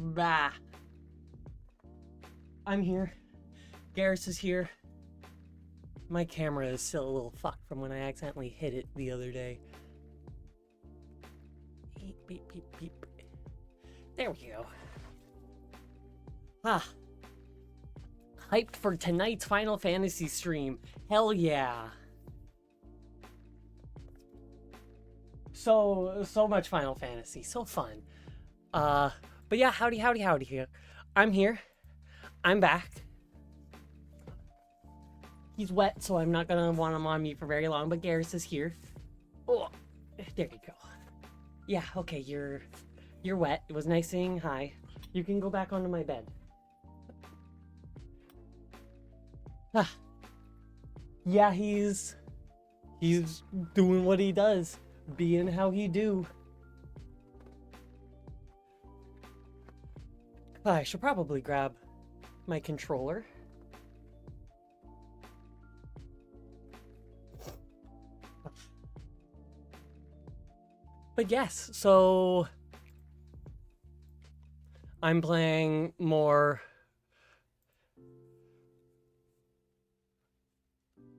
Bah. I'm here. Garrus is here. My camera is still a little fucked from when I accidentally hit it the other day. Beep, beep, beep, beep. There we go. Ah. Hyped for tonight's Final Fantasy stream. Hell yeah. So much Final Fantasy. So fun. But yeah, howdy here. I'm here. I'm back. He's wet, so I'm not gonna want him on me for very long, but Garrus is here. Oh, there you go. Yeah, okay, you're wet. It was nice saying hi. You can go back onto my bed. Ah. Yeah, he's doing what he does, being how he do. I should probably grab my controller. But yes, so I'm playing more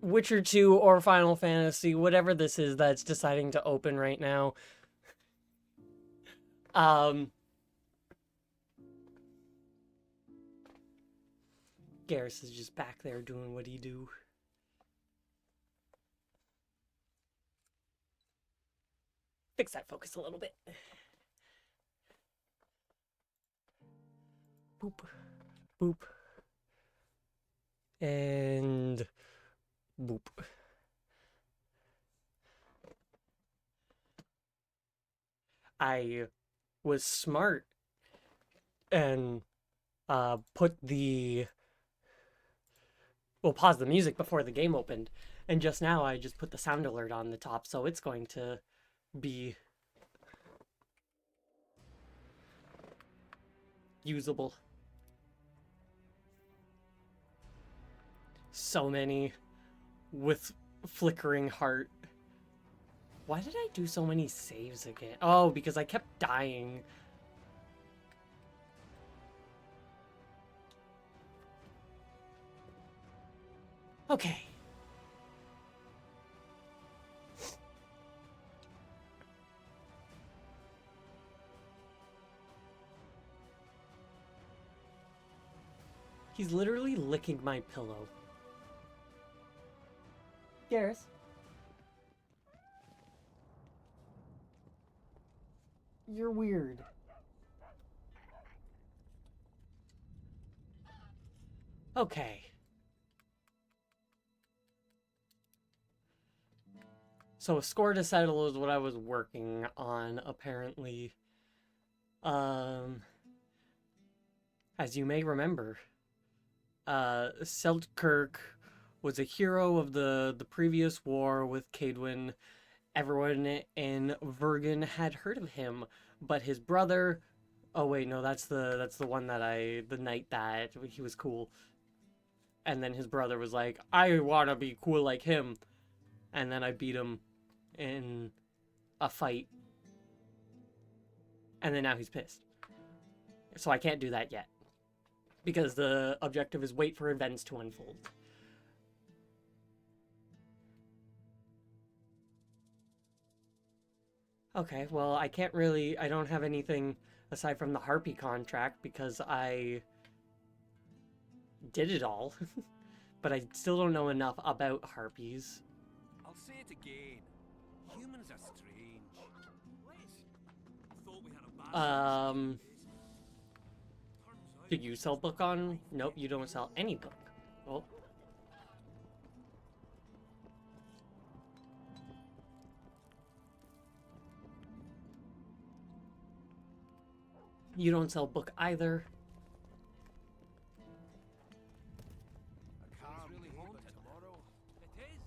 Witcher 2 or Final Fantasy, whatever this is that's deciding to open right now. Garrus is just back there doing what he do. Fix that focus a little bit. Boop. Boop. And boop. I was smart and put the... Well, pause the music before the game opened. And just now I just put the sound alert on the top, so it's going to be usable. So many with flickering heart. Why did I do so many saves again? Oh, because I kept dying. Okay. He's literally licking my pillow. Garrus? You're weird. Okay. So a score to settle is what I was working on, apparently. As you may remember, Selkirk was a hero of the previous war with Cadwyn. Everyone in Vergen had heard of him, but his brother... Oh wait, no, that's the one that the night that he was cool. And then his brother was like, I want to be cool like him. And then I beat him in a fight. And then now he's pissed. So I can't do that yet. Because the objective is wait for events to unfold. Okay, well, I don't have anything aside from the Harpy contract because I did it all. But I still don't know enough about Harpies. I'll say it again. Humans are strange. Thought we had a bad Do you sell book on? Nope, you don't sell any book. Oh. You don't sell book either. really haunted tomorrow. It is.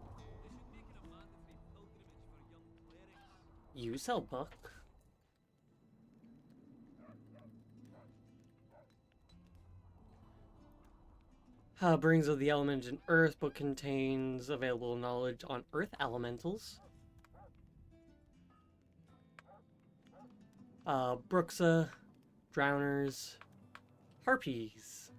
They should make it a mandatory pilgrimage for young clerics. You sell book. Brings of the element in Earth, but contains available knowledge on Earth elementals. Bruxa drowners, harpies.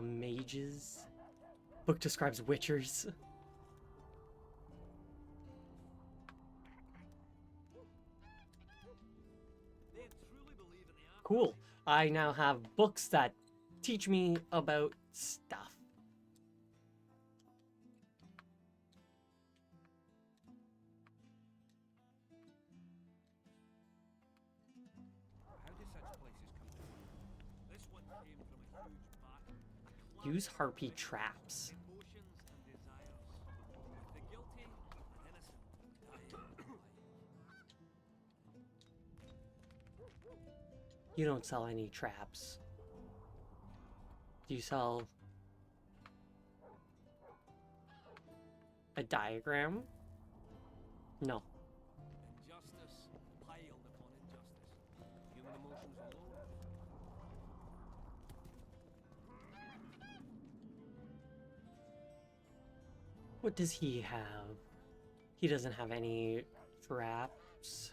Mages. Book describes witchers. They truly believe in the afterlife. Cool. I now have books that teach me about stuff. How do such places come to be? This one came from a huge battle. A clan Use harpy traps. emotions and desires, with the guilty and innocent dying alike. You don't sell any traps. Do you sell a diagram? No. Injustice piled upon injustice. Human emotions alone. What does he have? He doesn't have any traps.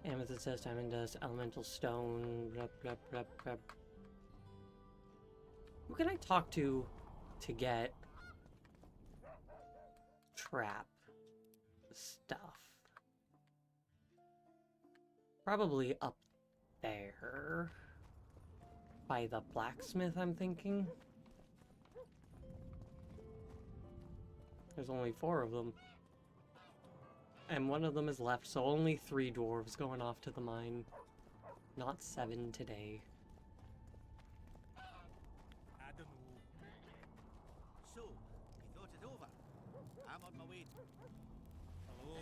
Amethyst dust, diamond dust, elemental stone. Blah, blah, blah, blah. Who can I talk to get trap stuff? Probably up there by the blacksmith, I'm thinking. There's only 4 of them. And one of them is left, so only 3 dwarves going off to the mine. Not 7 today. I don't know. So, you thought it over? I'm on my way. Hello?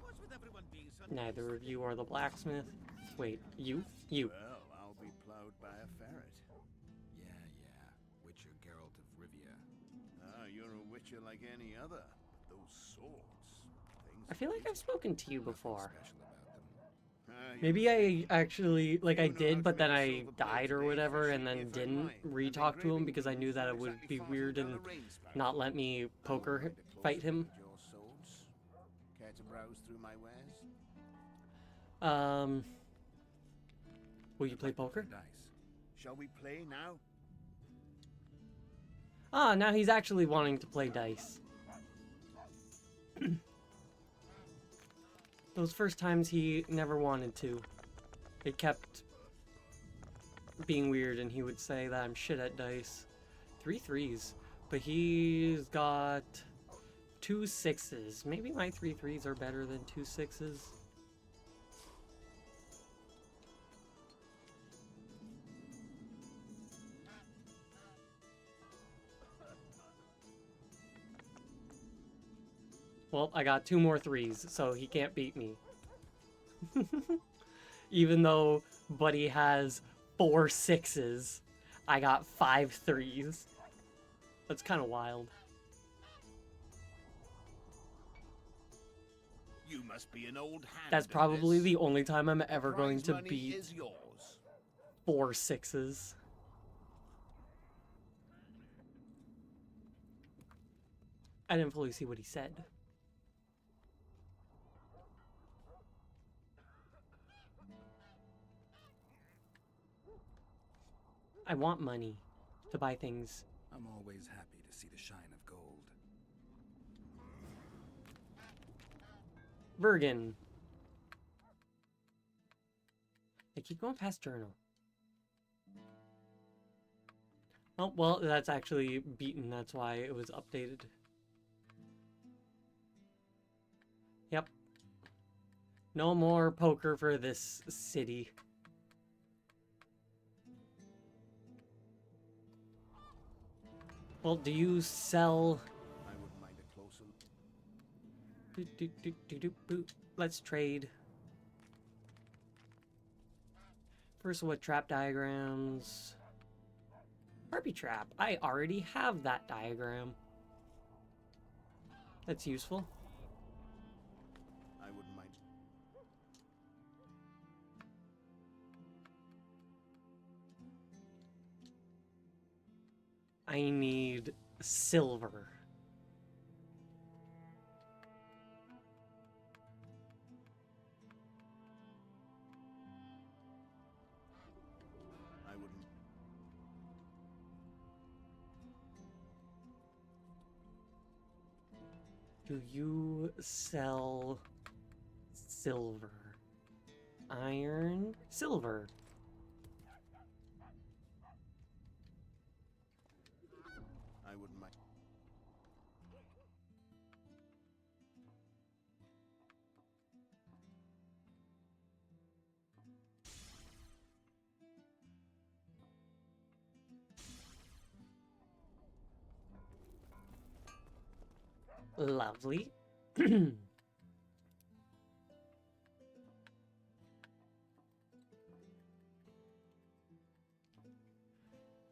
What's with everyone being so Neither of you are the blacksmith. Wait, you? You. Well, I'll be plowed by a ferret. Yeah. Witcher Geralt of Rivia. Ah, you're a witcher like any other. Those swords. Things I feel like I've spoken to you before. Special about them. Ah, you Maybe I actually, like I You know how did, to but then make a I silver died or blade whatever, for and then sheep didn't mine, and re-talk to him engraving because I knew that it not would exactly be far weird down and the range sparrow. not let me I poker won't mind a closer fight him. look at your swords. Care to browse through my wares? Will you play poker? Dice. Shall we play now? Ah, now he's actually wanting to play dice. Those first times he never wanted to. It kept being weird and he would say that I'm shit at dice. 3 3s. But he's got 2 6s. Maybe my 3 3s are better than 2 6s. Well, I got 2 more 3s, so he can't beat me. Even though Buddy has 4 6s, I got 5 3s. That's kind of wild. You must be an old hand. That's at probably this. the only time I'm ever going Prize to money beat is yours. 4 6s. I didn't fully see what he said. I want money to buy things. I'm always happy to see the shine of gold. Vergen. I keep going past journal. Oh, well, that's actually beaten. That's why it was updated. Yep. No more poker for this city. Well, do you sell... I wouldn't mind a closer. Let's trade. First, what trap diagrams? Harpy trap. I already have that diagram. That's useful. I need silver. I wouldn't. Do you sell silver? Iron, silver. I wouldn't mind. Lovely.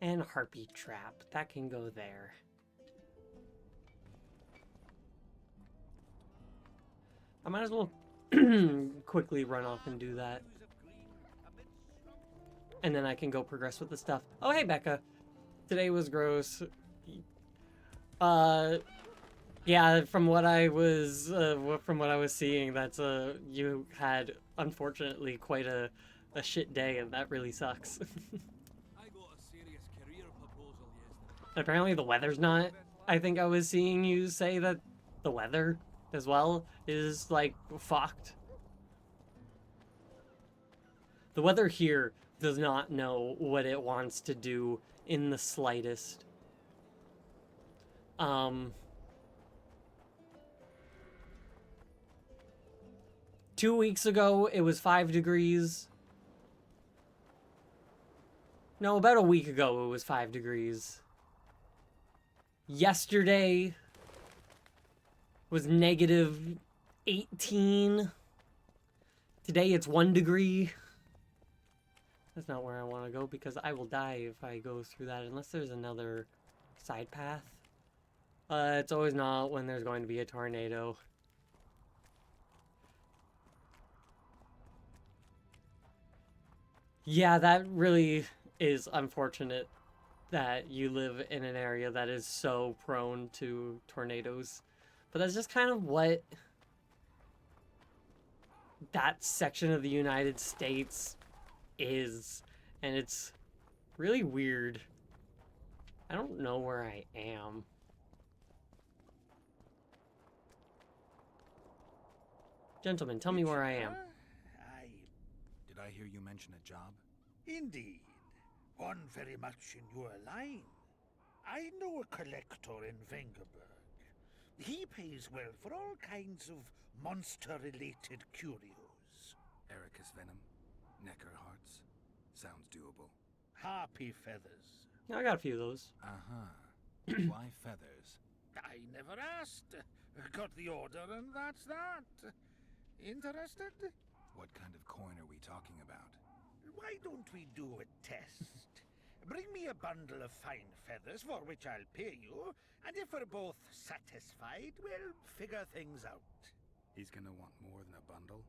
And harpy trap. That can go there. I might as well quickly run off and do that. Hues of green amidst strong And then I can go progress with the stuff. Oh, hey, Becca. Today was gross. Yeah, from what I was seeing, that's you had unfortunately quite a shit day, and that really sucks. I got a serious career proposal yesterday. Apparently the weather's not. I think I was seeing you say that the weather as well is like fucked. The weather here does not know what it wants to do in the slightest. 2 weeks ago, it was 5 degrees. No, about a week ago, it was 5 degrees. Yesterday was negative 18. Today, it's 1 degree. That's not where I want to go because I will die if I go through that unless there's another side path. It's always not when there's going to be a tornado. Yeah, that really is unfortunate that you live in an area that is so prone to tornadoes. But that's just kind of what that section of the United States is. And it's really weird. I don't know where I am. Gentlemen, tell me where I am. Aye, Did I hear you mention a job? indeed. One very much in your line. I know a collector in Vengerberg. He pays well for all kinds of monster-related curios. Ericus Venom? Necker Hearts? Sounds doable. Harpy feathers. I got a few of those. Uh-huh. Why feathers? I never asked. Got the order and that's that. Interested? What kind of coin are we talking about? Why don't we do a test? Bring me a bundle of fine feathers, for which I'll pay you, and if we're both satisfied, we'll figure things out. He's gonna want more than a bundle?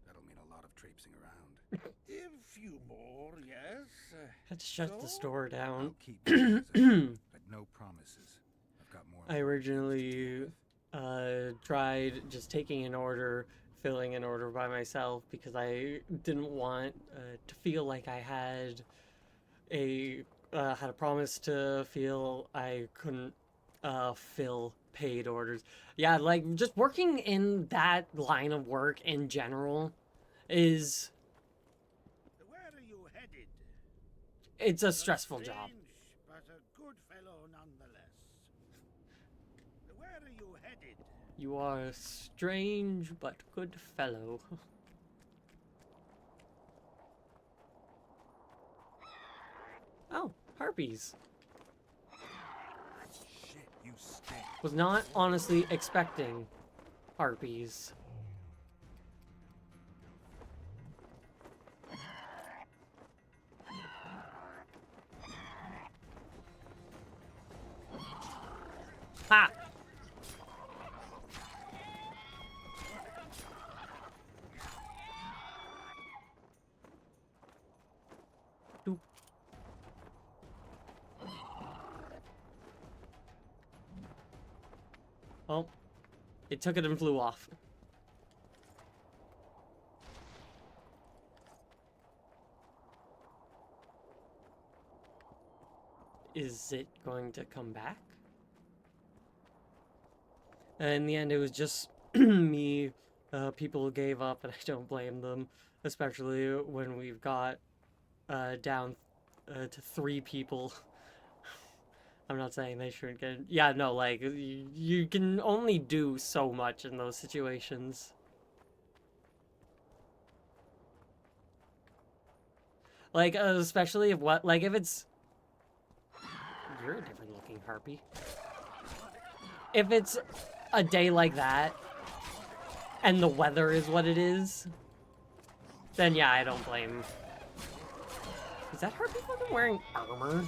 That'll mean a lot of traipsing around. A few more, yes. Let's shut the So? store I'll down. keep promises, but no promises. I've got more. I important things to originally deal with. tried just taking an order, filling an order by myself because I didn't want to feel like I had a promise to feel I couldn't fill paid orders. Yeah, like just working in that line of work in general is Where are you headed? it's a You're stressful job. strange, but a good fellow nonetheless. Where are you headed? You are a strange but good fellow. Oh, harpies. Shit, you stink. Was not honestly expecting harpies. Ha! Doop. Oh, it took it and flew off. Is it going to come back? In the end, it was just me. People gave up, and I don't blame them, especially when we've got down to 3 people. I'm not saying they shouldn't get... Yeah, no, like, you can only do so much in those situations. Like, especially if what... Like, if it's... You're a different looking harpy. If it's a day like that, and the weather is what it is, then yeah, I don't blame. Is that harpy fucking wearing armor?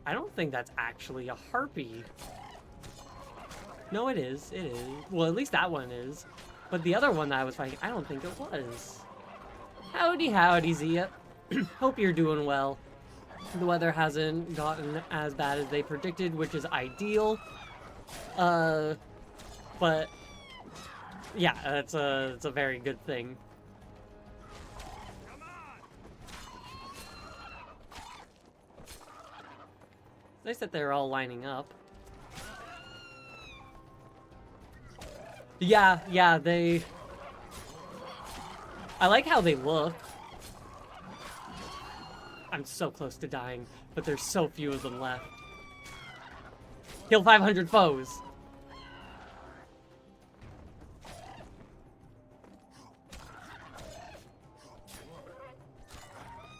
I don't think that's actually a harpy. No, it is. It is. Well, at least that one is. But the other one that I was fighting, I don't think it was. Howdy, howdy, Zia. Hope you're doing well. The weather hasn't gotten as bad as they predicted, which is ideal. But yeah, it's a very good thing. It's nice that they're all lining up. Yeah, they... I like how they look. I'm so close to dying, but there's so few of them left. Kill 500 foes!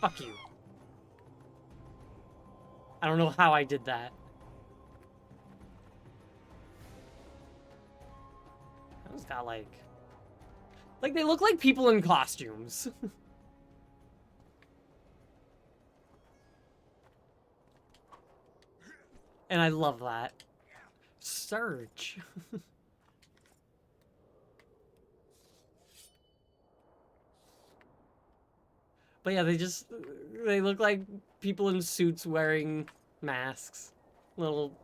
Fuck you. I don't know how I did that. I just got like they look like people in costumes. And I love that. Surge. But yeah, they look like people in suits wearing masks. Little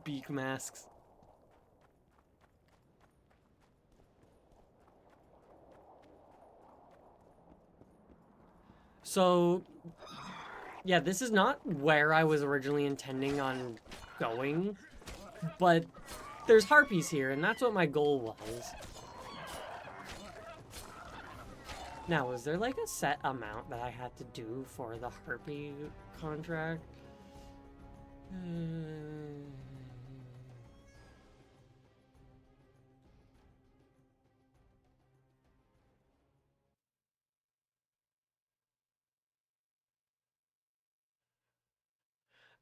beak masks. So, yeah, this is not where I was originally intending on going, but there's harpies here, and that's what my goal was. Now, was there like a set amount that I had to do for the harpy contract?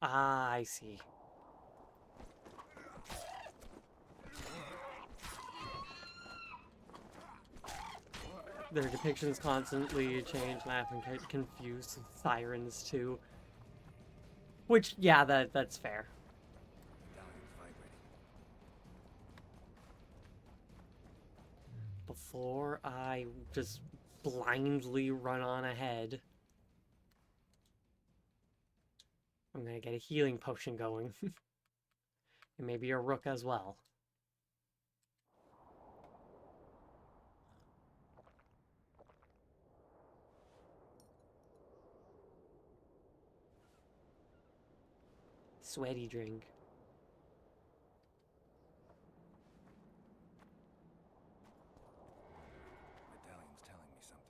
Ah, I see. Their depictions constantly change, laugh, and get confused. Sirens too. Which, yeah, that's fair. Before I just blindly run on ahead, I'm gonna get a healing potion going. And maybe a rook as well. Sweaty drink. Medallion's telling me something.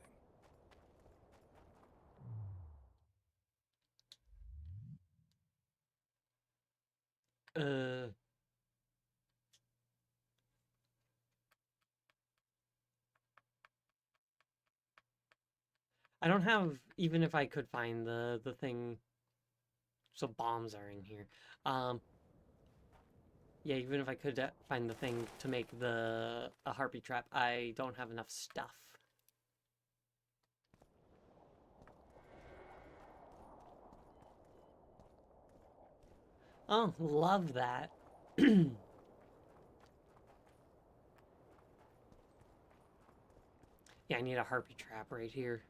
I don't have, even if I could find the thing, so bombs are in here. Yeah, even if I could find the thing to make a harpy trap, I don't have enough stuff. Oh, love that. Yeah, I need a harpy trap right here.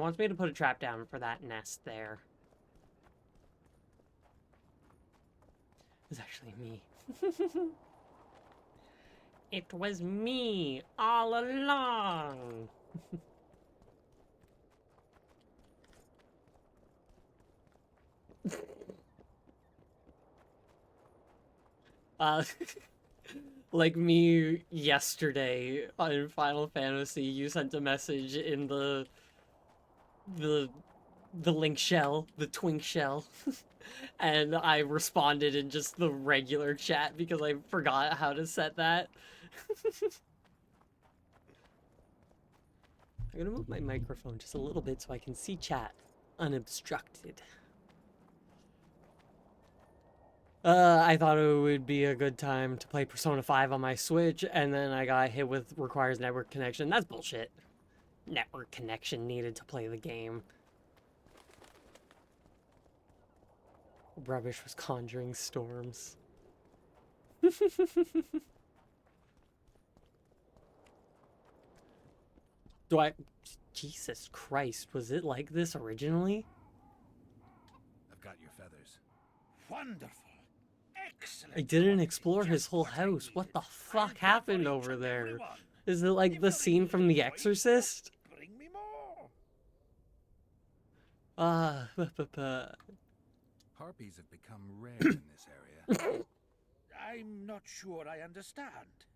wants me to put a trap down for that nest there. It's actually me. It was me all along. uh, like me yesterday on Final Fantasy, you sent a message in the link shell, the twink shell, and I responded in just the regular chat because I forgot how to set that. I'm gonna move my microphone just a little bit so I can see chat unobstructed. I thought it would be a good time to play Persona 5 on my Switch, and then I got hit with requires network connection. That's bullshit. Network connection needed to play the game. Rubbish was conjuring storms. Jesus Christ, was it like this originally? I've got your feathers. Wonderful. Excellent. I didn't quality, explore his just whole what I house. What needed. the I'm fuck here for happened each over and there? every one. Is it like If the there scene is from a The choice, Exorcist? Bring me more. Harpies have become rare in this area. I'm not sure I understand.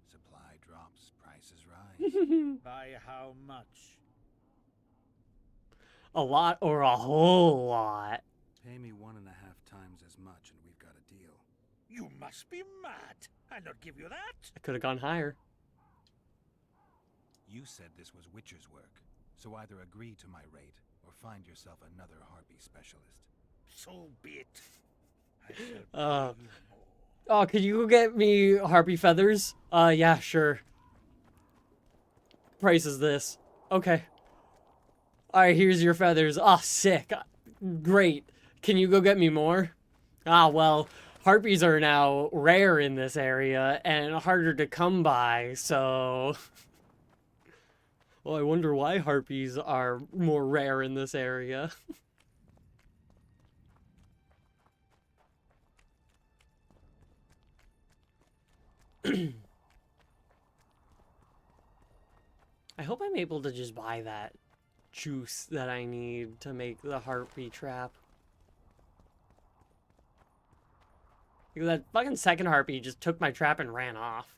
Supply drops, prices rise. By how much? A lot or a whole lot? Pay me 1.5 times as much and we've got a deal. You must be mad. I'll not give you that. I could have gone higher. You said this was Witcher's work, so either agree to my rate or find yourself another harpy specialist. So be it. I shall pay you more. Oh, could you go get me harpy feathers? Yeah, sure. Price is this. Okay. Alright, here's your feathers. Ah, sick. Great. Can you go get me more? Ah, well, harpies are now rare in this area and harder to come by, so... Well, I wonder why harpies are more rare in this area. I hope I'm able to just buy that juice that I need to make the harpy trap. Because that fucking second harpy just took my trap and ran off.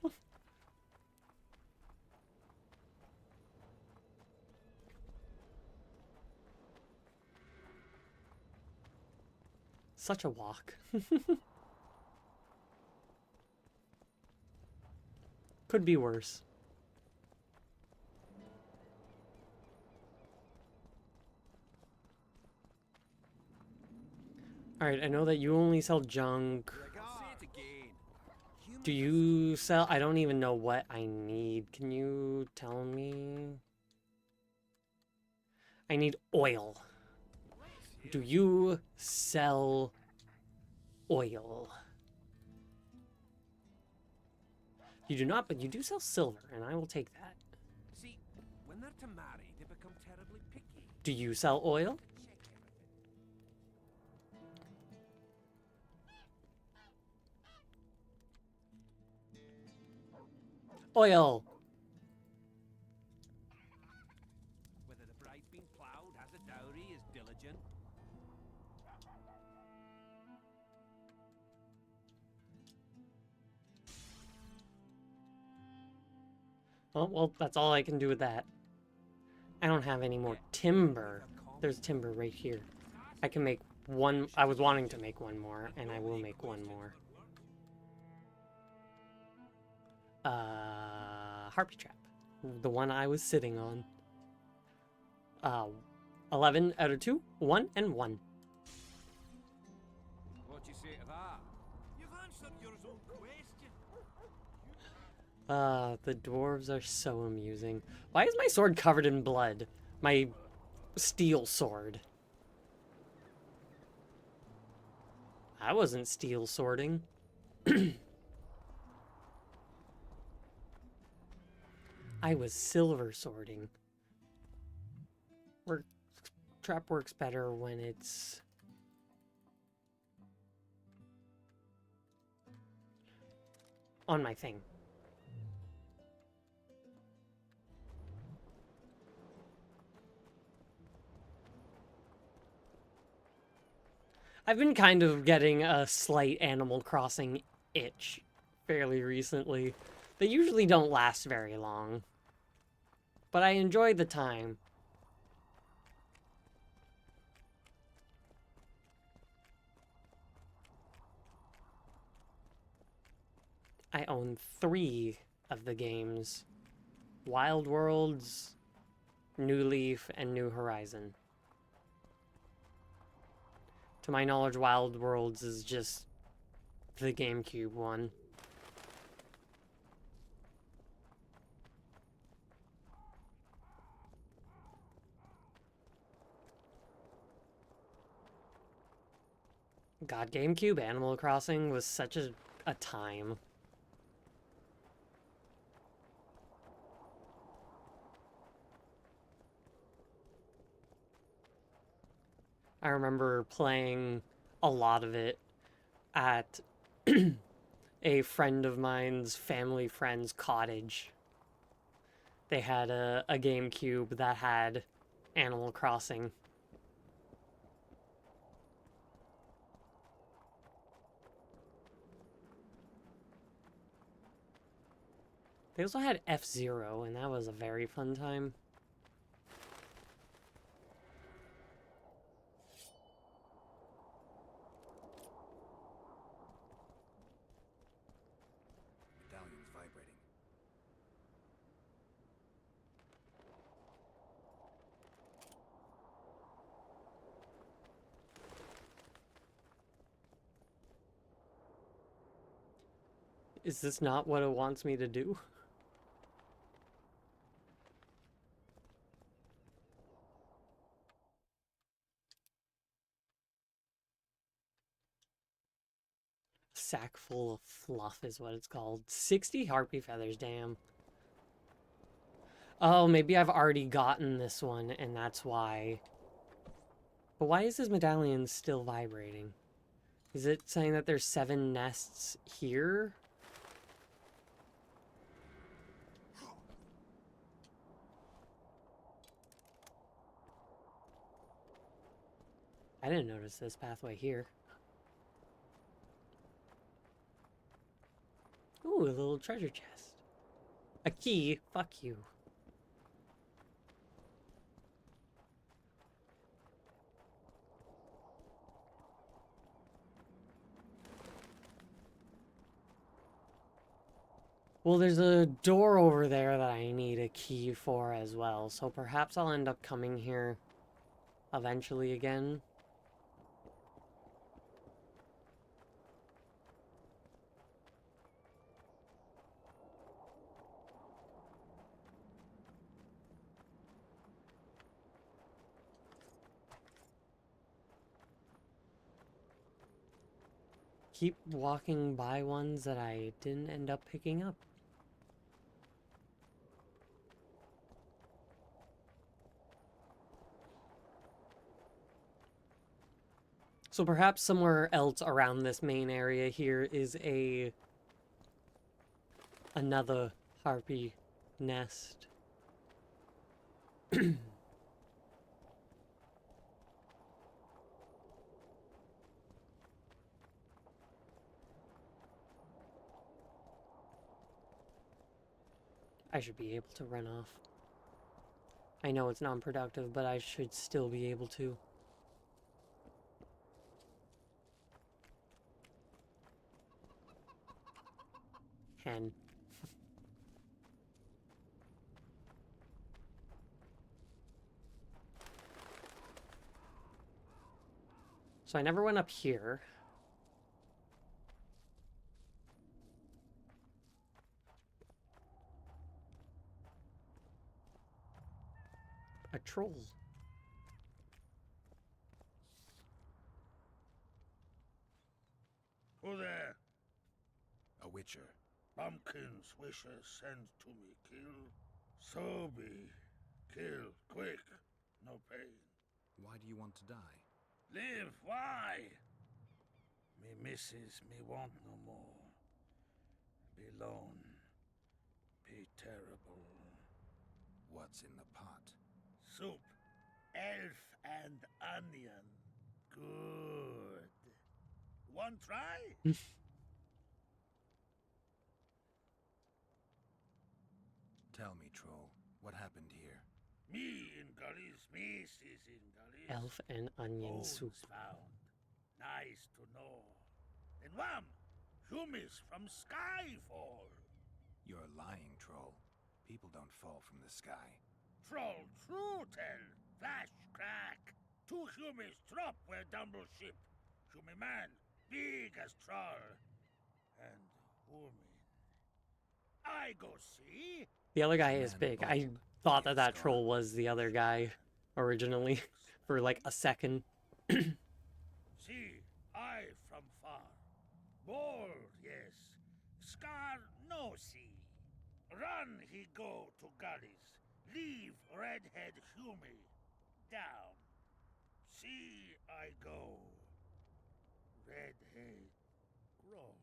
Such a walk. Could be worse. Alright, I know that you only sell junk. Say it again. Do you sell... I don't even know what I need. Can you tell me? I need oil. Do you sell oil? You do not, but you do sell silver, and I will take that. See, when they're to marry, they become terribly picky. Do you sell oil? Oil! Whether the bride's been ploughed, has a dowry, is diligent. Oh, well, that's all I can do with that. I don't have any more timber. There's timber right here. I can make one... I was wanting to make one more, and I will make one more. Harpy trap. The one I was sitting on. 11 out of 2, 1 and 1. What do you say to that? You've answered your own question. The dwarves are so amusing. Why is my sword covered in blood? My steel sword. I wasn't steel swording. I was silver swording. We're trap works better when it's on my thing. I've been kind of getting a slight Animal Crossing itch fairly recently. They usually don't last very long, but I enjoy the time. I own 3 of the games: Wild Worlds, New Leaf, and New Horizon. To my knowledge, Wild Worlds is just the GameCube one. God, GameCube Animal Crossing was such a time. I remember playing a lot of it at a friend of mine's family friend's cottage. They had a GameCube that had Animal Crossing. They also had F-Zero, and that was a very fun time. Medallion's vibrating. Is this not what it wants me to do? Sack full of fluff is what it's called. 60 harpy feathers, damn. Oh, maybe I've already gotten this one, and that's why. But why is this medallion still vibrating? Is it saying that there's 7 nests here? I didn't notice this pathway here. Ooh, a little treasure chest. A key? Fuck you. Well, there's a door over there that I need a key for as well, so perhaps I'll end up coming here eventually again. Keep walking by ones that I didn't end up picking up. So perhaps somewhere else around this main area here is another harpy nest. I should be able to run off. I know it's non-productive, but I should still be able to. Hen. So I never went up here. A troll. Who there? A witcher. Bumpkin's wishes send to me kill. So be. Kill, quick. No pain. Why do you want to die? Live, why? Me missus, me want no more. Be lone. Be terrible. What's in the pot? Soup. Elf and onion. Good. One try? Tell me, troll, what happened here? Me in gullies, missus in gullies. Elf and onion Bones soup. found. Nice to know. And wham! Humis from Skyfall. You're lying, troll. People don't fall from the sky. Troll true tell. Flash crack. 2 humis drop where Dumble ship. Humi man, big as troll. And woman. I go see. The other guy is Man big. I bold, thought yet that scarred. troll was the other guy originally for like a second. See, I from far. Bold, yes. Scar no see. Run he go to gullies. Leave redhead Humi. Down. See I go. Redhead grown.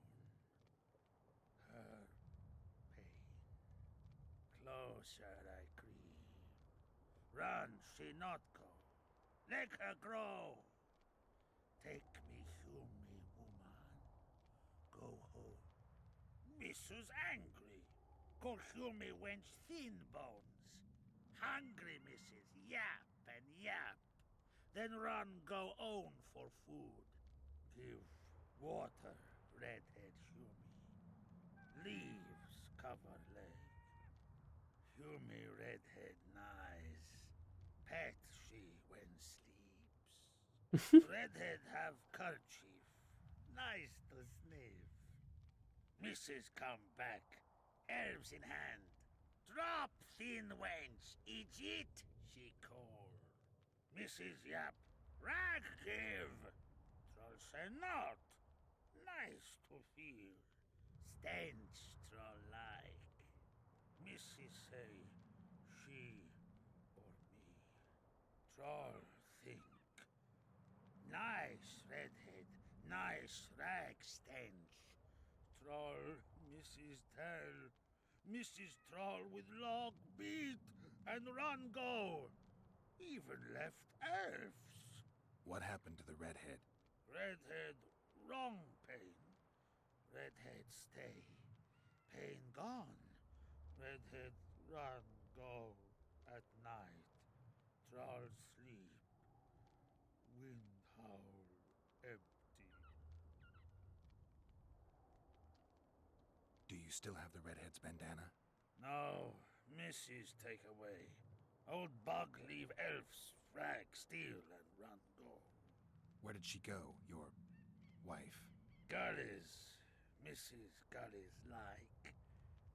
Her pain. Closer I creep. Run she not go. Let her grow. Take me Humi woman. Go home. Missus angry. Go Humi wench thin bones. Hungry missus yap and yap. Then run go own for food. Give water redhead Humi. Leaves cover leg. Humi redhead nice. Pet she when sleeps. Redhead have kerchief. Nice to sniff. Mrs. come back. Elves in hand. Drop thin wench. Egypt, she call. Mrs. Yap. Rag give. Troll say not. Nice to feel. Stench troll like. Mrs. say she or me. Troll think. Nice redhead, nice rag stench. Troll, Mrs. Tell, Mrs. Troll with log beat and run go. Even left elves. What happened to the redhead? Redhead, wrong pain. Redhead stay. Pain gone. Redhead run go at night. Troll sleep. Wind howl empty. Do you still have the redhead's bandana? No, missus take away. Old bug leave elves, frag, steal, and run go. Where did she go, your wife? Gullies, Mrs. Gullies like.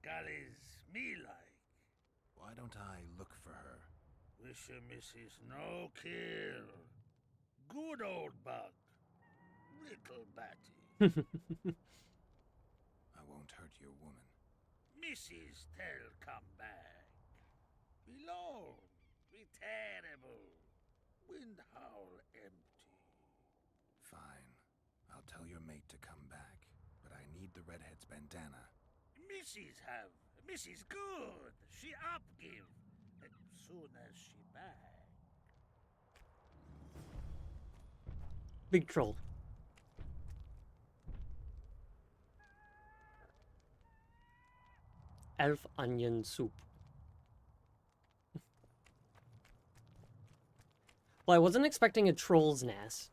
Gullies me like. Why don't I look for her? Wish a missus no kill. Good old bug. Little batty. I won't hurt your woman. Mrs. Tell come back. Below, be terrible. Wind howl empty. Fine. I'll tell your mate to come back, but I need the redhead's bandana. Mrs. have. Mrs. good. She up give. As soon as she back. Big troll. Elf onion soup. Well, I wasn't expecting a troll's nest.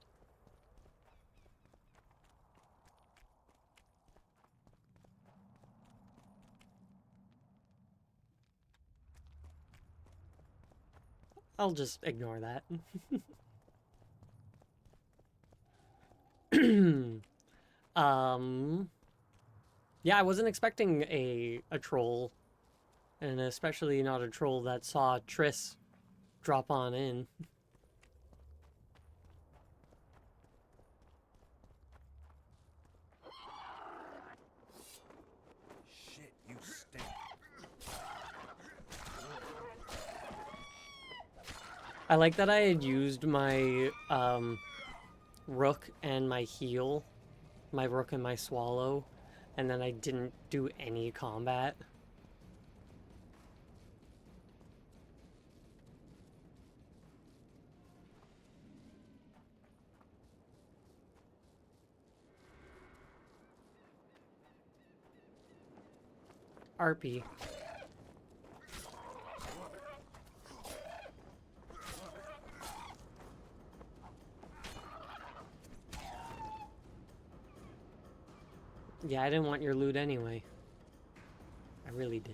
I'll just ignore that. Yeah, I wasn't expecting a troll, and especially not a troll that saw Triss drop on in. Shit, you stink. I like that I had used my rook and my heal, my rook and my swallow, and then I didn't do any combat. Arpy. Yeah, I didn't want your loot anyway. I really did.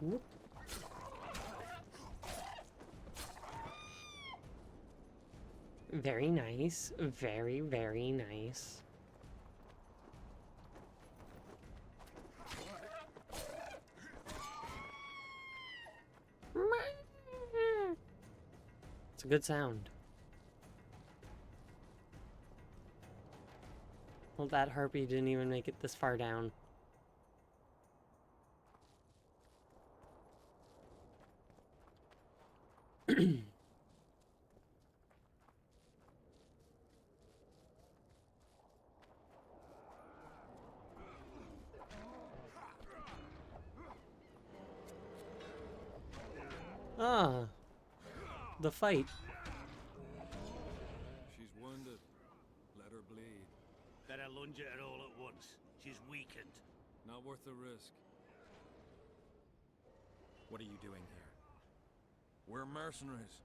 Whoop. Very nice. Very, very nice. It's a good sound. Well, that harpy didn't even make it this far down. Ah, the fight. She's wounded. Let her bleed. Better lunge at her all at once. She's weakened. Not worth the risk. What are you doing here? We're mercenaries.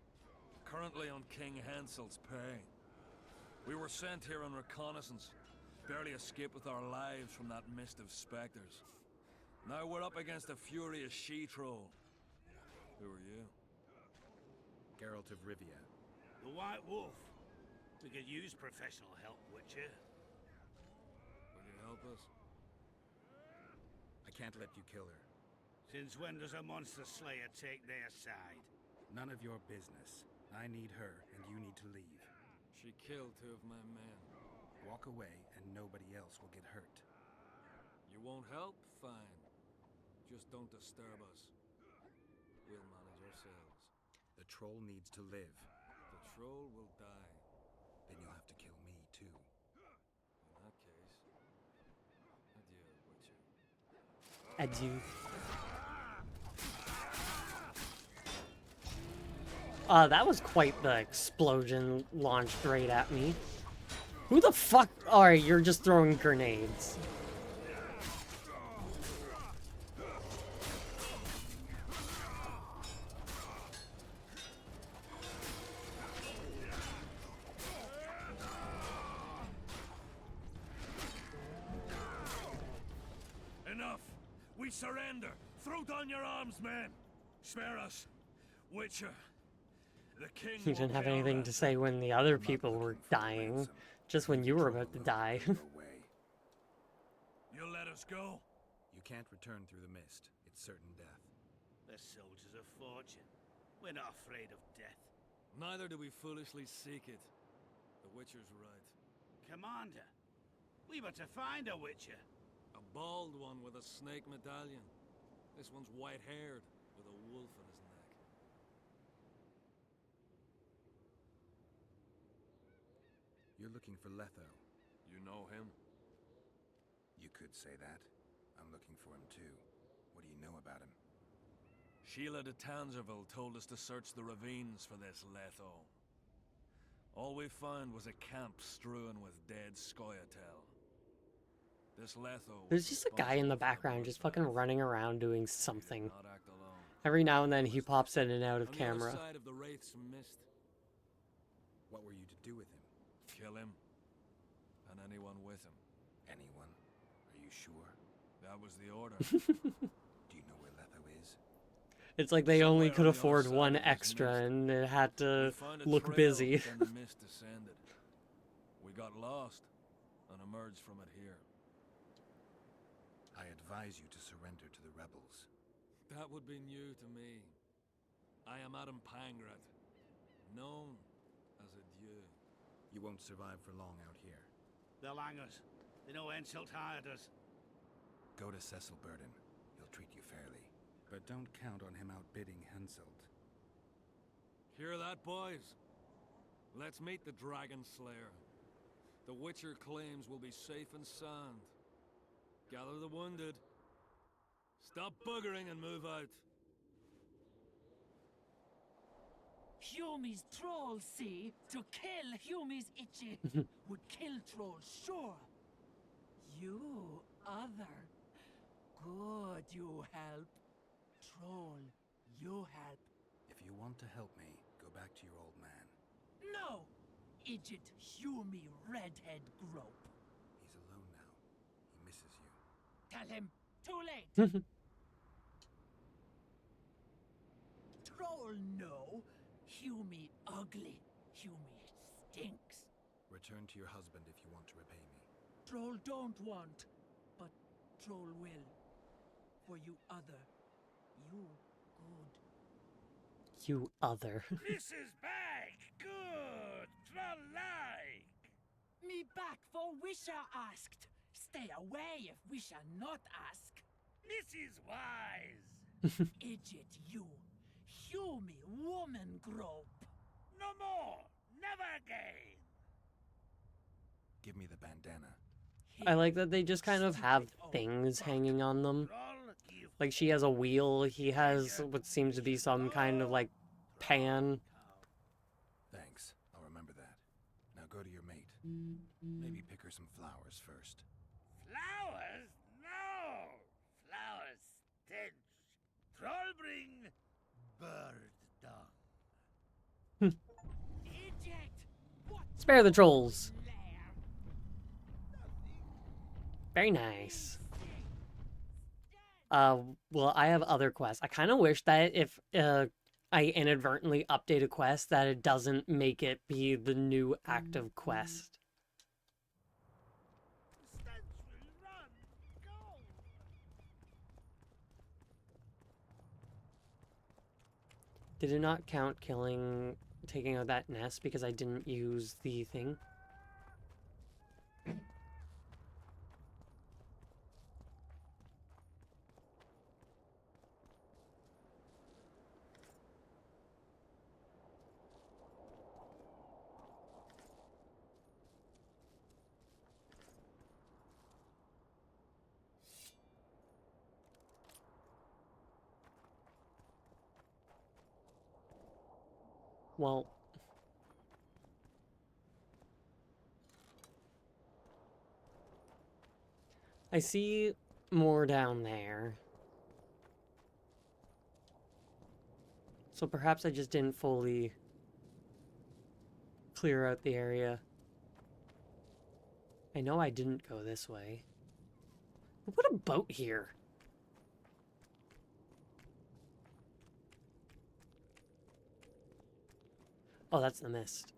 Currently on King Hansel's pay. We were sent here on reconnaissance. Barely escaped with our lives from that mist of specters. Now we're up against a furious she-troll. Who are you? Geralt of Rivia. The White Wolf. We could use professional help, Witcher. Will you help us? I can't let you kill her. Since when does a monster slayer take their side? None of your business. I need her, and you need to leave. She killed 2 of my men. Walk away, and nobody else will get hurt. You won't help? Fine. Just don't disturb us. We'll manage ourselves. The troll needs to live. The troll will die. Then you'll have to kill me, too. In that case, adieu, Witcher. Adieu. That was quite the explosion launched right at me. Who the fuck? Alright, you're just throwing grenades. Enough! We surrender! Throw down your arms, men! Spare us! Witcher! The king You didn't won't have pay our anything to ransom. say when the other I'm not people were looking for dying. ransom. Just when Leave you the were troll about to alone die. and go away. You'll let us go? You can't return through the mist. It's certain death. The soldiers of fortune. We're not afraid of death. Neither do we foolishly seek it. The Witcher's right. Commander, we were to find a Witcher. A bald one with a snake medallion. This one's white-haired, with a wolf in his neck. You're looking for Letho. You know him? You could say that. I'm looking for him, too. What do you know about him? Sheila de Tanzerville told us to search the ravines for this Letho. All we found was a camp strewn with dead Scoia'tael. This Letho There's just a guy in the background just fucking running around doing He something. did not act alone. Every now and then he pops in and out of On the camera. other side of the Wraith's mist, What were you to do with him? kill him, and anyone with him. Anyone? Are you sure? That was the order. Do you know where Letho is? It's like they only Somewhere could on the other afford side one of this extra mist. and it had We to found a look trail, busy. Then the mist descended. We got lost and emerged from it here. I advise you to surrender to the rebels. That would be new to me. I am Adam Pangrat, known as a Dieu. You won't survive for long out here. They'll hang us. They know Henselt hired us. Go to Cecil Burden. He'll treat you fairly. But don't count on him outbidding Henselt. Hear that, boys? Let's meet the Dragon Slayer. The Witcher claims we'll be safe and sound. Gather the wounded. Stop buggering and move out. Humi's trolls, see? To kill Humi's itchy would kill trolls, sure. You, other. Good, you help. Troll, you help. If you want to help me, go back to your old man. No! Idjit Humi redhead grope. He's alone now. He misses you. Tell him, too late. Troll, no. Humi ugly. Humi stinks. Return to your husband if you want to repay me. Troll don't want, but Troll will. For you other. You good. You other. Mrs. Bag, good, troll-like. Me back for Wisha asked. Stay away if Wisha not ask. Mrs. Wise. Idjit you. Humi woman grope. No more, never again. Give me the bandana. I like that they just kind of have things hanging on them. Troll, give Like she has a wheel, he has what seems to be some kind of like pan. Thanks. I'll remember that. Now go to your mate. Maybe pick her some flowers first. flowers? No, flowers stench. Troll bring bird dung. Idjit! What Spare the trolls. lair? Very nice. Well, I have other quests. I kind of wish that if I inadvertently update a quest, that it doesn't make it be the new active quest. The stench will run. Go. Did it not count taking out that nest because I didn't use the thing? Well, I see more down there. So perhaps I just didn't fully clear out the area. I know I didn't go this way. What a boat here. Oh, that's the mist.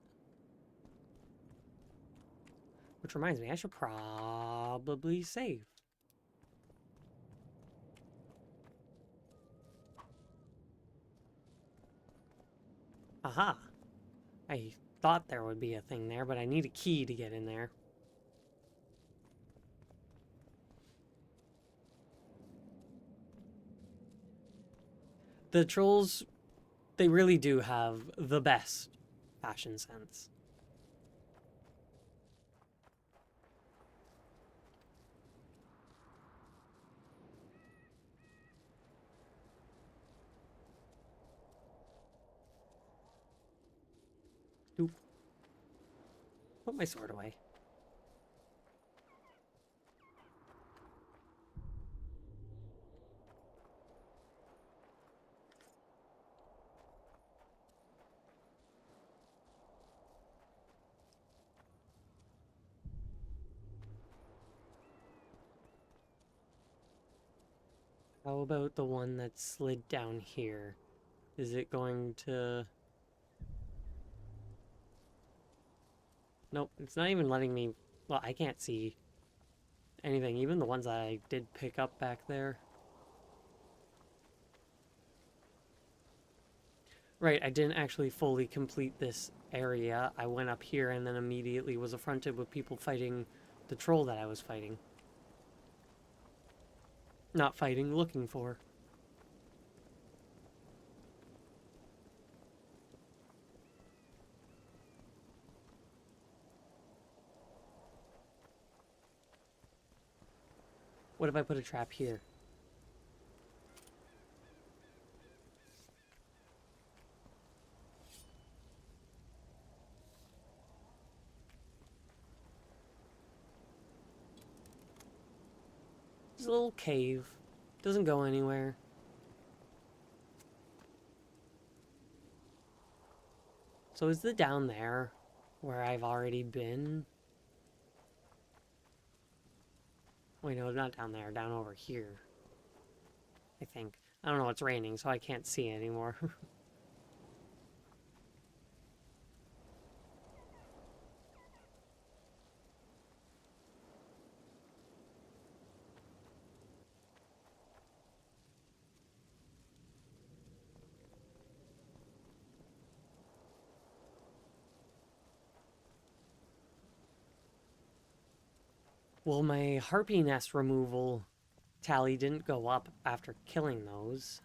Which reminds me, I should probably save. Aha! I thought there would be a thing there, but I need a key to get in there. The trolls, they really do have the best fashion sense. Oop. Put my sword away. How about the one that slid down here? Is it going to... Nope, it's not even letting me... Well, I can't see anything. Even the ones that I did pick up back there. Right, I didn't actually fully complete this area. I went up here and then immediately was affronted with people fighting the troll that I was fighting. Not fighting, looking for. What if I put a trap here? There's a little cave. Doesn't go anywhere. So is the down there where I've already been? Wait, no, not down there. Down over here. I think. I don't know, it's raining, so I can't see anymore. Well, my harpy nest removal tally didn't go up after killing those.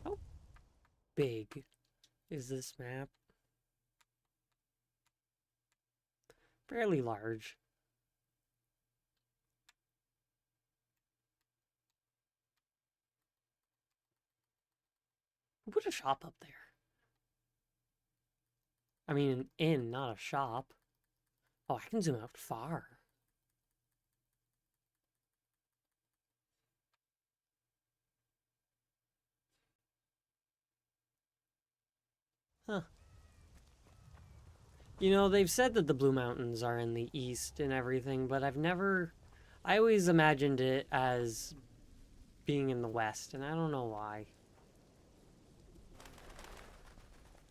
How big is this map? Fairly large. Who put a shop up there? I mean, an inn, not a shop. Oh, I can zoom out far. Huh. You know, they've said that the Blue Mountains are in the east and everything, but I always imagined it as being in the west, and I don't know why.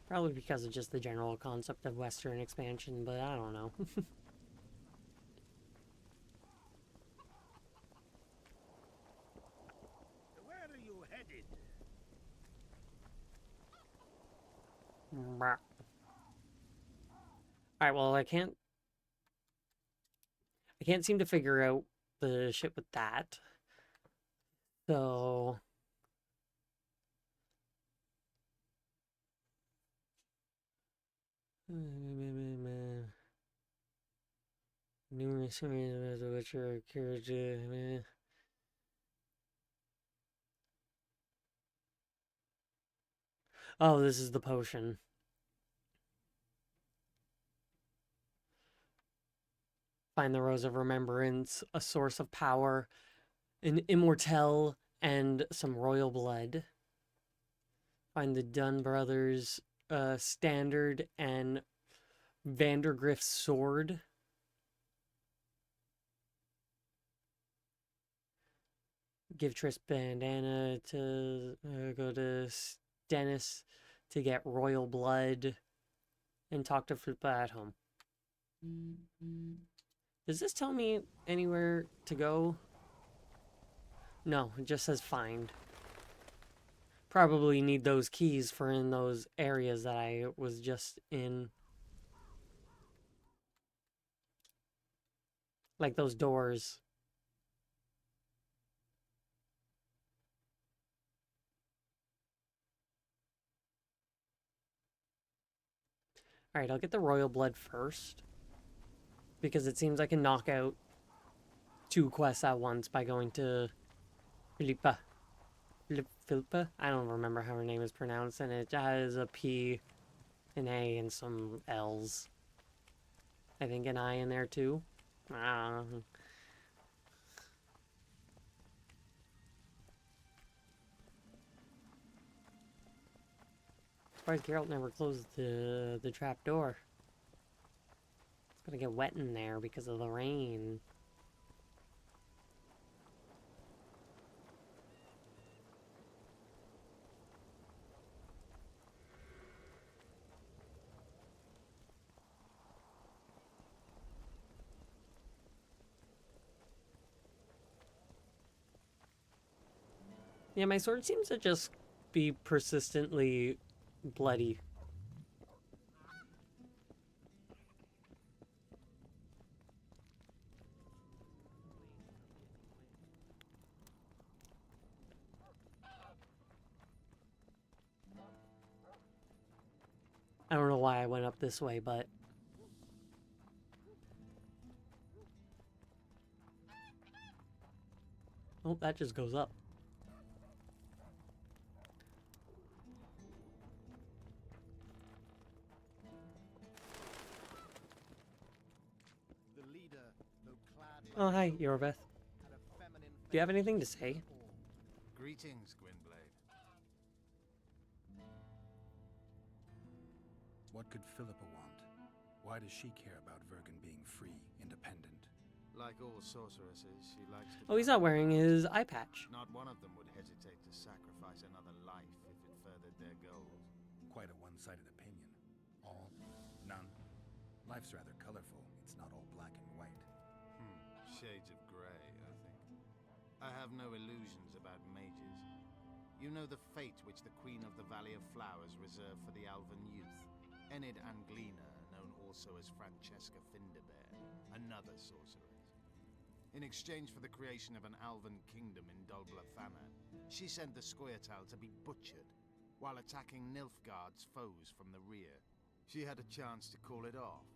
Probably because of just the general concept of Western expansion, but I don't know. Where are you headed? Alright, well, I can't seem to figure out the shit with that. So numerous areas of which are cured. Oh, this is the potion. Find the Rose of Remembrance, a source of power, an immortelle, and some royal blood. Find the Dunn Brothers standard and Vandergrift's sword. Give Triss bandana to go to Stennis to get royal blood and talk to Flippa at home. Does this tell me anywhere to go? No, it just says find. Probably need those keys for in those areas that I was just in. Like those doors. Alright, I'll get the royal blood first. Because it seems I can knock out 2 quests at once by going to Philippa. Philippa? I don't remember how her name is pronounced, and it has a P, an A, and some L's. I think an I in there too. As far as Geralt never closed the trap door. It's gonna get wet in there because of the rain. Yeah, my sword seems to just be persistently bloody. I don't know why I went up this way, but... Oh, that just goes up. The leader, though clad in Oh, hi, Yorveth. had a feminine Do you have anything to say? Greetings, Gwynblade. What could Philippa want? Why does she care about Vergen being free, independent? Like all sorceresses, she likes to... Oh, he's not wearing his eye patch. Not one of them would hesitate to sacrifice another life if it furthered their goals. Quite a one-sided opinion. All? None? Life's rather colorful. It's not all black and white. Shades of grey, I think. I have no illusions about mages. You know the fate which the Queen of the Valley of Flowers reserved for the Alvan youth. Enid Anglina, known also as Francesca Findabair, another sorceress. In exchange for the creation of an Alvan kingdom in Dol Blathanna, she sent the Scoia'tael to be butchered, while attacking Nilfgaard's foes from the rear. She had a chance to call it off.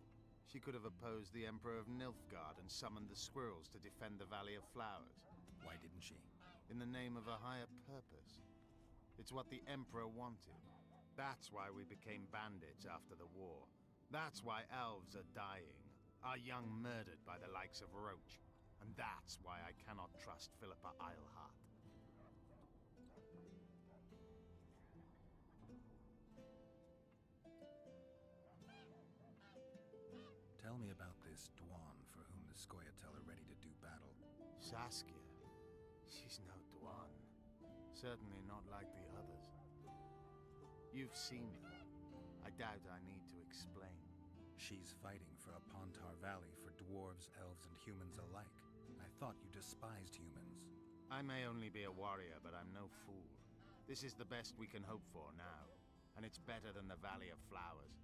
She could have opposed the Emperor of Nilfgaard and summoned the squirrels to defend the Valley of Flowers. Why didn't she? In the name of a higher purpose. It's what the Emperor wanted. That's why we became bandits after the war. That's why elves are dying, our young murdered by the likes of Roach. And that's why I cannot trust Philippa Eilhart. Tell me about this Dwan for whom the Scoia'tael are ready to do battle. Saskia. She's no Dwan. Certainly not like the others. You've seen her. I doubt I need to explain. She's fighting for a Pontar Valley for dwarves, elves, and humans alike. I thought you despised humans. I may only be a warrior, but I'm no fool. This is the best we can hope for now. And it's better than the Valley of Flowers.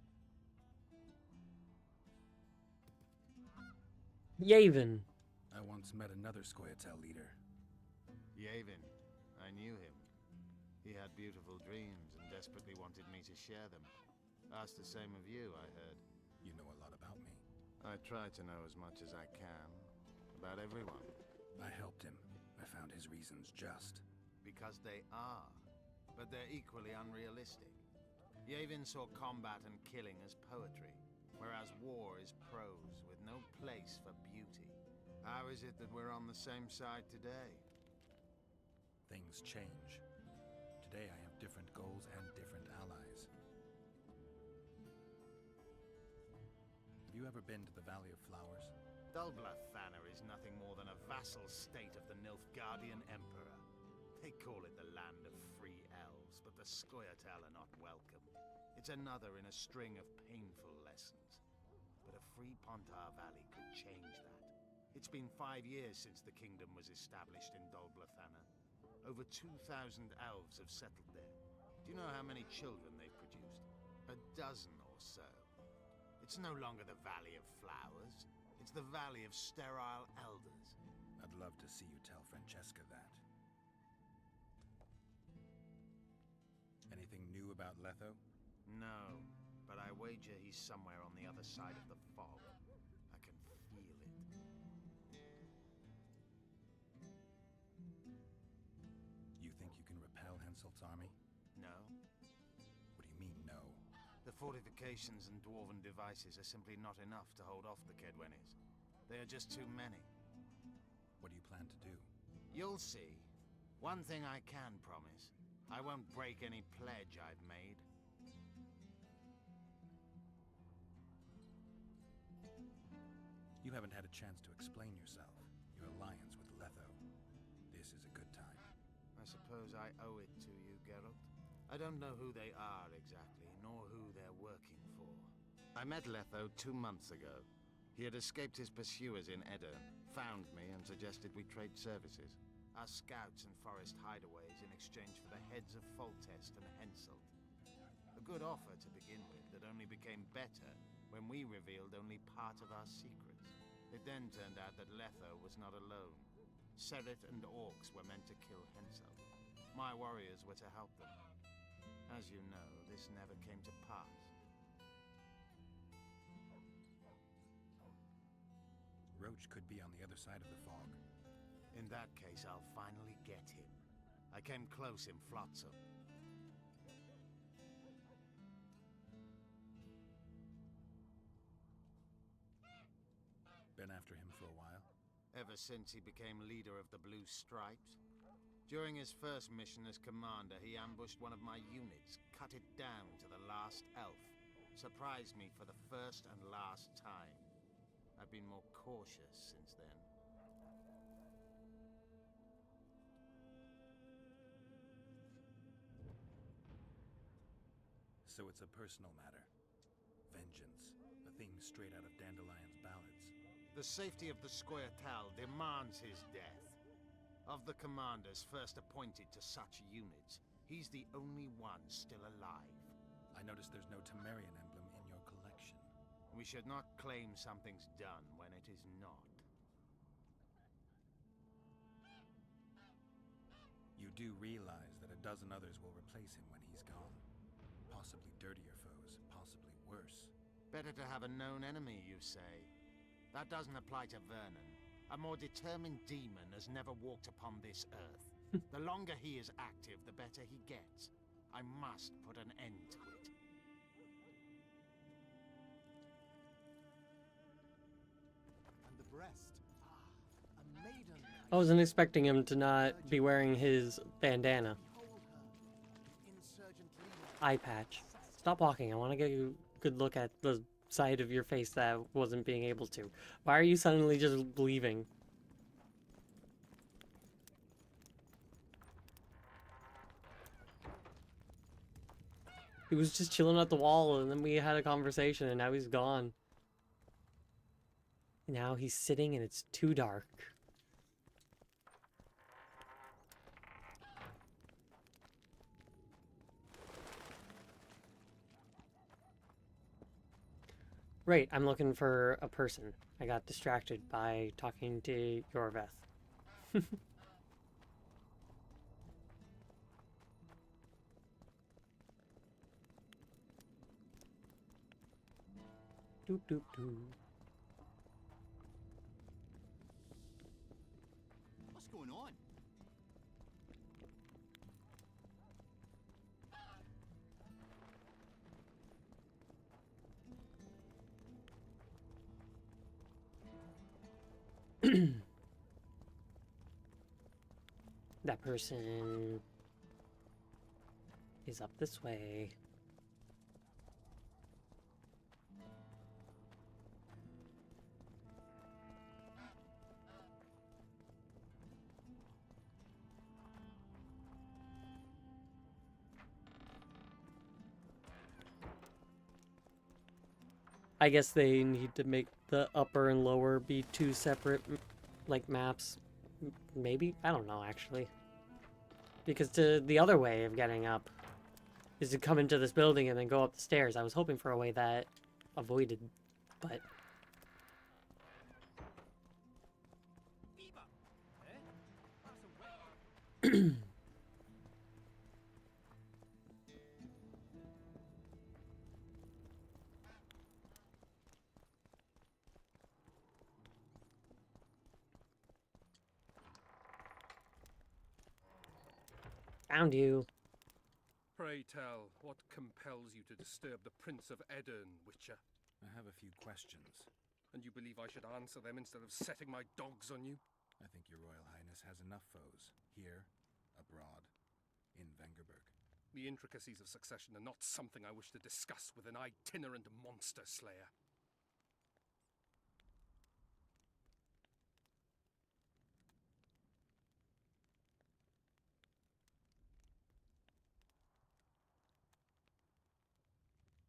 Yavin. I once met another Scoia'tael leader. Yavin. I knew him. He had beautiful dreams and desperately wanted me to share them. Asked the same of you, I heard. You know a lot about me. I try to know as much as I can. About everyone. I helped him. I found his reasons just. Because they are. But they're equally unrealistic. Yavin saw combat and killing as poetry, whereas war is prose with no place for beauty. How is it that we're on the same side today? Things change. Today I have different goals and different allies. Have you ever been to the Valley of Flowers? Dol Blathanna is nothing more than a vassal state of the Nilfgaardian Emperor. They call it the land of free elves, but the Scoia'tael are not welcome. It's another in a string of painful lessons. But a free Pontar Valley could change that. It's been 5 years since the kingdom was established in Dol Blathanna. Over 2,000 elves have settled there. Do you know how many children they've produced? A dozen or so. It's no longer the Valley of Flowers. It's the Valley of Sterile Elders. I'd love to see you tell Francesca that. Anything new about Letho? No, but I wager he's somewhere on the other side of the fog. I can feel it. You think you can repel Henselt's army? No? What do you mean, no? The fortifications and dwarven devices are simply not enough to hold off the Kedwenis. They are just too many. What do you plan to do? You'll see. One thing I can promise. I won't break any pledge I've made. You haven't had a chance to explain yourself. Your alliance with Letho. This is a good time. I suppose I owe it to you, Geralt. I don't know who they are exactly, nor who they're working for. I met Letho 2 months ago. He had escaped his pursuers in Edirn, found me, and suggested we trade services. our scouts and forest hideaways in exchange for the heads of Foltest and Henselt. A good offer to begin with that only became better when we revealed only part of our secrets. It then turned out that Letho was not alone. Sereth and orcs were meant to kill Henselt. My warriors were to help them. As you know, this never came to pass. Roach could be on the other side of the fog. In that case, I'll finally get him. I came close in Flotsam. Been after him for a while? Ever since he became leader of the Blue Stripes. During his first mission as commander, he ambushed one of my units, cut it down to the last elf. Surprised me for the first and last time. I've been more cautious since then. So it's a personal matter. Vengeance. A theme straight out of Dandelion's ballads. The safety of the Squirtel demands his death. Of the commanders first appointed to such units, he's the only one still alive. I noticed there's no Temerian emblem in your collection. We should not claim something's done when it is not. You do realize that a dozen others will replace him when he's gone. Possibly dirtier foes, possibly worse. Better to have a known enemy, you say? That doesn't apply to Vernon. A more determined demon has never walked upon this earth. The longer he is active, the better he gets. I must put an end to it. And the breast. A maiden. I wasn't expecting him to not be wearing his bandana. Behold her. Insurgent leader. Eye patch. Stop walking. I want to get a good look at the side of your face that wasn't being able to. Why are you suddenly just leaving? He was just chilling at the wall and then we had a conversation and now he's gone. Now he's sitting and it's too dark. Right, I'm looking for a person. I got distracted by talking to Yorveth. Doop doop doo. What's going on? That person is up this way. I guess they need to make the upper and lower be two separate, like, maps. Maybe? I don't know, actually. Because the other way of getting up is to come into this building and then go up the stairs. I was hoping for a way that avoided, but... Found you. Pray tell, what compels you to disturb the Prince of Edirn, Witcher? I have a few questions. And you believe I should answer them instead of setting my dogs on you? I think your Royal Highness has enough foes, here, abroad, in Vengerberg. The intricacies of succession are not something I wish to discuss with an itinerant monster slayer.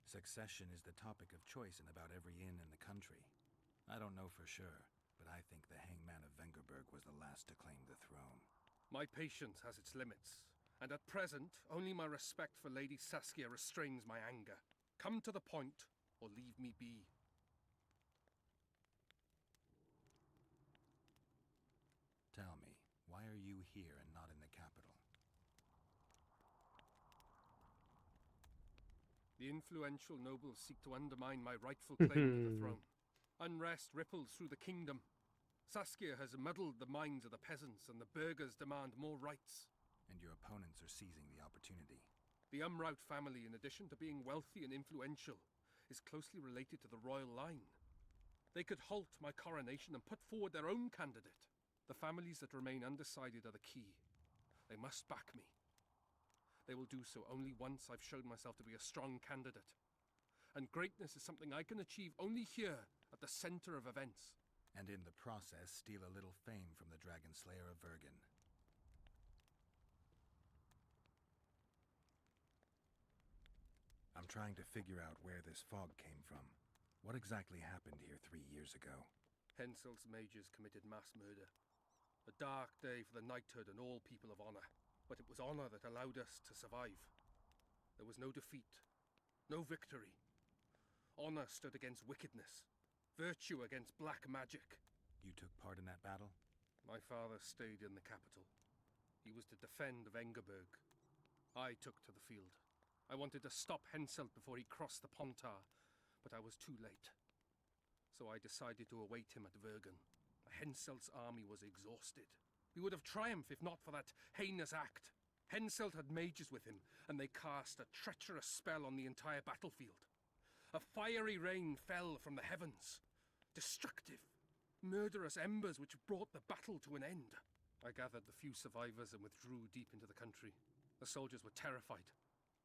Succession is the topic of choice in about every inn in the country. I don't know for sure, but I think the Hangman of Vengerberg was the last to claim the throne. My patience has its limits, and at present, only my respect for Lady Saskia restrains my anger. Come to the point, or leave me be. Tell me, why are you here and not in the capital? The influential nobles seek to undermine my rightful claim to the throne. Unrest ripples through the kingdom. Saskia has muddled the minds of the peasants, and the burghers demand more rights. And your opponents are seizing the opportunity. The Umraut family, in addition to being wealthy and influential, is closely related to the royal line. They could halt my coronation and put forward their own candidate. The families that remain undecided are the key. They must back me. They will do so only once I've shown myself to be a strong candidate. And greatness is something I can achieve only here, at the center of events. And in the process, steal a little fame from the Dragon Slayer of Vergen. I'm trying to figure out where this fog came from. What exactly happened here 3 years ago? Henselt's mages committed mass murder. A dark day for the knighthood and all people of honor. But it was honor that allowed us to survive. There was no defeat, no victory. Honor stood against wickedness, virtue against black magic. You took part in that battle? My father stayed in the capital. He was to defend Vengerberg. I took to the field. I wanted to stop Henselt before he crossed the Pontar, but I was too late. So I decided to await him at Vergen. Henselt's army was exhausted. We would have triumphed if not for that heinous act. Henselt had mages with him, and they cast a treacherous spell on the entire battlefield. A fiery rain fell from the heavens. Destructive, murderous embers which brought the battle to an end. I gathered the few survivors and withdrew deep into the country. The soldiers were terrified,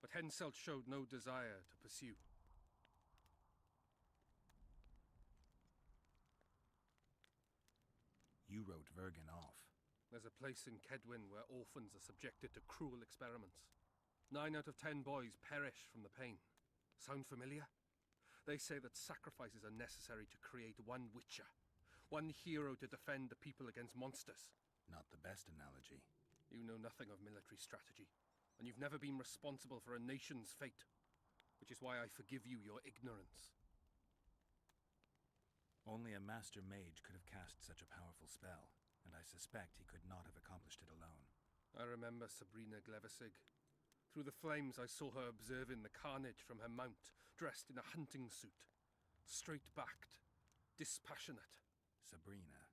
but Henselt showed no desire to pursue. You wrote Vergen off. There's a place in Kedwin where orphans are subjected to cruel experiments. 9 out of 10 boys perish from the pain. Sound familiar? They say that sacrifices are necessary to create one Witcher, one hero to defend the people against monsters. Not the best analogy. You know nothing of military strategy, and you've never been responsible for a nation's fate, which is why I forgive you your ignorance. Only a master mage could have cast such a powerful spell, and I suspect he could not have accomplished it alone. I remember Sabrina Glevissig. Through the flames I saw her observing the carnage from her mount, dressed in a hunting suit. Straight-backed, dispassionate. Sabrina.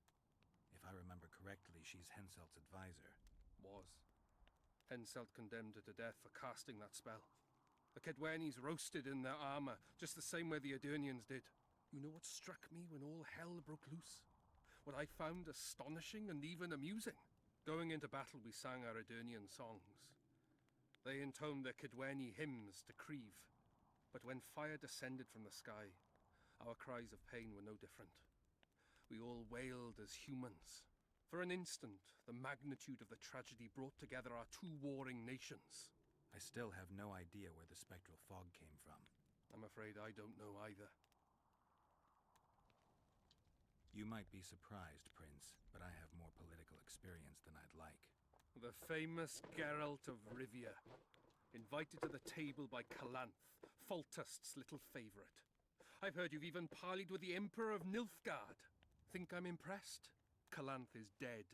If I remember correctly, she's Henselt's advisor. Was. Henselt condemned her to death for casting that spell. The Kedwenis roasted in their armor, just the same way the Edirnians did. You know what struck me when all hell broke loose? What I found astonishing and even amusing? Going into battle, we sang our Edirnian songs. They intoned their Kedweni hymns to Krieve. But when fire descended from the sky, our cries of pain were no different. We all wailed as humans. For an instant, the magnitude of the tragedy brought together our two warring nations. I still have no idea where the spectral fog came from. I'm afraid I don't know either. You might be surprised, Prince, but I have more political experience than I'd like. The famous Geralt of Rivia, invited to the table by Calanth, Foltest's little favorite. I've heard you've even parleyed with the Emperor of Nilfgaard. Think I'm impressed? Calanth is dead.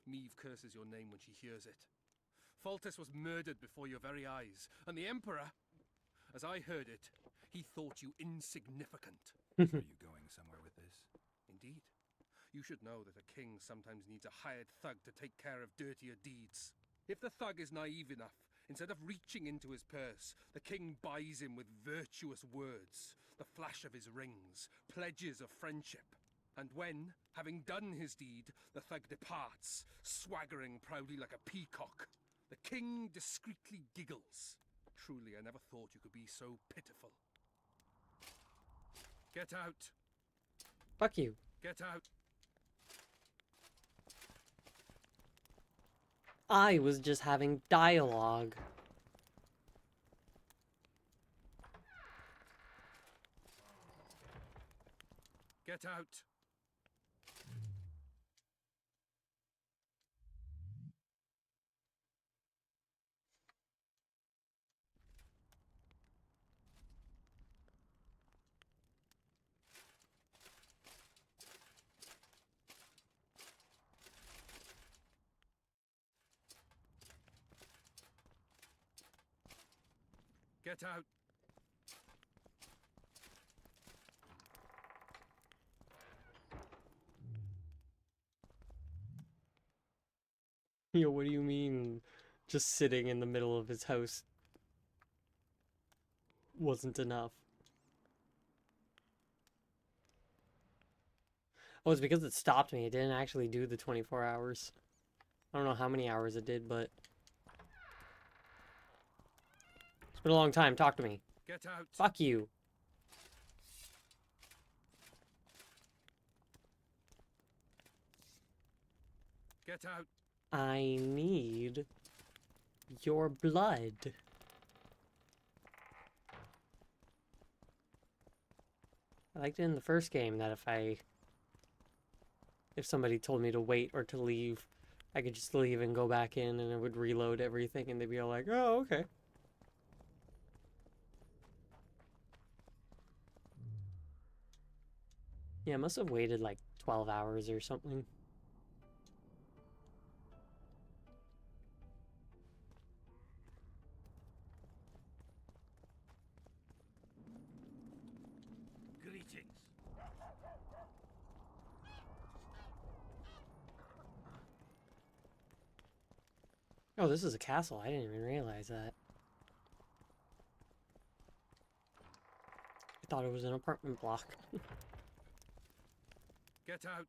Meve curses your name when she hears it. Foltest was murdered before your very eyes, and the Emperor, as I heard it, he thought you insignificant. Are you going somewhere with this? Indeed. You should know that a king sometimes needs a hired thug to take care of dirtier deeds. If the thug is naive enough, instead of reaching into his purse, the king buys him with virtuous words, the flash of his rings, pledges of friendship. And when, having done his deed, the thug departs, swaggering proudly like a peacock, the king discreetly giggles. Truly, I never thought you could be so pitiful. Get out! Fuck you. Get out! I was just having dialogue. Get out! Get out. Yo, what do you mean just sitting in the middle of his house wasn't enough? Oh, it's because it stopped me. It didn't actually do the 24 hours. I don't know how many hours it did, but it's been a long time. Talk to me. Get out. Fuck you. Get out. I need your blood. I liked it in the first game that if somebody told me to wait or to leave, I could just leave and go back in and it would reload everything and they'd be all like, oh, okay. Yeah, I must have waited like 12 hours or something. Greetings. Oh, this is a castle. I didn't even realize that. I thought it was an apartment block. Get out.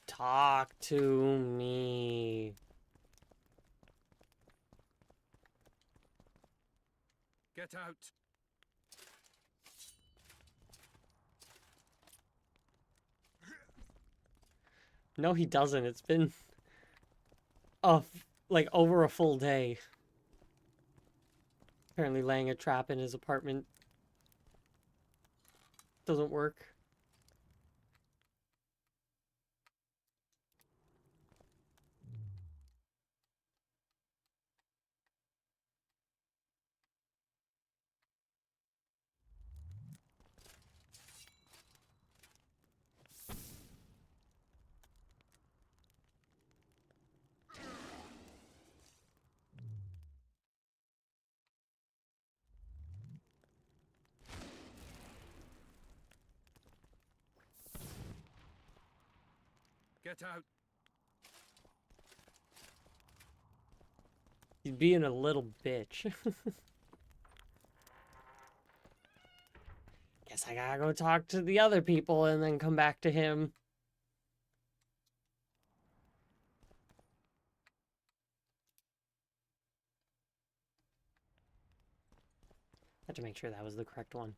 Talk to me. Get out. No, he doesn't. It's been like over a full day. Apparently laying a trap in his apartment doesn't work. Get out. He's being a little bitch. Guess I gotta go talk to the other people and then come back to him. Had to make sure that was the correct one.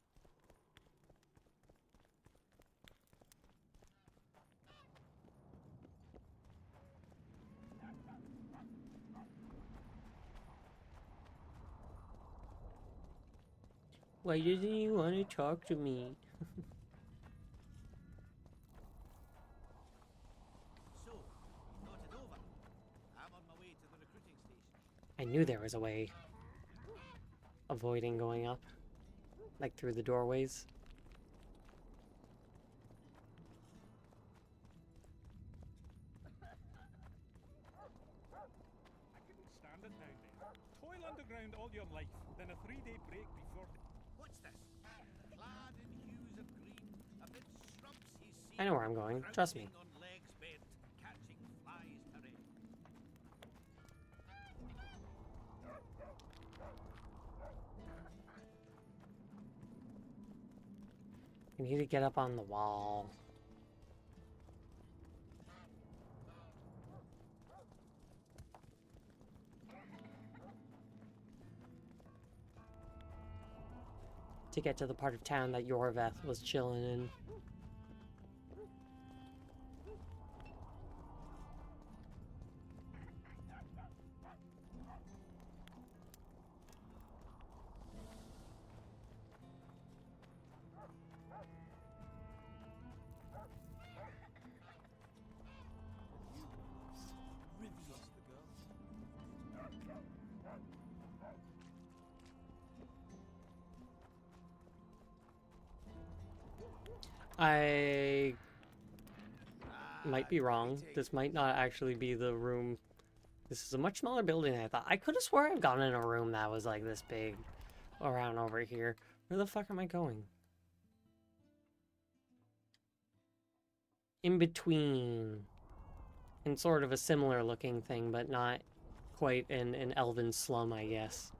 Why doesn't he want to talk to me? So, thought it over. I'm on my way to the recruiting station. I knew there was a way. Avoiding going up. Like through the doorways. I couldn't stand it down there. Toil underground all your life, then a 3-day break before... What's this? Clad in hues of green, amid shrubs he's seen. I know where I'm going. Trust me. crouching on legs bent, catching flies to rain. I need to get up on the wall. To get to the part of town that Yorveth was chilling in. Rivius the girl. I... might be wrong. This might not actually be the room. This is a much smaller building than I thought. I could have swore I've gone in a room that was like this big around over here. Where the fuck am I going? In between. In sort of a similar looking thing, but not quite an elven slum, I guess.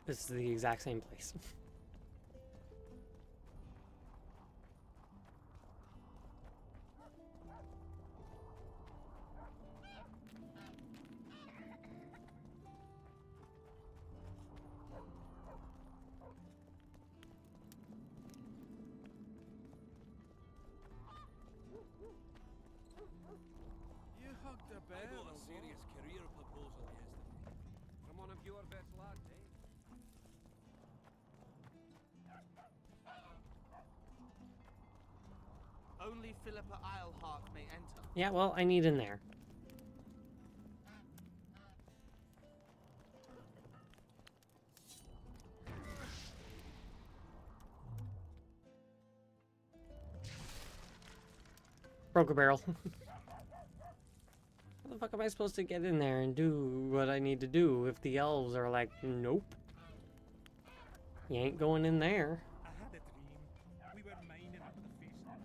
This is the exact same place. You hugged a bear. I got a serious career proposal yesterday. From one of your best lads, eh? Only Philippa Eilhart may enter. Yeah, well, I need in there. Broke a barrel. How the fuck am I supposed to get in there and do what I need to do if the elves are like, nope. You ain't going in there. I had a dream. We were mining up the face of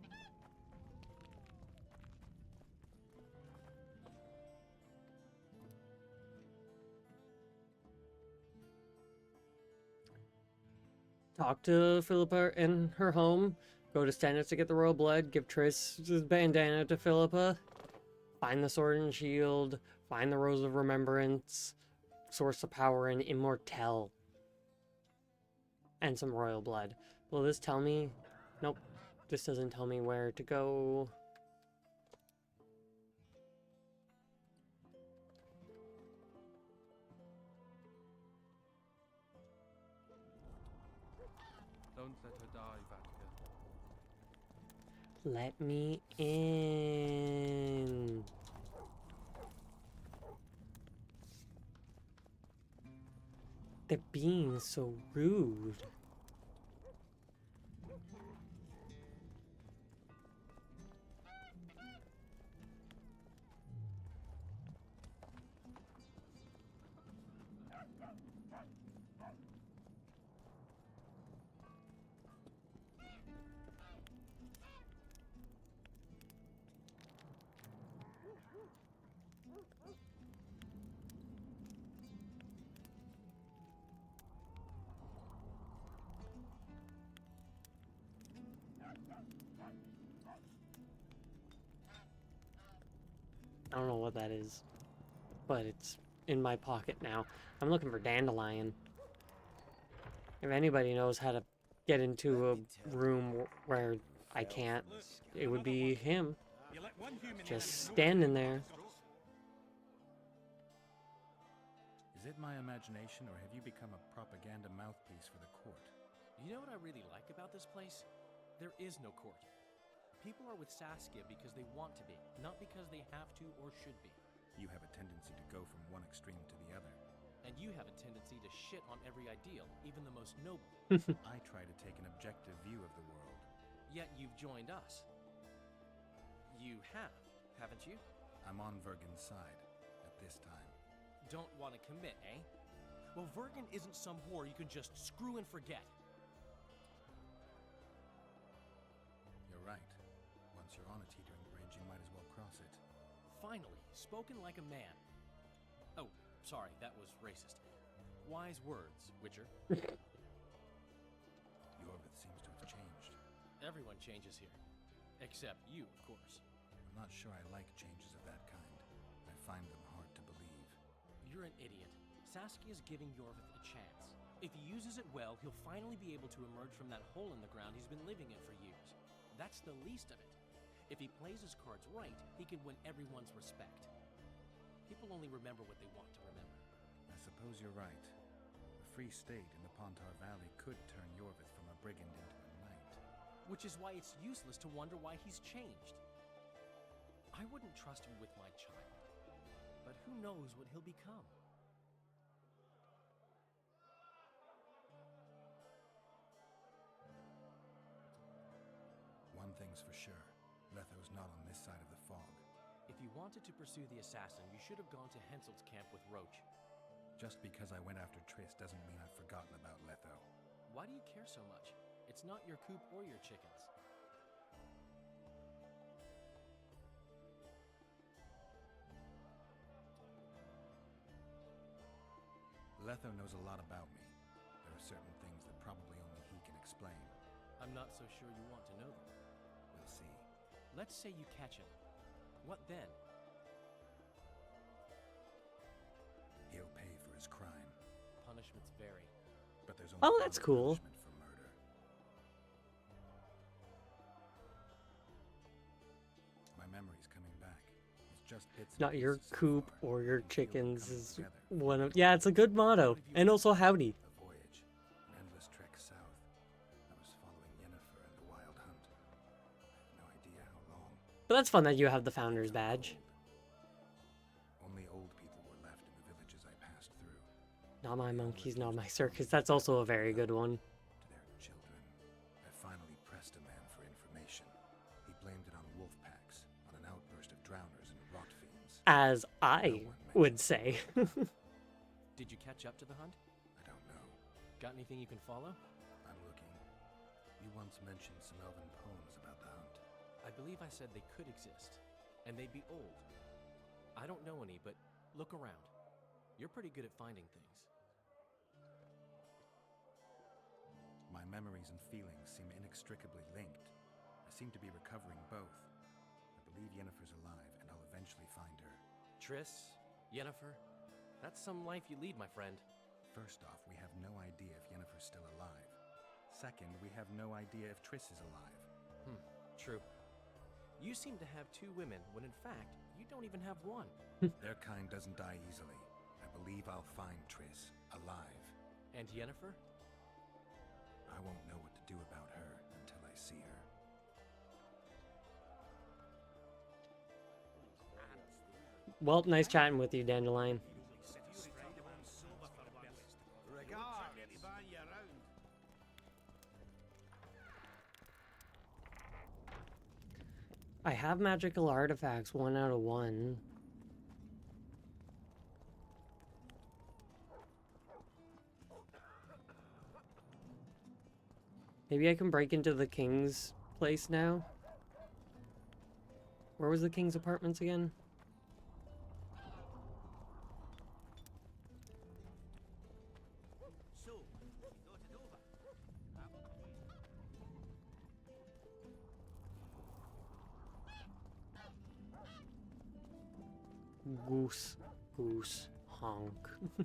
the night. Talk to Philippa in her home. Go to Stannis to get the royal blood. Give Triss his bandana to Philippa. Find the sword and shield. Find the rose of remembrance. Source of power and immortel. And some royal blood. Will this tell me? Nope. This doesn't tell me where to go. Don't let her die, Vatica. Let me in. They're being so rude. I don't know what that is, but it's in my pocket now. I'm looking for Dandelion. If anybody knows how to get into a room where I can't, it would be him. You let one human Just standing there. Is it my imagination, or have you become a propaganda mouthpiece for the court? You know what I really like about this place? There is no court. People are with Saskia because they want to be, not because they have to or should be. You have a tendency to go from one extreme to the other. And you have a tendency to shit on every ideal, even the most noble. I try to take an objective view of the world. Yet you've joined us. You have, haven't you? I'm on Vergen's side, at this time. Don't want to commit, eh? Well, Vergen isn't some whore you can just screw and forget. You're right. Once you're on a teetering bridge, you might as well cross it. Finally, spoken like a man. Oh, sorry, that was racist. Wise words, Witcher. Yorvith seems to have changed. Everyone changes here. Except you, of course. I'm not sure I like changes of that kind. I find them hard to believe. You're an idiot. Saskia's giving Yorvith a chance. If he uses it well, he'll finally be able to emerge from that hole in the ground he's been living in for years. That's the least of it. If he plays his cards right, he can win everyone's respect. People only remember what they want to remember. I suppose you're right. A free state in the Pontar Valley could turn Yorvith from a brigand into a knight. Which is why it's useless to wonder why he's changed. I wouldn't trust him with my child. But who knows what he'll become? One thing's for sure. Letho's not on this side of the fog. If you wanted to pursue the assassin, you should have gone to Henselt's camp with Roach. Just because I went after Triss doesn't mean I've forgotten about Letho. Why do you care so much? It's not your coop or your chickens. Letho knows a lot about me. There are certain things that probably only he can explain. I'm not so sure you want to know them. We'll see. Let's say you catch him. What then? He'll pay for his crime. Punishments vary. But there's only Oh, that's one cool. punishment for murder. My memory's coming back. It's just bits and Not your pieces so coop far. or your I can feel them chickens coming is together. one of... Yeah, it's a good motto. And also howdy. The voyage, an endless trek south. I was following Yennefer and the Wild Hunt. I have no idea how long. But that's fun that you have the founder's badge. Only old people were left in the villages I passed through. Not my monkeys, not my circus. That's also a very good one. To their children. I finally pressed a man for information. He blamed it on wolf packs, on an outburst of drowners and rot fiends. As I would say. Did you catch up to the hunt? I don't know. Got anything you can follow? I'm looking. You once mentioned some elven poems about the hunt. I believe I said they could exist. And they'd be old. I don't know any, but look around. You're pretty good at finding things. My memories and feelings seem inextricably linked. I seem to be recovering both. I believe Yennefer's alive, and I'll eventually find her. Triss, Yennefer, that's some life you lead, my friend. First off, we have no idea if Yennefer's still alive. Second, we have no idea if Triss is alive. True. You seem to have two women, when in fact, you don't even have one. Their kind doesn't die easily. I believe I'll find Triss, alive. And Yennefer? I won't know what to do about her until I see her. Well, nice chatting with you, Dandelion. I have magical artifacts, 1 out of 1. Maybe I can break into the king's place now? Where was the king's apartments again? So, you thought it over? I'm on my way. Goose. Goose. Honk. I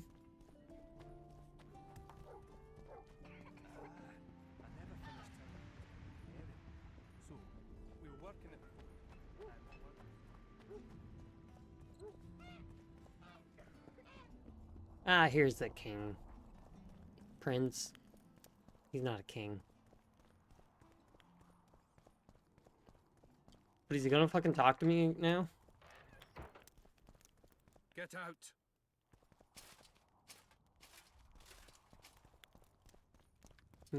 never finished telling you. So, we were working at the Ah, here's the king. Prince. He's not a king. But is he gonna fucking talk to me now? Get out! I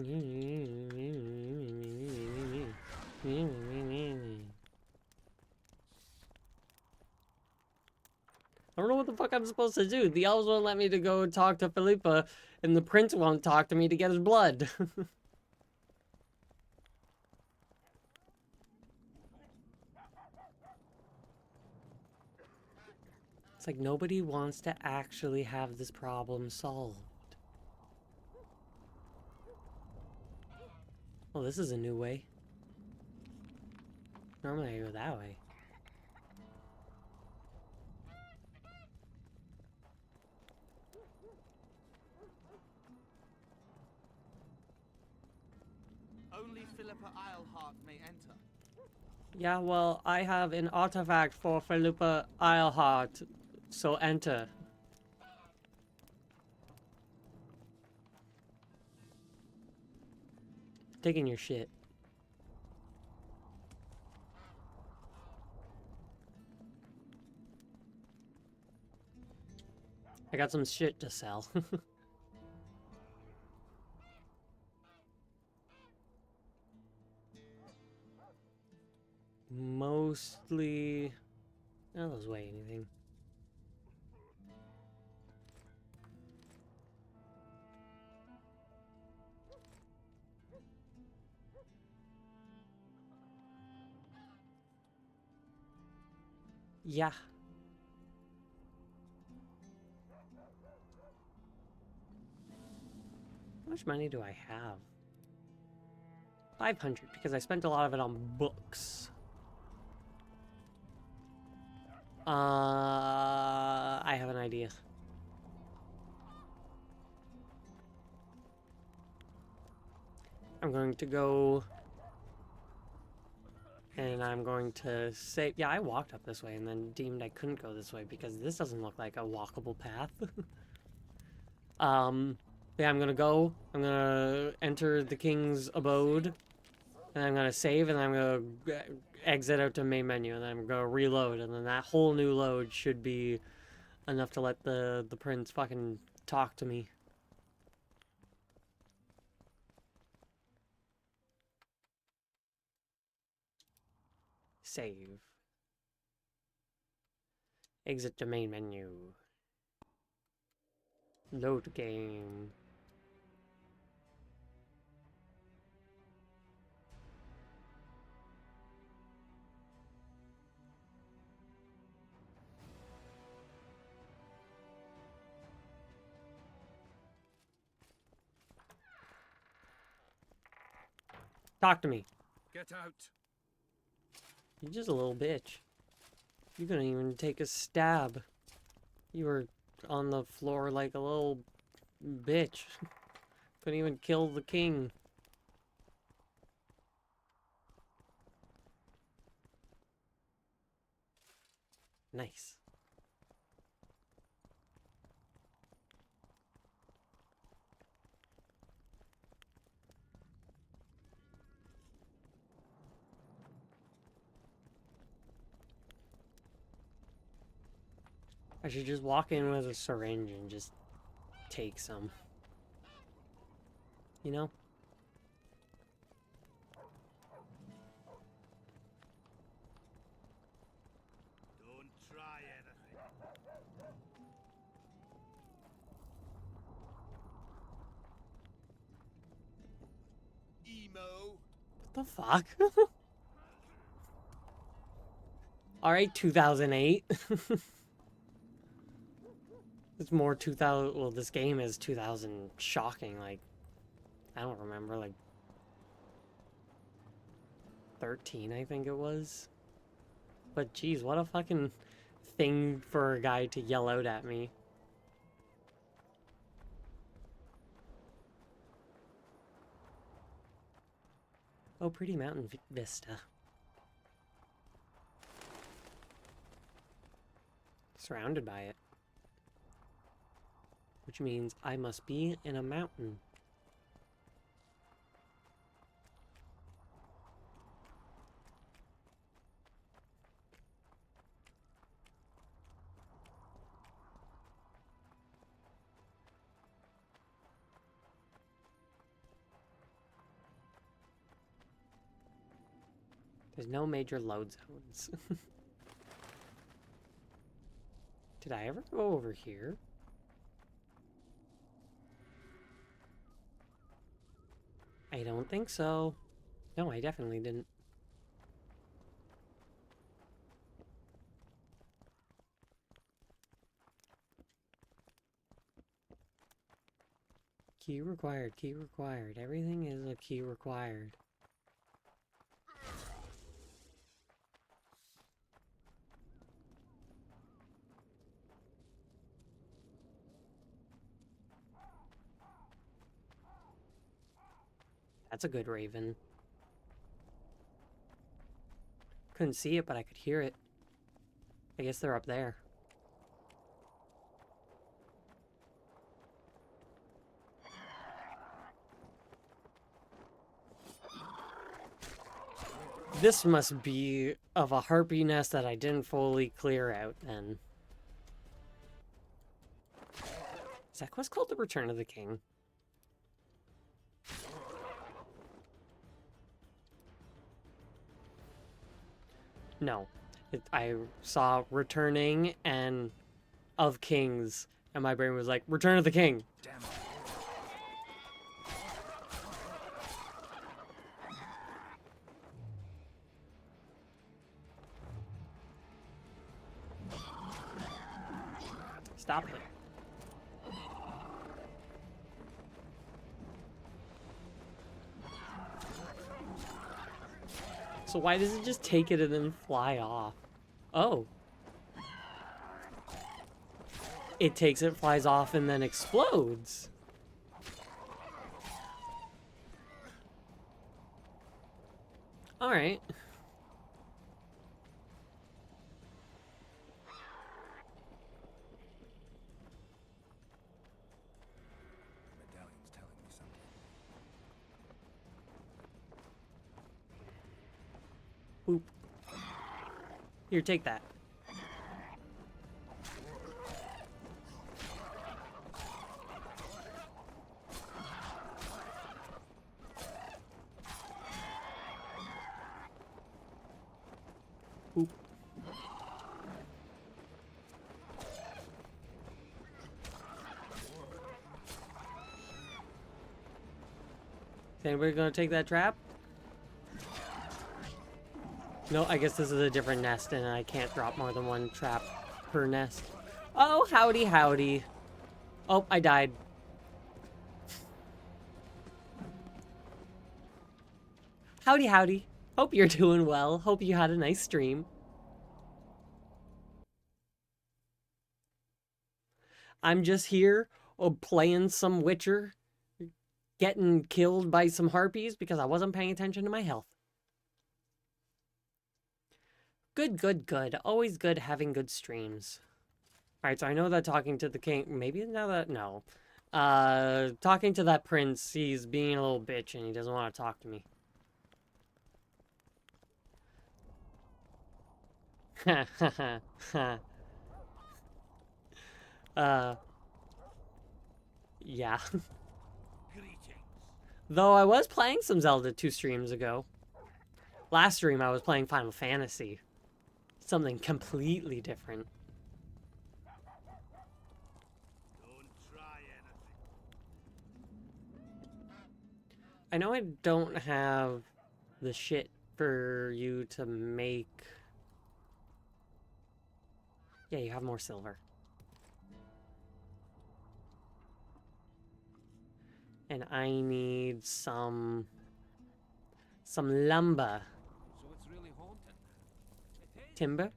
don't know what the fuck I'm supposed to do. The elves won't let me to go talk to Philippa, and the prince won't talk to me to get his blood. It's like nobody wants to actually have this problem solved. Oh, this is a new way. Normally I go that way. Only Philippa Eilhart may enter. Yeah, well, I have an artifact for Philippa Eilhart, so enter. Taking your shit. I got some shit to sell. Mostly... none of those weigh anything. Yeah. How much money do I have? 500, because I spent a lot of it on books. I have an idea. I'm going to go... and I'm going to say... yeah, I walked up this way and then deemed I couldn't go this way because this doesn't look like a walkable path. Yeah, I'm gonna go. I'm gonna enter the king's abode. And I'm gonna save, and I'm gonna exit out to main menu, and then I'm gonna reload, and then that whole new load should be enough to let the prince fucking talk to me. Save. Exit to main menu. Load game. Talk to me. Get out. You're just a little bitch. You couldn't even take a stab. You were on the floor like a little bitch. Couldn't even kill the king. Nice. I should just walk in with a syringe and just take some. You know? Don't try anything. Emo. What the fuck? Alright, 2008. It's more 2000. Well, this game is 2000 shocking. Like, I don't remember. Like, 13, I think it was. But geez, what a fucking thing for a guy to yell out at me. Oh, pretty mountain vista. Surrounded by it. Which means I must be in a mountain. There's no major load zones. Did I ever go over here? I don't think so. No, I definitely didn't. Key required, key required. Everything is a key required. That's a good raven. Couldn't see it, but I could hear it. I guess they're up there. This must be of a harpy nest that I didn't fully clear out then. that quest called The Return of the King? No. I saw Returning and of Kings, and my brain was like, Return of the King. Damn it. Stop it. So why does it just take it and then fly off? Oh. It takes it, flies off, and then explodes. Alright. Medallion's telling me something. Boop. Here, take that. Boop. Is anybody gonna take that trap? No, I guess this is a different nest and I can't drop more than one trap per nest. Oh, howdy, howdy. Oh, I died. Howdy, howdy. Hope you're doing well. Hope you had a nice stream. I'm just here playing some Witcher, getting killed by some harpies because I wasn't paying attention to my health. Good, good, good. Always good having good streams. Alright, so I know that talking to the king... Maybe now that... No. Talking to that prince, he's being a little bitch and he doesn't want to talk to me. Ha ha ha ha. Yeah. Though I was playing some Zelda 2 streams ago. Last stream I was playing Final Fantasy. Something completely different. Don't try anything. I know I don't have the shit for you to make... Yeah, you have more silver. And I need some lumber. So it's really haunted. Timber? They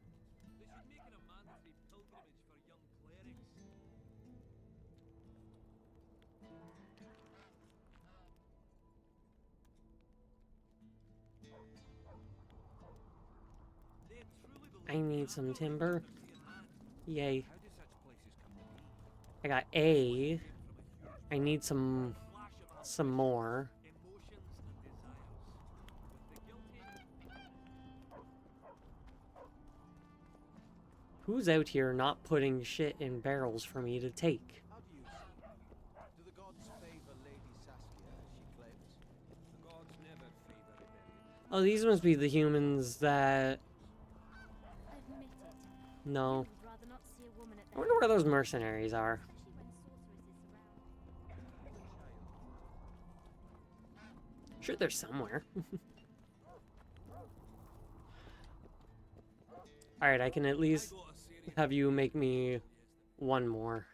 should make it a mandatory pilgrimage for young clerics. They truly I need some timber. Yay. How do such places come to be? I got A. I need some more. Emotions and desires. With the guilty Who's out here not putting shit in barrels for me to take? How do you see? Do the gods favor Lady Saskia as she claims? The gods never favor rebellion. Oh, these must be the humans that... Admit it. No. Would rather not see a woman at I wonder where those mercenaries are. Sure, they're somewhere. Alright, I can at least have you make me one more.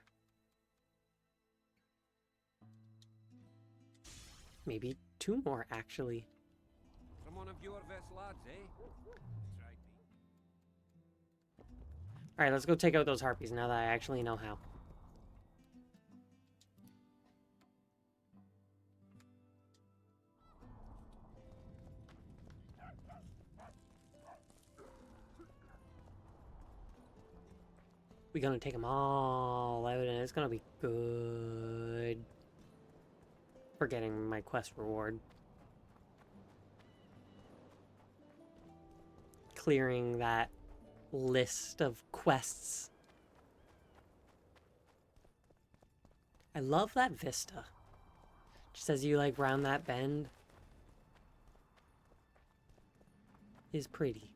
Maybe two more, actually. From one of your best lads, eh? Alright, let's go take out those harpies now that I actually know how. We're gonna take them all out and it's gonna be good. For getting my quest reward. Clearing that list of quests. I love that vista. Just as you like round that bend. Is pretty.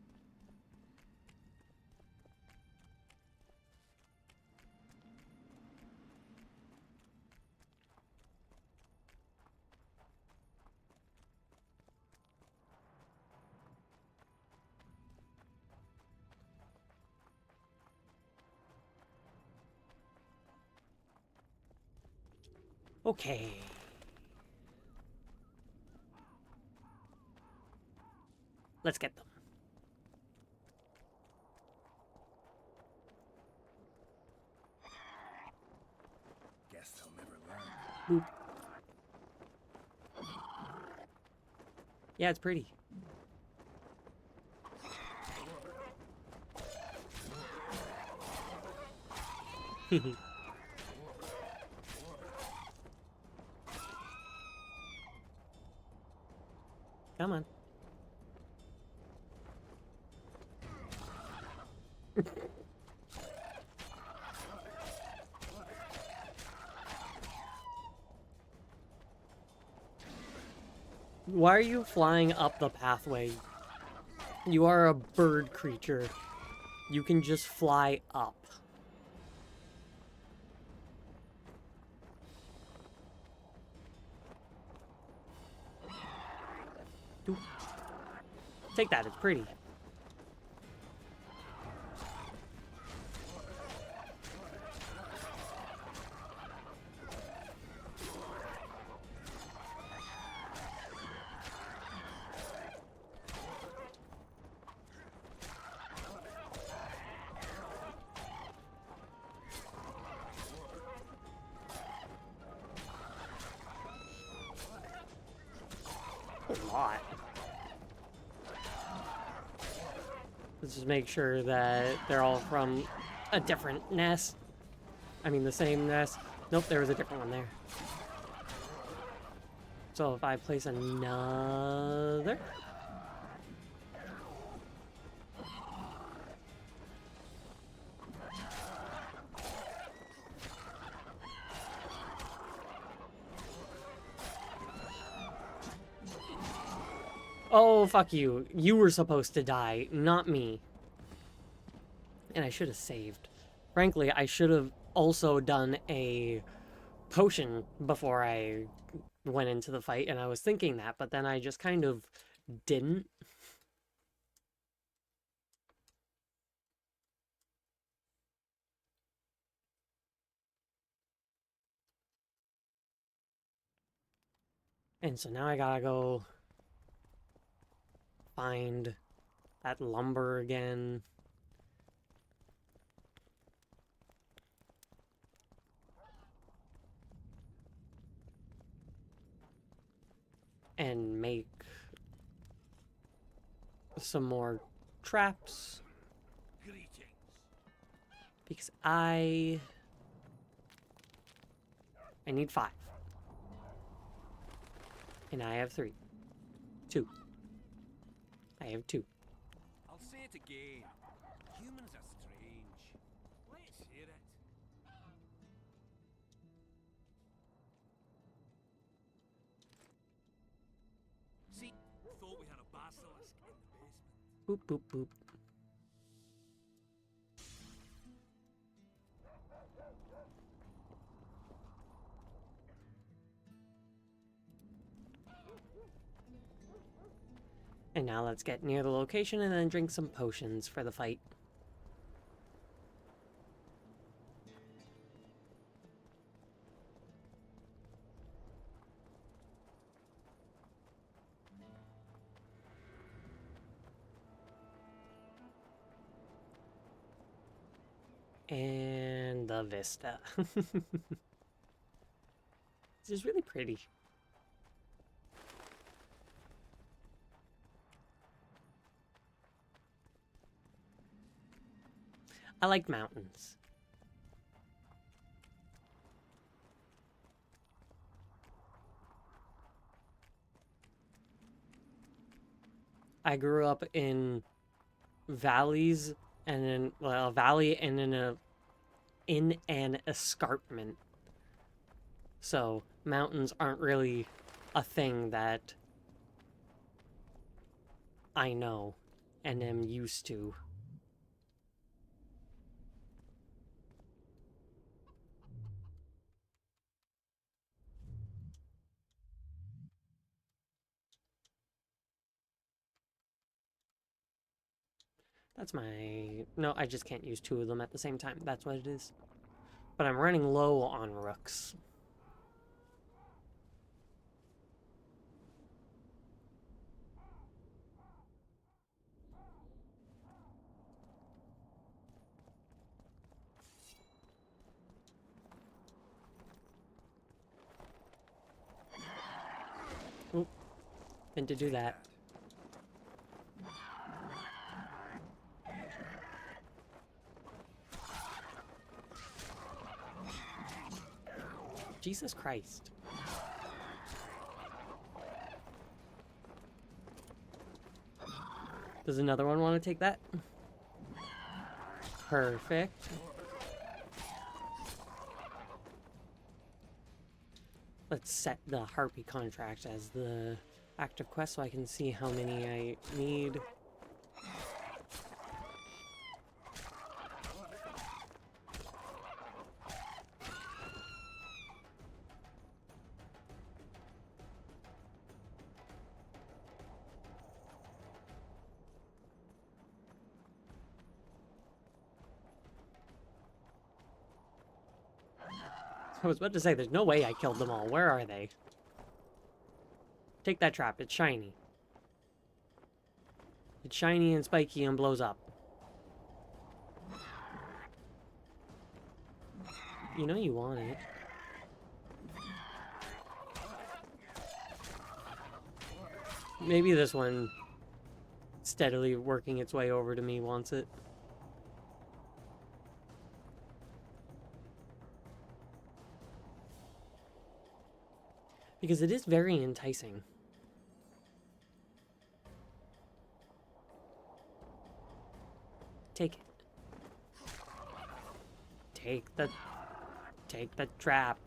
Okay. Let's get them. Guess they'll never learn. Boop. Yeah, it's pretty. Come on. Why are you flying up the pathway? You are a bird creature. You can just fly up. Oop. Take that, it's pretty. A lot. Let's just make sure that they're all from a different nest. I mean, the same nest. Nope, there was a different one there. So if I place another... Oh, fuck you. You were supposed to die, not me. And I should have saved. Frankly, I should have also done a potion before I went into the fight, and I was thinking that, but then I just kind of didn't. And so now I gotta go find that lumber again. And make some more traps. Because I need 5. And I have 3. 2. I have 2. I'll say it again. Humans are strange. Let's hear it. See, thought we had a basilisk in the basement. Boop, boop, boop. And now let's get near the location and then drink some potions for the fight. And the vista. This is really pretty. I like mountains. I grew up in valleys and in, well, a valley and in an escarpment. So mountains aren't really a thing that I know and am used to. That's my... No, I just can't use two of them at the same time. That's what it is. But I'm running low on rooks. Oop. Meant to do that. Jesus Christ. Does another one want to take that? Perfect. Let's set the Harpy contract as the active quest so I can see how many I need. I was about to say, there's no way I killed them all. Where are they? Take that trap. It's shiny. It's shiny and spiky and blows up. You know you want it. Maybe this one, steadily working its way over to me, wants it. Because it is very enticing. Take it. Take the trap.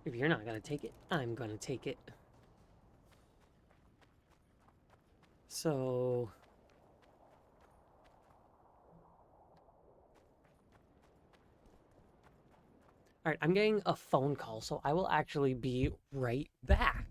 If you're not gonna take it, I'm gonna take it. So... Alright, I'm getting a phone call, so I will actually be right back.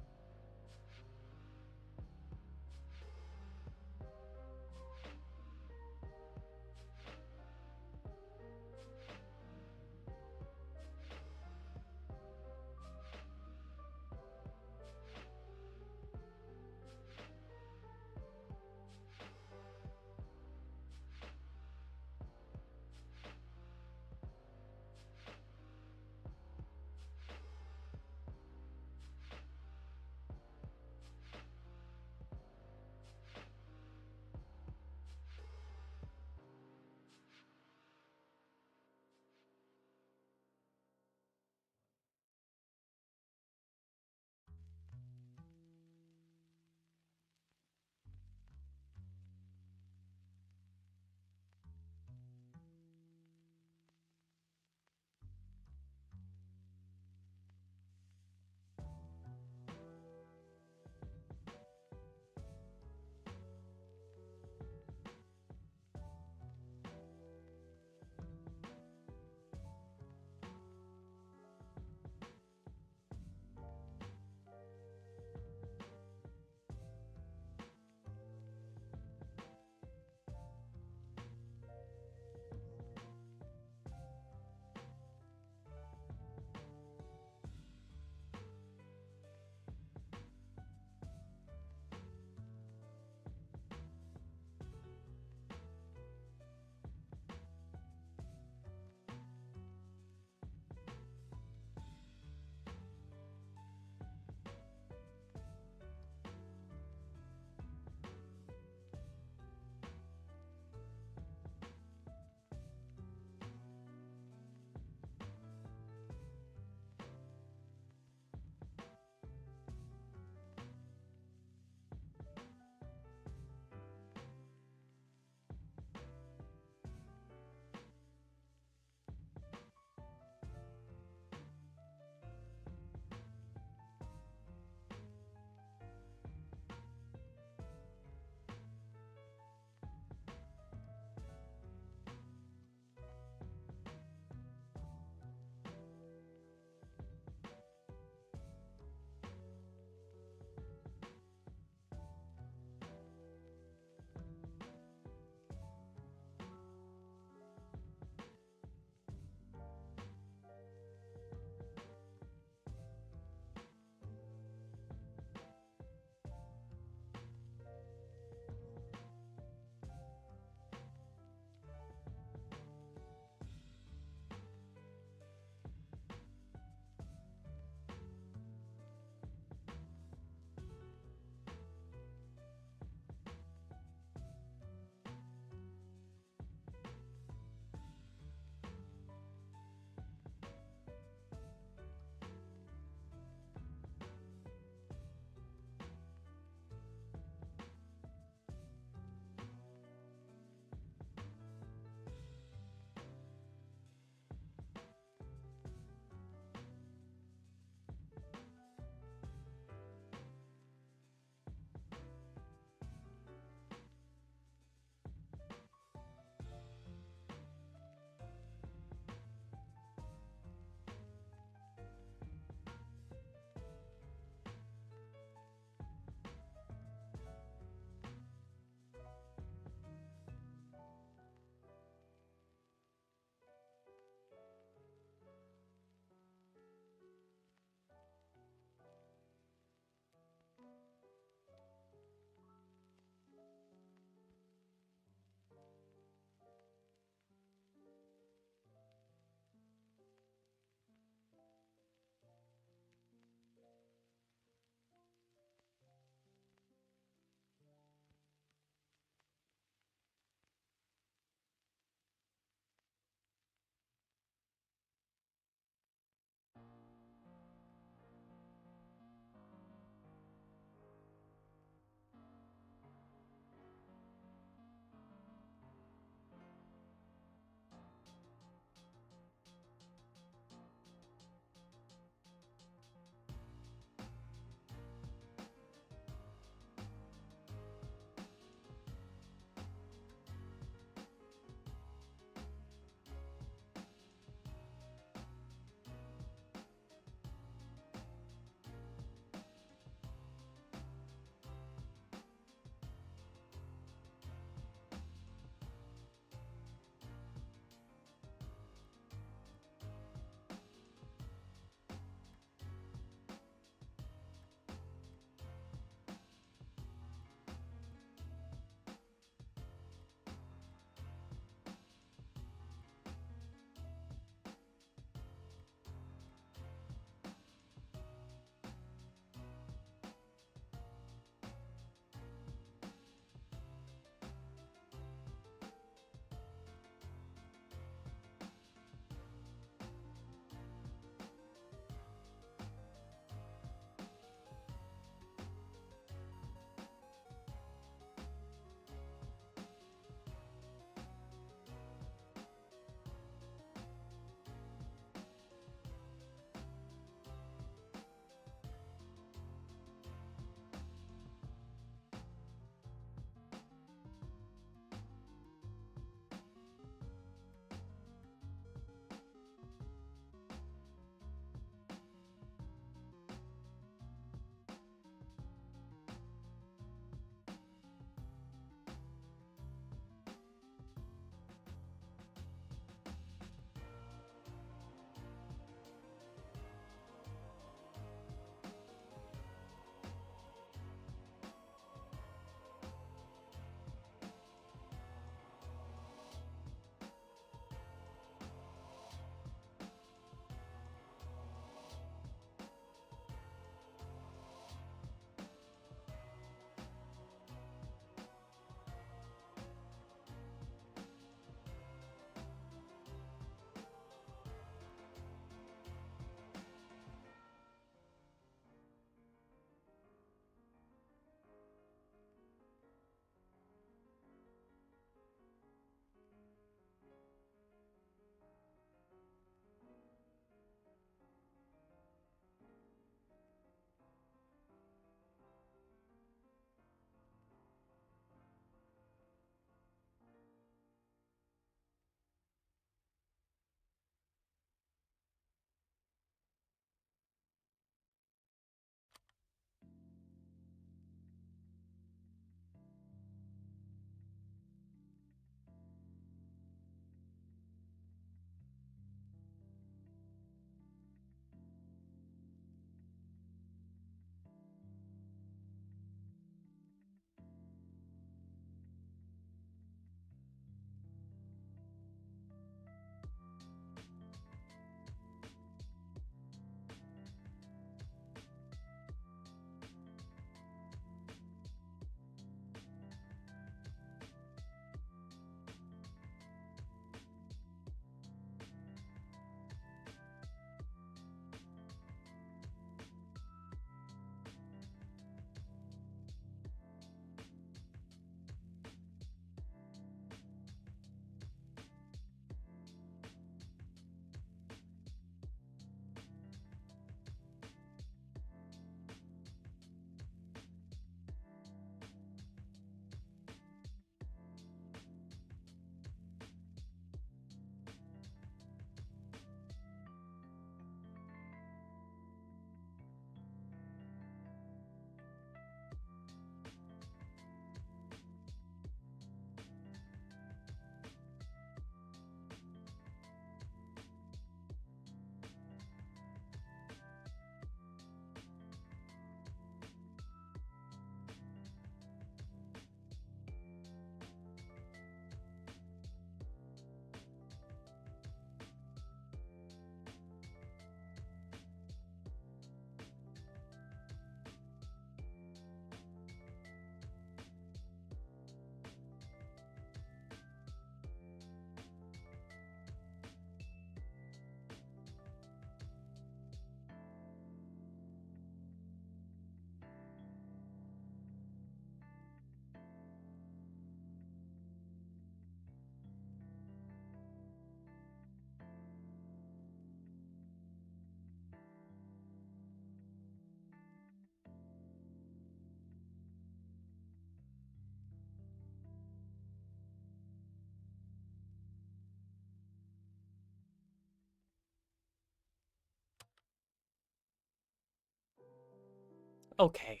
Okay.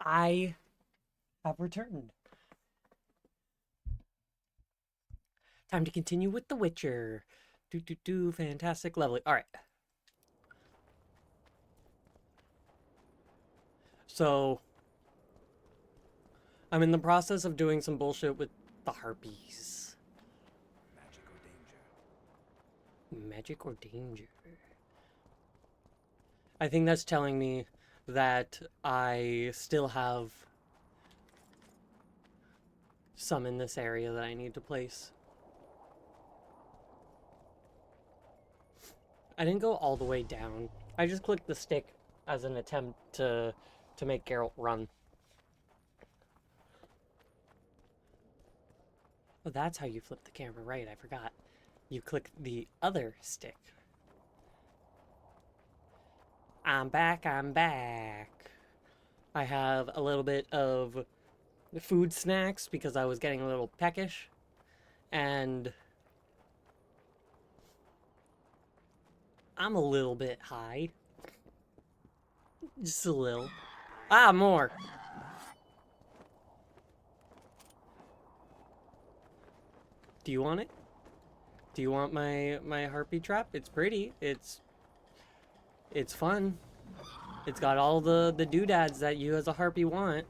I have returned. Time to continue with The Witcher. Fantastic, lovely. Alright. So, I'm in the process of doing some bullshit with the harpies. Magic or danger? I think that's telling me that I still have some in this area that I need to place. I didn't go all the way down. I just clicked the stick as an attempt to make Geralt run. Oh, that's how you flip the camera, right? I forgot. You click the other stick. I'm back, I'm back. I have a little bit of food snacks because I was getting a little peckish. And I'm a little bit high. Just a little. Ah, more. Do you want it? Do you want my harpy trap? It's pretty. It's fun. It's got all the doodads that you as a harpy want.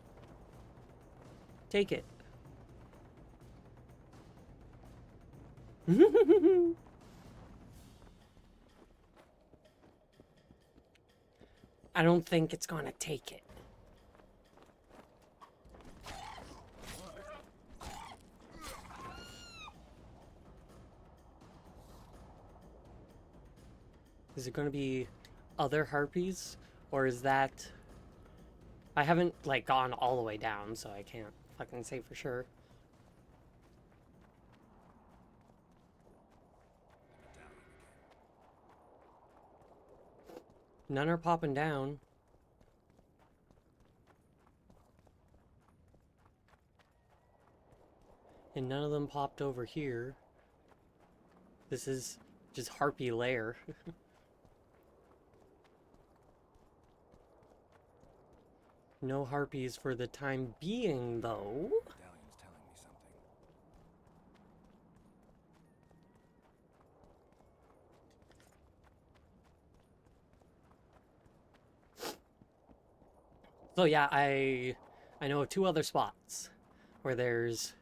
Take it. I don't think it's gonna take it. Is it gonna be other harpies? Or is that... I haven't, like, gone all the way down, so I can't fucking say for sure. None are popping down. And none of them popped over here. This is just harpy lair. No harpies for the time being, though. Medallion's telling me something. So yeah, I know of 2 other spots where there's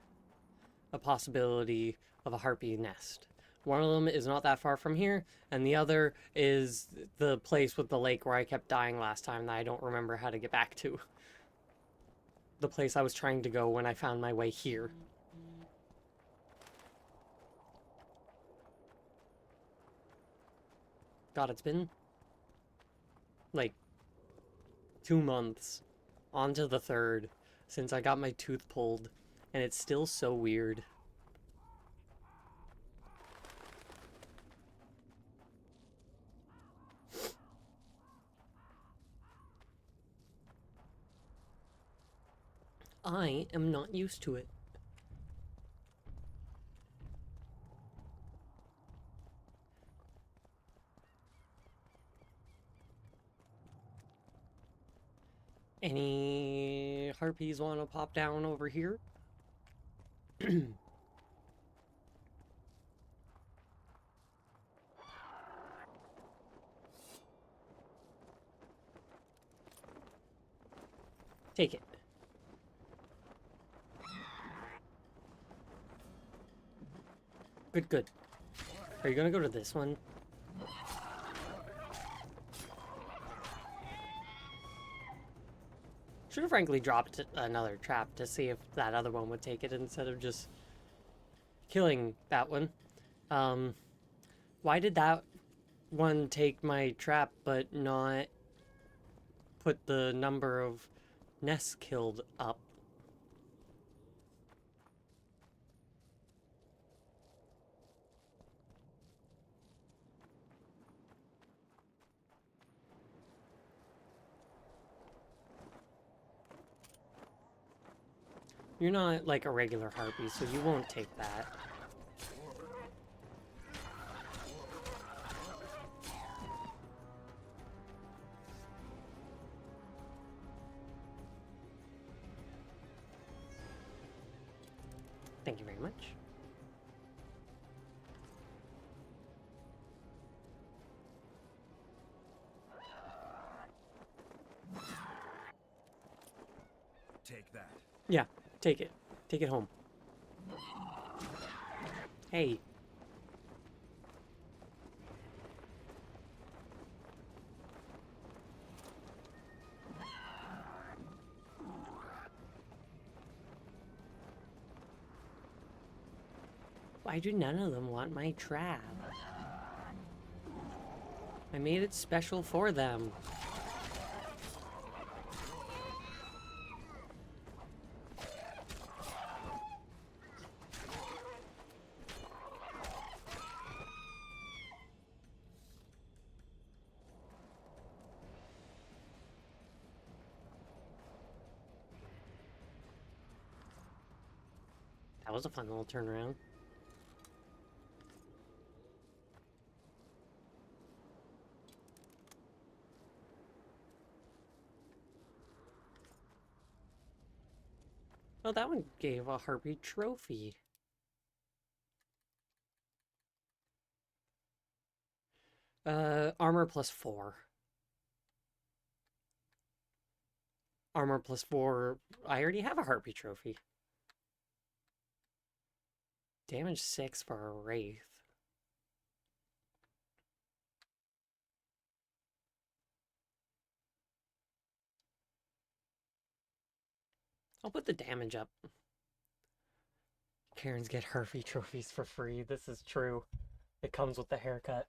a possibility of a harpy nest. One of them is not that far from here, and the other is the place with the lake where I kept dying last time that I don't remember how to get back to. The place I was trying to go when I found my way here. God, it's been like 2 months, on to the 3rd, since I got my tooth pulled, and it's still so weird. I am not used to it. Any harpies want to pop down over here? Take it. Good, good. Are you gonna go to this one? Should have frankly dropped another trap to see if that other one would take it instead of just killing that one. Why did that one take my trap but not put the number of nests killed up? You're not like a regular harpy, so you won't take that. Thank you very much. Take that. Yeah, take it. Take it home. Hey. Why do none of them want my trap? I made it special for them. That was a fun little turnaround. Oh, that one gave a Harpy trophy. Armor +4. Armor +4. I already have a Harpy trophy. Damage 6 for a Wraith. I'll put the damage up. Karens get Harpy trophies for free. This is true. It comes with the haircut.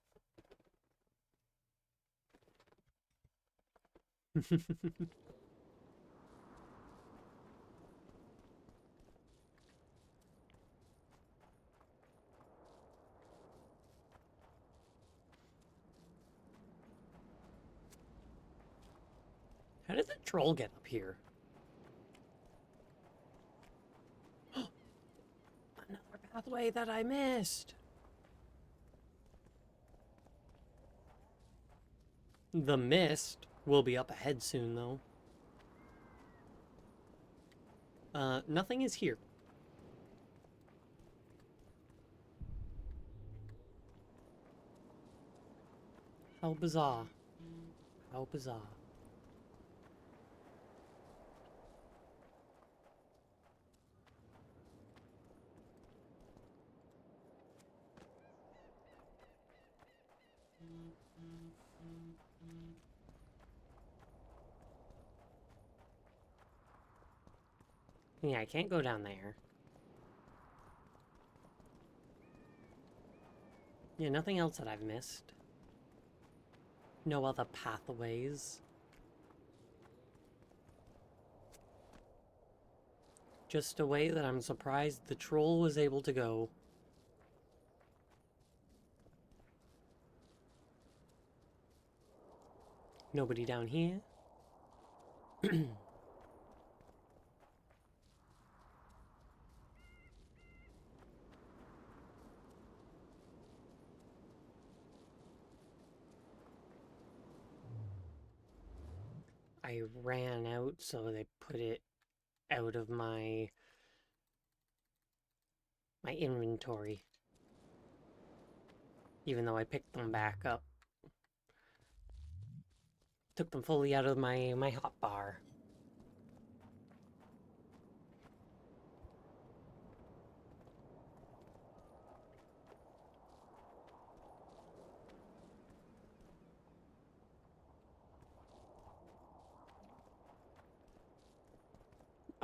How did the troll get up here? Another pathway that I missed. The mist will be up ahead soon, though. Nothing is here. How bizarre. How bizarre. Yeah, I can't go down there. Yeah, nothing else that I've missed. No other pathways. Just a way that I'm surprised the troll was able to go. Nobody down here. I ran out, so they put it out of my inventory. Even though I picked them back up. Took them fully out of my hotbar.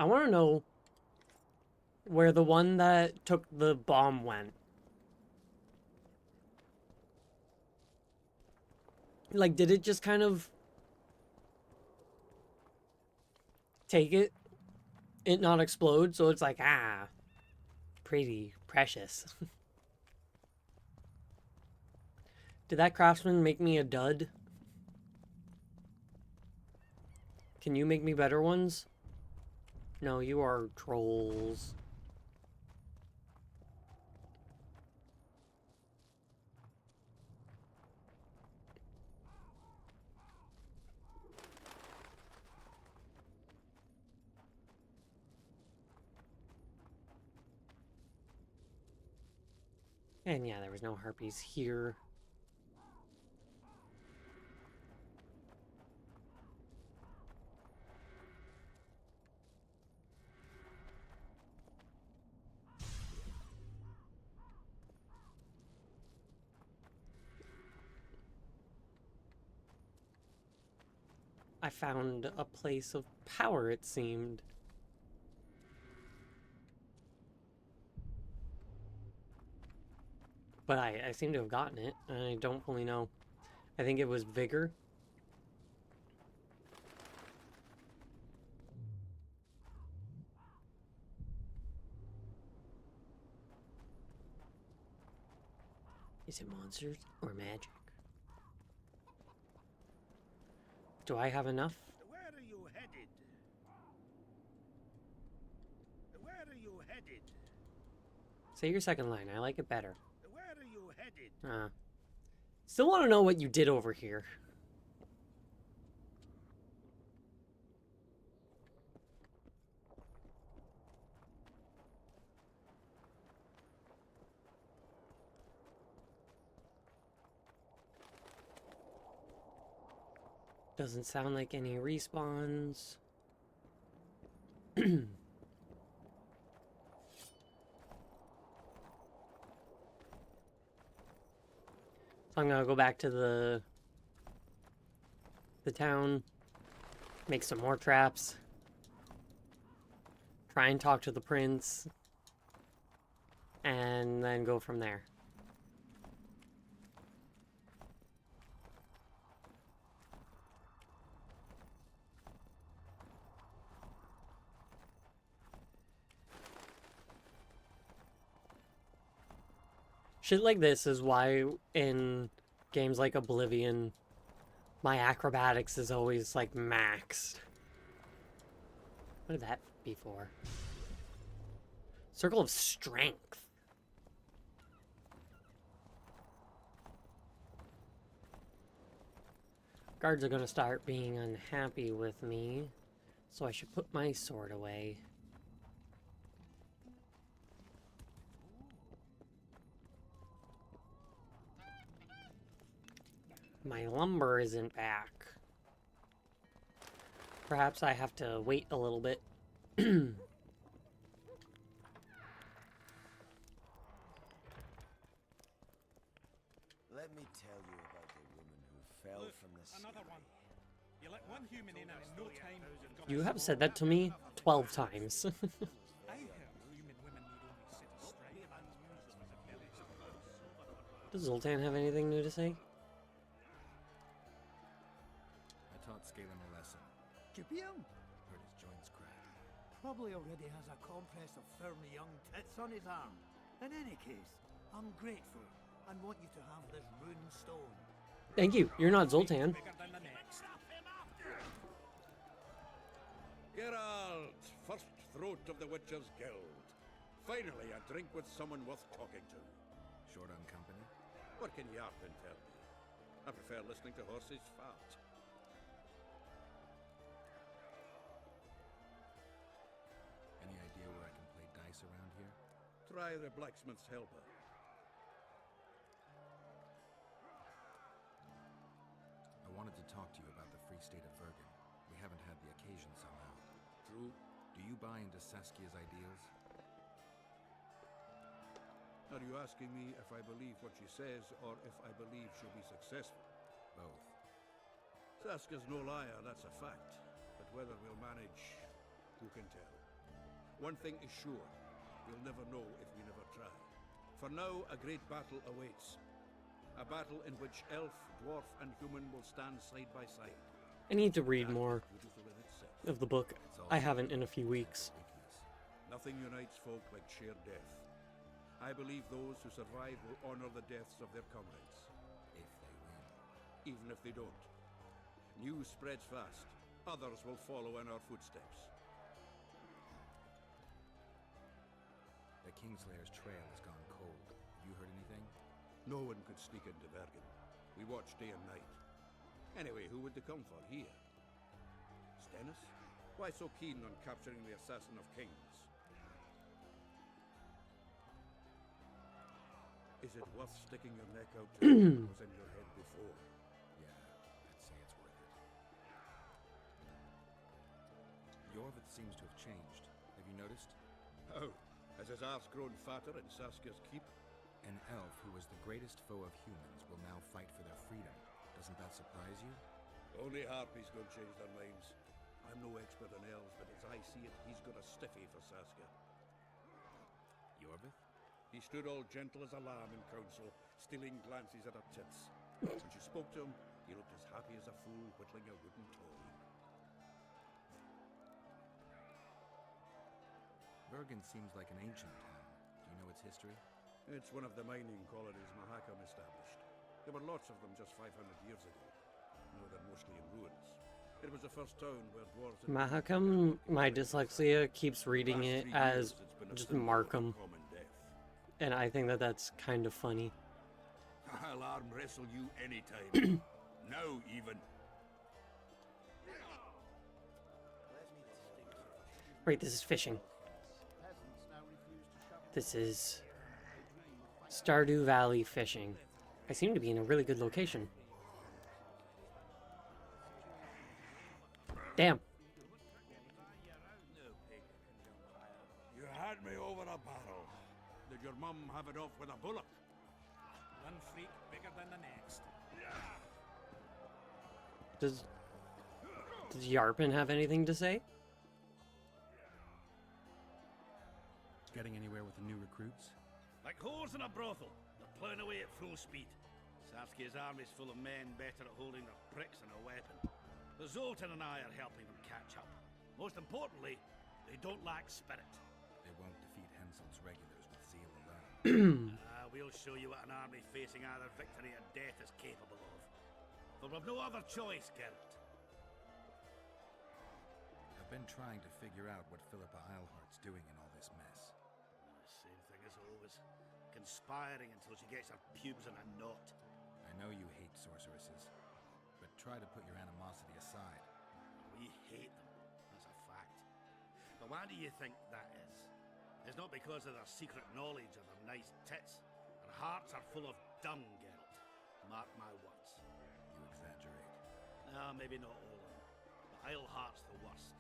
I want to know where the one that took the bomb went. Like, did it just kind of take it? It not explode, so it's like, ah, pretty precious. Did that craftsman make me a dud? Can you make me better ones? No, you are trolls. And yeah, there was no harpies here. I found a place of power, it seemed. But I seem to have gotten it. I don't fully know. I think it was vigor. Is it monsters or magic? Do I have enough? Where are you headed? Where are you headed? Say your second line. I like it better. Where are you headed? Still want to know what you did over here. Doesn't sound like any respawns. So I'm gonna go back to the town, make some more traps, try and talk to the prince, and then go from there. Shit like this is why in games like Oblivion, my acrobatics is always like maxed. What would that be for? Circle of Strength. Guards are gonna start being unhappy with me, so I should put my sword away. My lumber isn't back. Perhaps I have to wait a little bit. Let me tell you about the woman who fell Look, from the sky. another one. You let one human in and in no time you've got You a have small said that to me 12 times. I heard human women need only sit straight. Does Zoltan have anything new to say? I taught Scalen a lesson. Did you beat him? Heard his joints crack. Probably already has a compress of firm young tits on his arm. In any case, I'm grateful and want you to have this rune stone. Thank you. You're not Zoltan. Bigger than the next. Geralt, first throat of the Witcher's Guild. Finally, a drink with someone worth talking to. Short on company? What can Yarpen tell me? I prefer listening to horses fart. Any idea where I can play dice around here? Try the blacksmith's helper. I wanted to talk to you about the Free State of Vergen. We haven't had the occasion somehow. True. Do you buy into Saskia's ideals? Are you asking me if I believe what she says, or if I believe she'll be successful? Both. Saskia's no liar, that's a fact. But whether we'll manage, who can tell? One thing is sure, we'll never know if we never try. For now, a great battle awaits. A battle in which elf, dwarf, and human will stand side by side. I need to read more Beautiful in itself. of the book. I haven't in a few weeks. Nothing unites folk like sheer death. I believe those who survive will honor the deaths of their comrades. If they win. Even if they don't. News spreads fast. Others will follow in our footsteps. The Kingslayer's trail has gone cold. Have you heard anything? No one could sneak into Bergen. We watch day and night. Anyway, who would they come for here? Stennis? Why so keen on capturing the assassin of kings? Is it worth sticking your neck out to what was in your head before? Yeah, I'd say it's worth it. Yorvith seems to have changed. Have you noticed? Oh, has his arse grown fatter in Saskia's keep? An elf who was the greatest foe of humans will now fight for their freedom. Doesn't that surprise you? Only harpies don't change their minds. I'm no expert on elves, but as I see it, he's got a stiffy for Saskia. Yorvith? He stood all gentle as a lamb in council, stealing glances at her tits. When she spoke to him, he looked as happy as a fool whittling a wooden toy. Bergen seems like an ancient town. Do you know its history? It's one of the mining colonies Mahakam established. There were lots of them just 500 years ago. Now they're mostly in ruins. It was the first town where dwarves... Mahakam, my dyslexia keeps reading it as just Markham. And I think that that's kind of funny. I'll arm wrestle you anytime. Now even. Right, this is fishing. This is Stardew Valley fishing. I seem to be in a really good location. Damn. You had me over a barrel. Did your mum have it off with a bullock? One freak bigger than the next. Does Yarpin have anything to say? Getting anywhere with the new recruits? Like whores in a brothel. They're plowing away at full speed. Saskia's army's full of men better at holding their pricks than a weapon. The Zoltan and I are helping them catch up. Most importantly, they don't lack spirit. They won't defeat Henselt's regulars with zeal alone. We'll show you what an army facing either victory or death is capable of. For we've no other choice, Geralt. I've been trying to figure out what Philippa Eilhart's doing in all this mess. Same thing as always. Conspiring until she gets her pubes in a knot. I know you hate sorceresses, but try to put your animosity aside. We hate them, that's a fact. But why do you think that is? It's not because of their secret knowledge or their nice tits. Their hearts are full of dung, Geralt. Mark my words. You exaggerate. No, maybe not all of them. But Eilhart's the worst.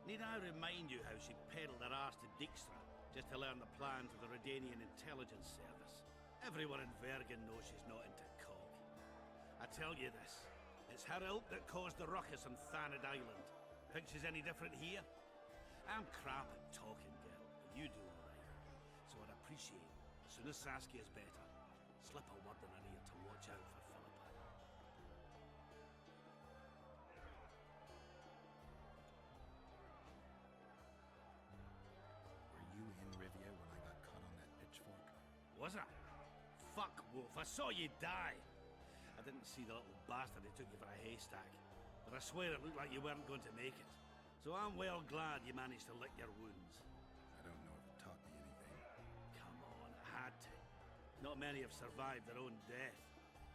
Need I remind you how she peddled her arse to Dijkstra just to learn the plans of the Redanian intelligence service? Everyone in Vergen knows she's not into cog. I tell you this, it's her ilk that caused the ruckus on Thanad Island. Think she's any different here? I'm crap at talking, girl, but you do alright. So I'd appreciate, as soon as Saskia's better, slip a word in her ear to watch out for Philippa. Were you in Rivia when I got caught on that pitchfork? Was I? Fuck, Wolf, I saw you die. I didn't see the little bastard who took you for a haystack, but I swear it looked like you weren't going to make it. So I'm well glad you managed to lick your wounds. I don't know if it taught me anything. Come on, I had to. Not many have survived their own death.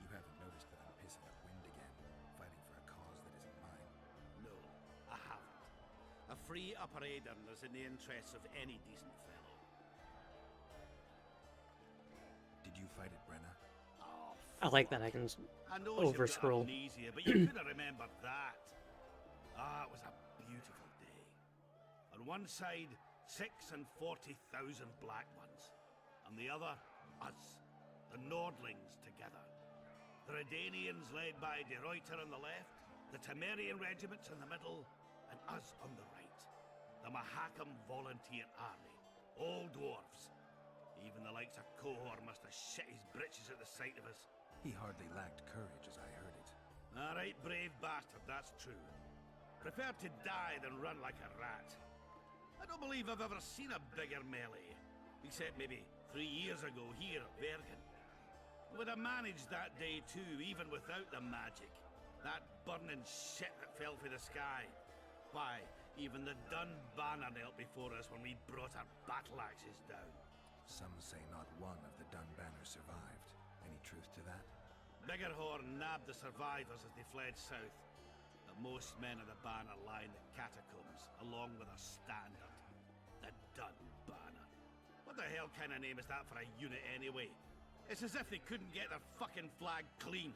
You haven't noticed that I'm pissing up wind again, fighting for a cause that isn't mine. No, I haven't. A free Upper Aedirn is in the interests of any decent fellow. Did you fight at Brenna? Oh, I like that I can I know over you've got scroll. amnesia, but you could have remembered that. Ah, it was a beautiful day. On one side, 6 and 40,000 black ones. On the other, us, the Nordlings together. The Redanians led by De Ruyter on the left, the Temerian regiments in the middle, and us on the right. The Mahakam Volunteer Army. All dwarves. Even the likes of Cohor must have shit his britches at the sight of us. He hardly lacked courage as I heard it. All right, brave bastard, that's true. Prefer to die than run like a rat. I don't believe I've ever seen a bigger melee, except maybe 3 years ago here at Bergen. Would have managed that day too, even without the magic. That burning shit that fell from the sky. Why, even the Dun banner knelt before us when we brought our battle axes down. Some say not one of the Dun banners survived. Any truth to that? Biggerhorn nabbed the survivors as they fled south. But most men of the banner lie in the catacombs, along with a standard. The Dun banner. What the hell kind of name is that for a unit anyway? It's as if they couldn't get their fucking flag clean.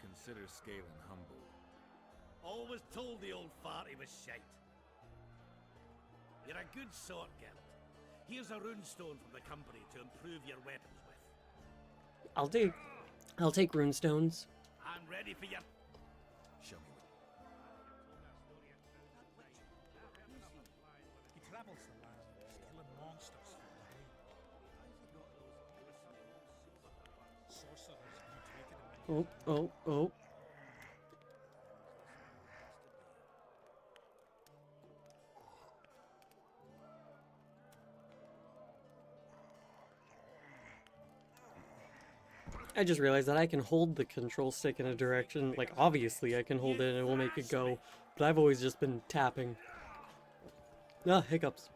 Consider Scalan humble. Always told the old fart he was shite. You're a good sort, Geralt. Here's a runestone from the company to improve your weapons with. I'll take runestones. I'm ready for your... Show me. He travels the land, killing monsters for the day. Sorcerers mutated in Oh. I just realized that I can hold the control stick in a direction. Like, obviously I can hold it and it will make it go. But I've always just been tapping. Ah, hiccups.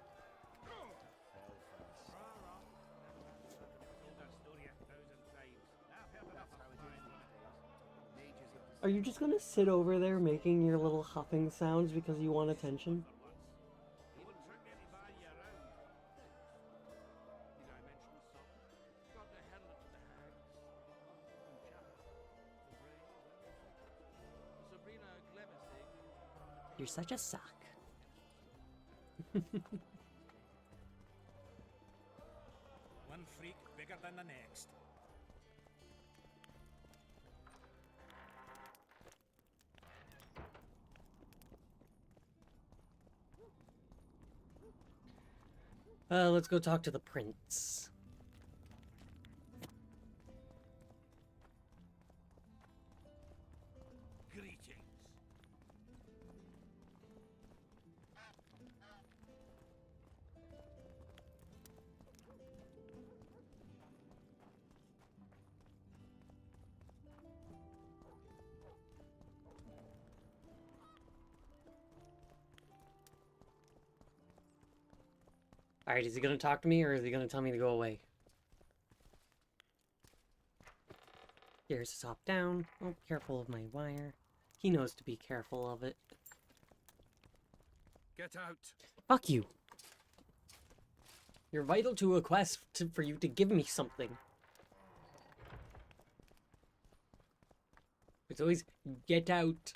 Are you just gonna sit over there making your little huffing sounds because you want attention? You're such a suck. one freak bigger than the next. Let's go talk to the prince. Greetings. Alright, is he gonna talk to me or is he gonna tell me to go away? Here's the top down. Oh, careful of my wire. He knows to be careful of it. Get out. Fuck you. You're vital to a quest for you to give me something. It's always, get out.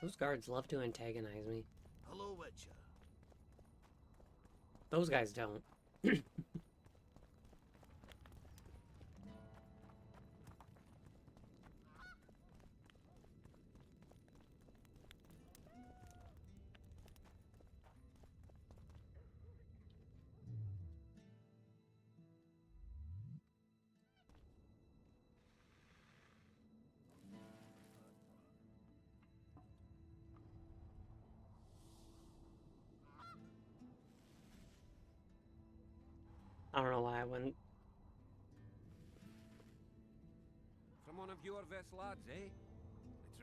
Those guards love to antagonize me. Hello, Witcher. Those guys don't. I don't know why I went. From one of your vest lads, eh? They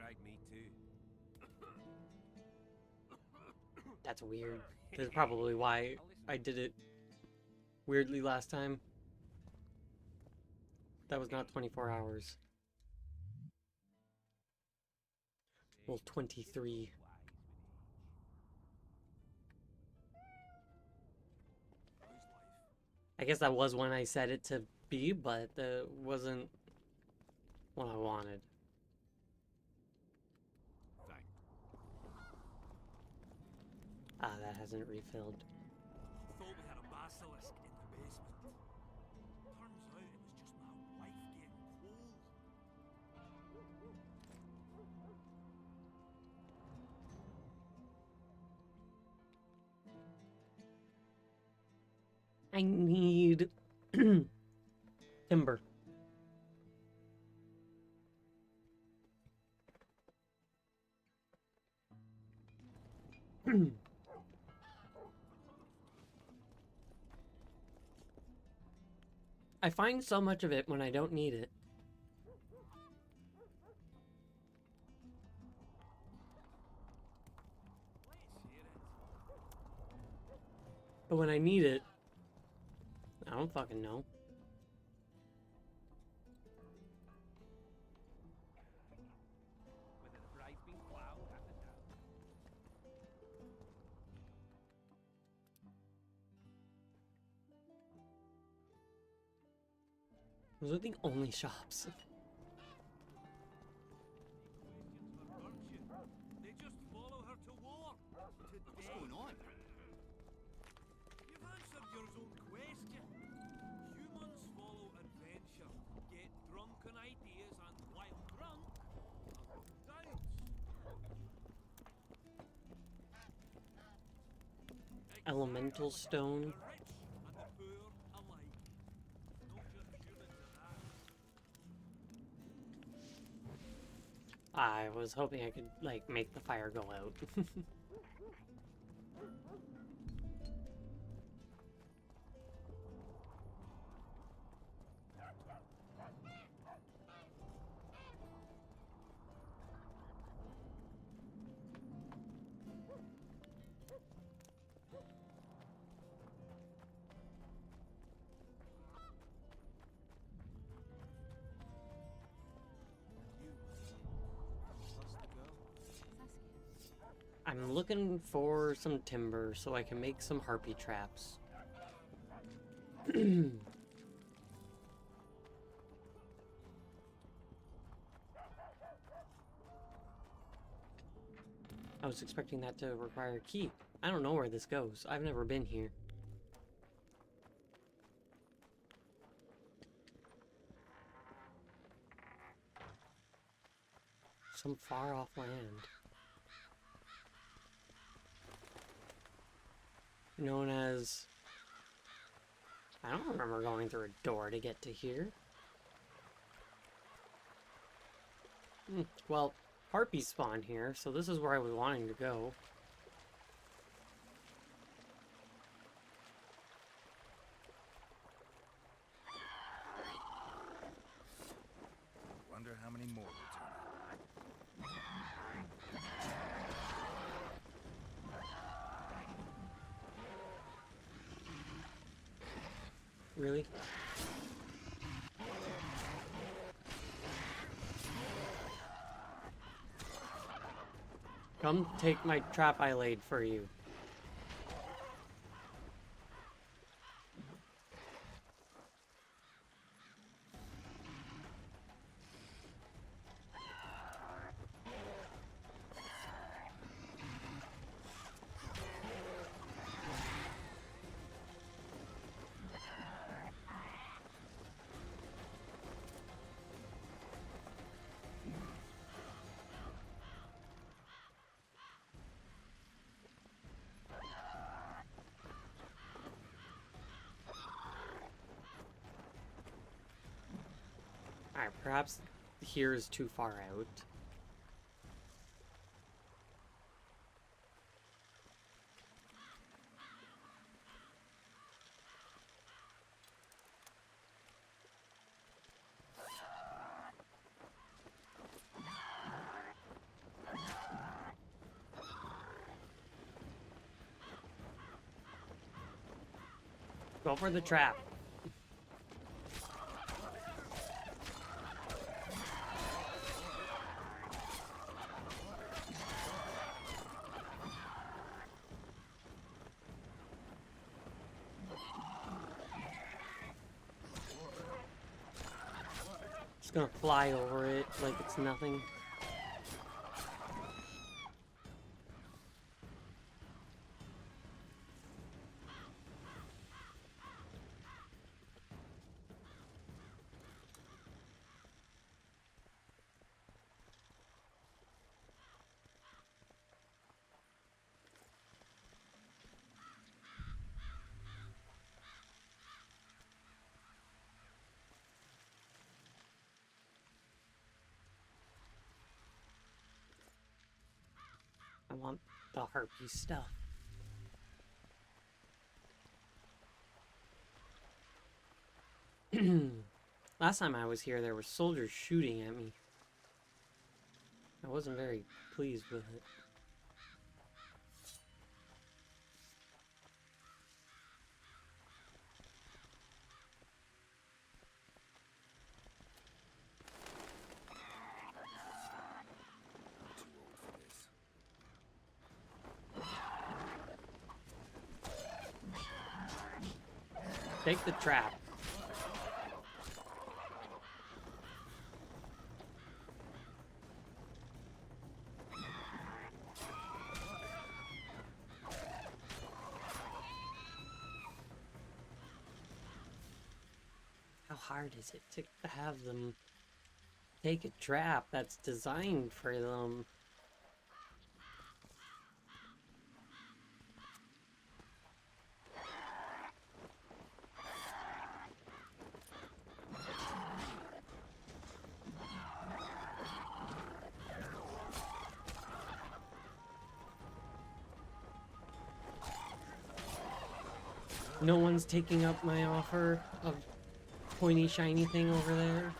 tried me too. That's weird. That's probably why I did it weirdly last time. That was not 24 hours. Well, 23. I guess that was when I set it to be, but that wasn't what I wanted. Ah, that hasn't refilled. Thought we had a basilisk in the basement. Turns out it was just my wife getting cold. I need timber. I find so much of it when I don't need it. But when I need it, I don't fucking know. Those are the only shops. They just follow her to war. What's going on? You've answered your own question. Humans follow adventure, get drunken ideas, and while drunk, have doubts. Elemental stone. The rich and the poor alike. Not just humans and that. I was hoping I could, like, make the fire go out. I'm looking for some timber so I can make some harpy traps. I was expecting that to require a key. I don't know where this goes. I've never been here. Some far off land. Known as... I don't remember going through a door to get to here. Well, harpies spawn here, so this is where I was wanting to go. Wonder how many more will turn up. Really? Come take my trap I laid for you. Alright, perhaps here is too far out. Go for the trap. Just gonna fly over it like it's nothing. I want the harpy stuff. Last time I was here, there were soldiers shooting at me. I wasn't very pleased with it. Take the trap. hard is it to have them take a trap that's designed for them? No one's taking up my offer of pointy shiny thing over there.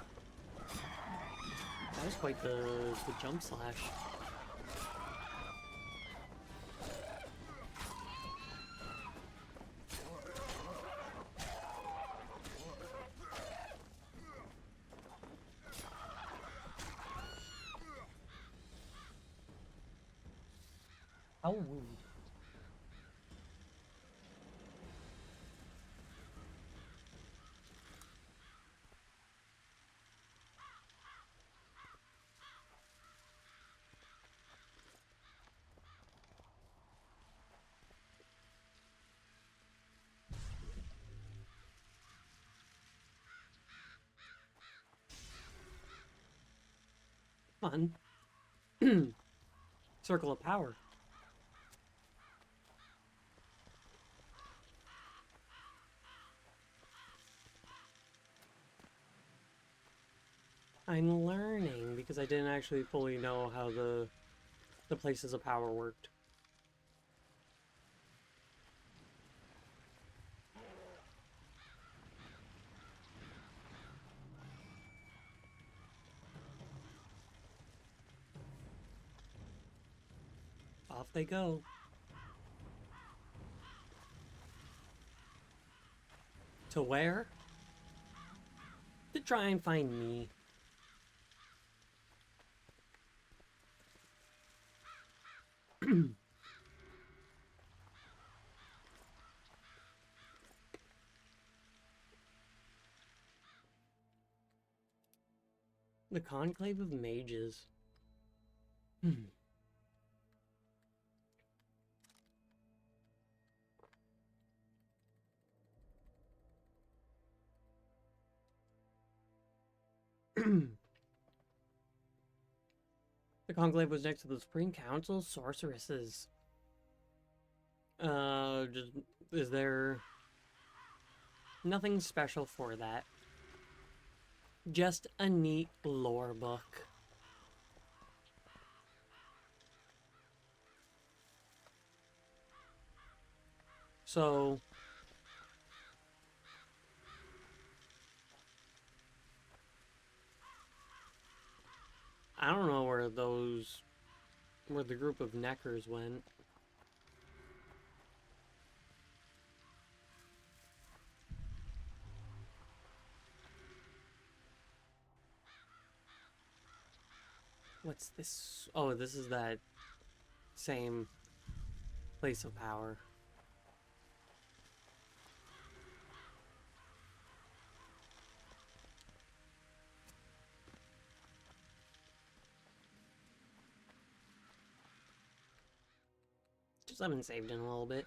That was quite the jump slash. Oh. Fun. Circle of power. I'm learning because I didn't actually fully know how the places of power worked. Off they go. To where? To try and find me. The Conclave of Mages. The Conclave was next to the Supreme Council Sorceresses. Is there nothing special for that? Just a neat lore book. So I don't know where the group of Neckers went. What's this? Oh, this is that same place of power. Just haven't saved in a little bit.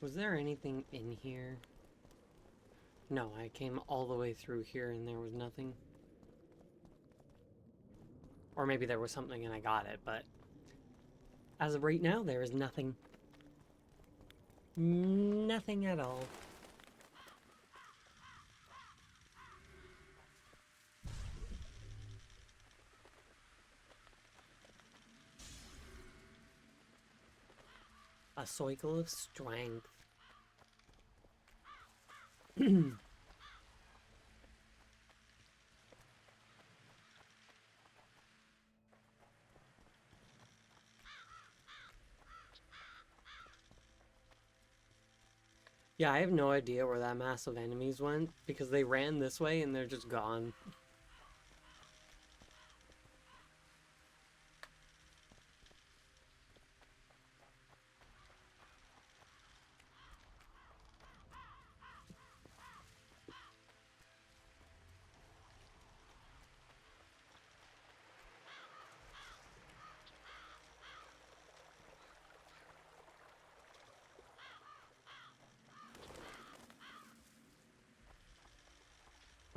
Was there anything in here? No, I came all the way through here and there was nothing. Or maybe there was something and I got it, but as of right now, there is nothing. Nothing at all. A cycle of strength. Yeah, I have no idea where that mass of enemies went because they ran this way and they're just gone.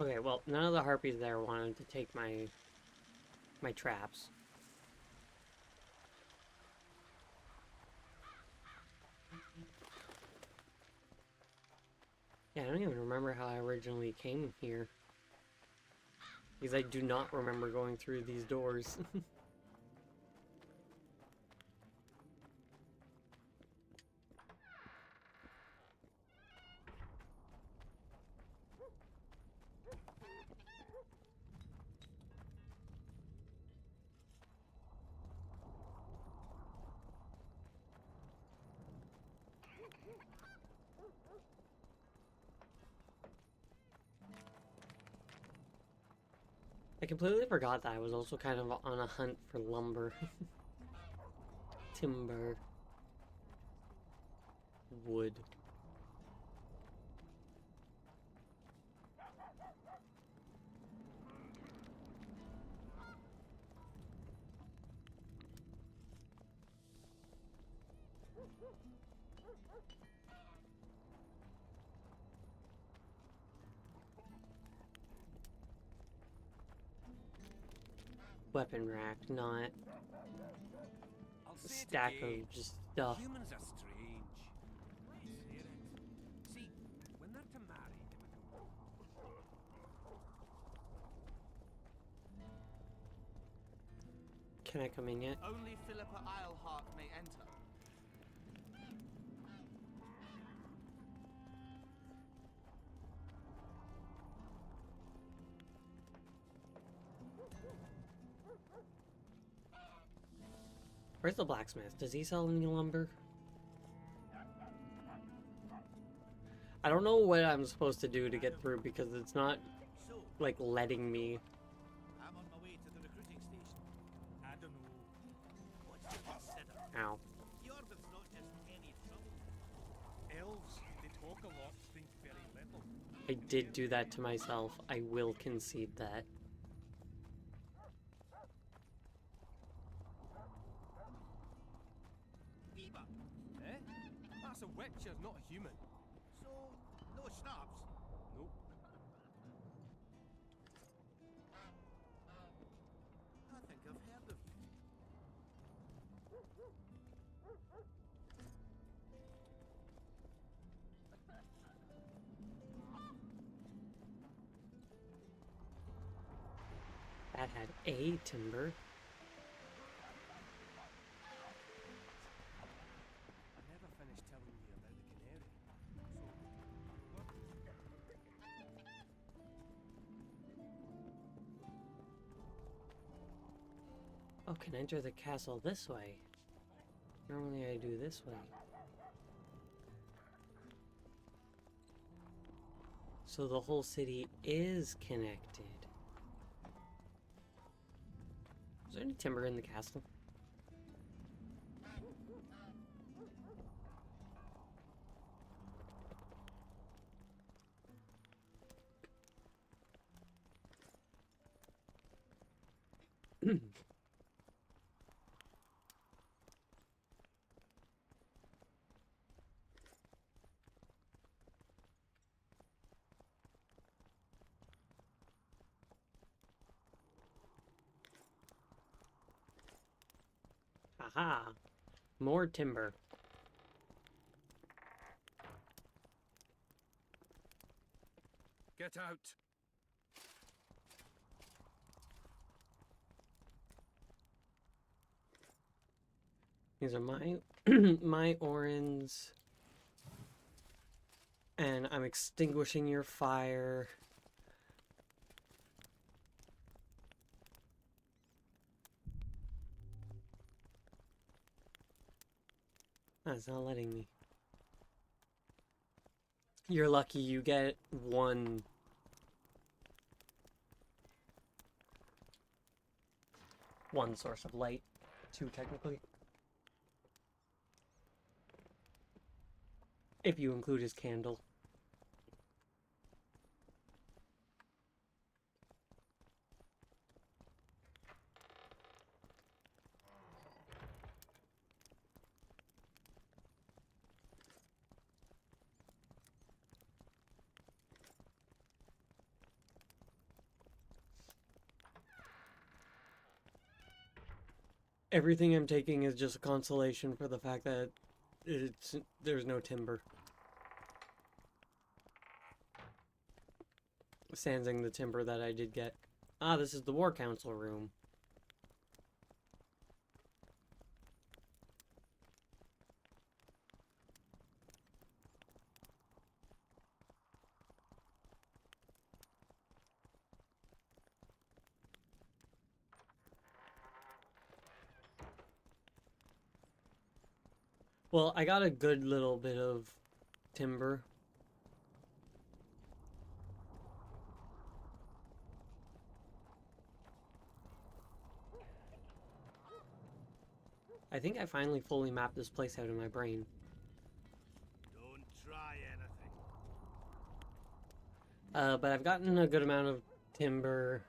Okay, well, none of the harpies there wanted to take my traps. Yeah, I don't even remember how I originally came here. Because I do not remember going through these doors. I completely forgot that I was also kind of on a hunt for lumber. Timber. Wood. Weapon rack, not a stack of just stuff. Humans are strange. See, when they're to marry, Can I come in yet? Only Philippa Eilhart may enter. Where's the blacksmith? Does he sell any lumber? I don't know what I'm supposed to do to get through because it's not, like, letting me. I'm on my way to the recruiting station. I don't know. What do you consider? Ow. Jordan's not just any trouble. Elves, they talk a lot, think very little. I did do that to myself. I will concede that. Eva. eh? That's a witcher, not a human. So, no schnapps? Nope. I think I've heard of you. That had a timber. I never finished telling you about the canary. Oh, can enter the castle this way. Normally I do this way. So the whole city is connected. Is there any timber in the castle? Aha! More timber. Get out! These are my my orens. And I'm extinguishing your fire. That's not letting me. You're lucky you get one source of light. Two, technically. If you include his candle. everything I'm taking is just a consolation for the fact that there's no timber. Sansing the timber that I did get. Ah, this is the War Council room. Well, I got a good little bit of timber. I think I finally fully mapped this place out in my brain. Don't try anything. But I've gotten a good amount of timber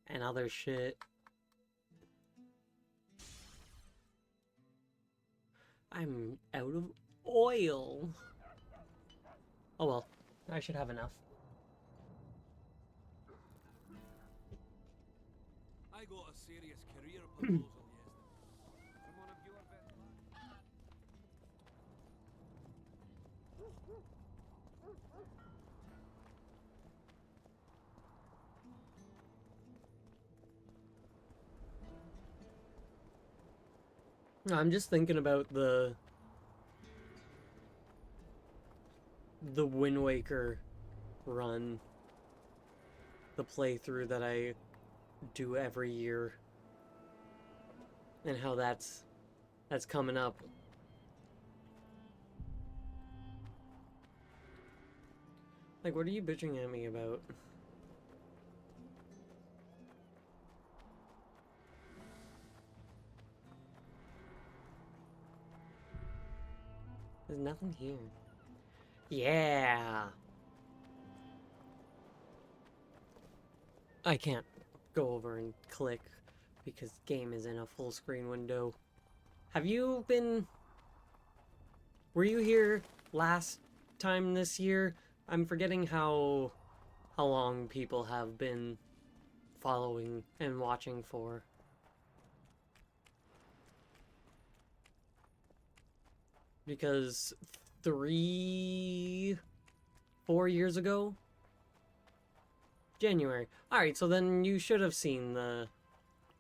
and other shit. I'm out of oil. Oh well, I should have enough. I got a serious career proposal yesterday. From one of your I'm just thinking about the Wind Waker run, the playthrough that I do every year, and how that's coming up. Like, what are you bitching at me about? There's nothing here. Yeah! I can't go over and click because game is in a full screen window. Have you been... Were you here last time this year? I'm forgetting how long people have been following and watching for. Because 4 years ago? January. Alright, so then you should have seen the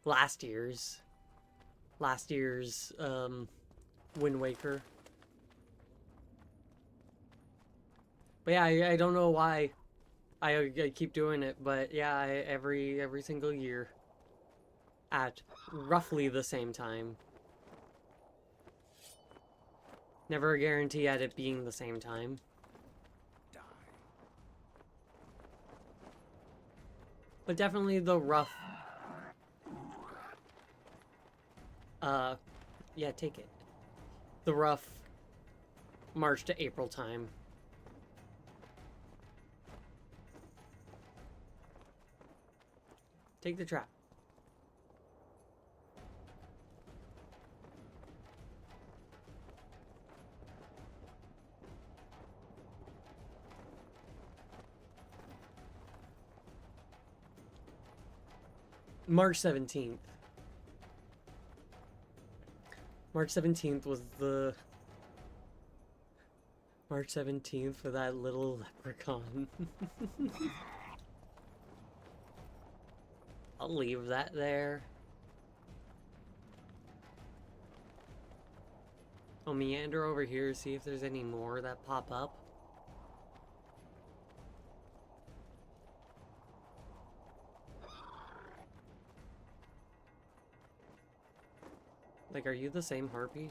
last year's Wind Waker. But yeah, I don't know why I keep doing it, but yeah, every single year at roughly the same time. Never a guarantee at it being the same time. But definitely the rough... yeah, take it. The rough March to April time. Take the trap. March 17th. March 17th was the... March 17th for that little leprechaun. I'll leave that there. I'll meander over here, see if there's any more that pop up. Like, are you the same harpy?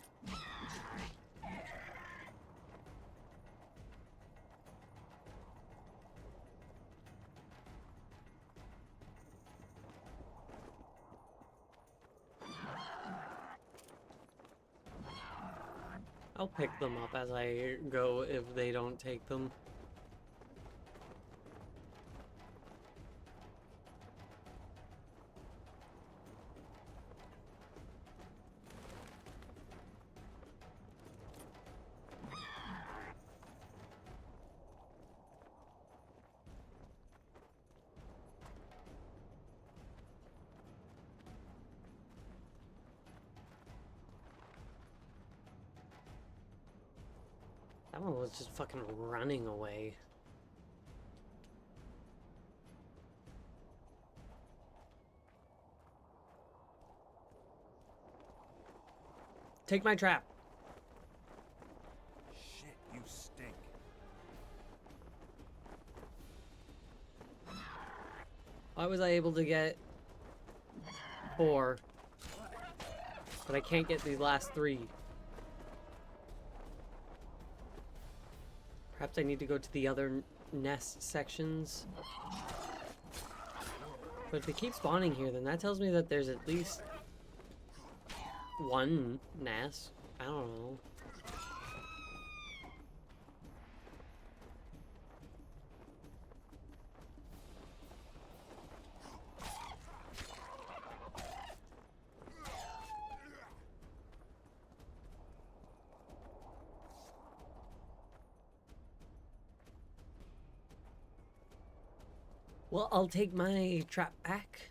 I'll pick them up as I go if they don't take them. That one was just fucking running away. Take my trap. Shit, you stink. Why was I able to get 4? But I can't get these last 3. Perhaps I need to go to the other nest sections. But if they keep spawning here, then that tells me that there's at least 1 nest. I don't know. Well, I'll take my trap back.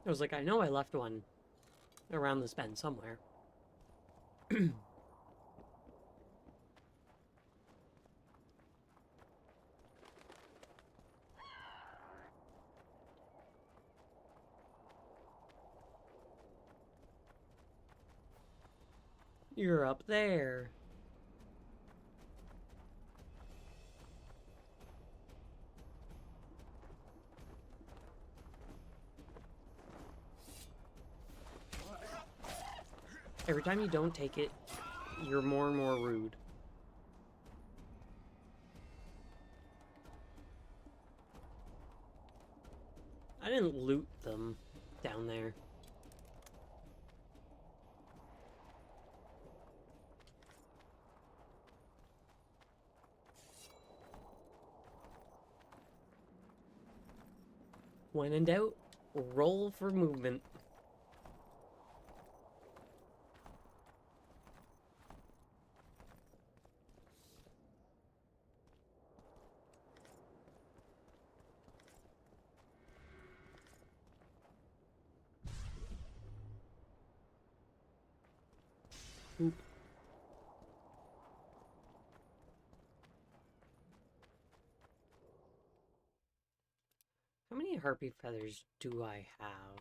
I was like, I know I left one around this bend somewhere. You're up there. Every time you don't take it, you're more and more rude. I didn't loot them down there. When in doubt, roll for movement. Oop. How many harpy feathers do I have?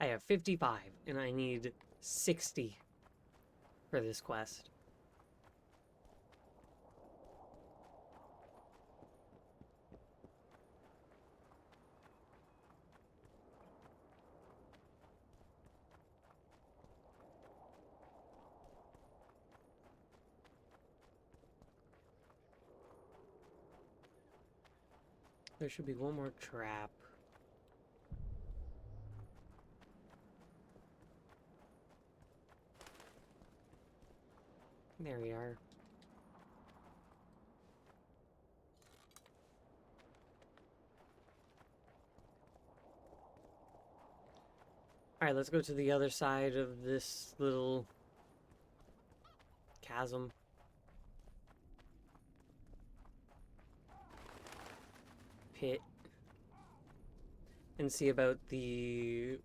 I have 55, and I need 60 for this quest. There should be one more trap. There we are. Alright, let's go to the other side of this little chasm. Pit. And see about the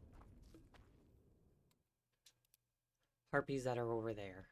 harpies that are over there.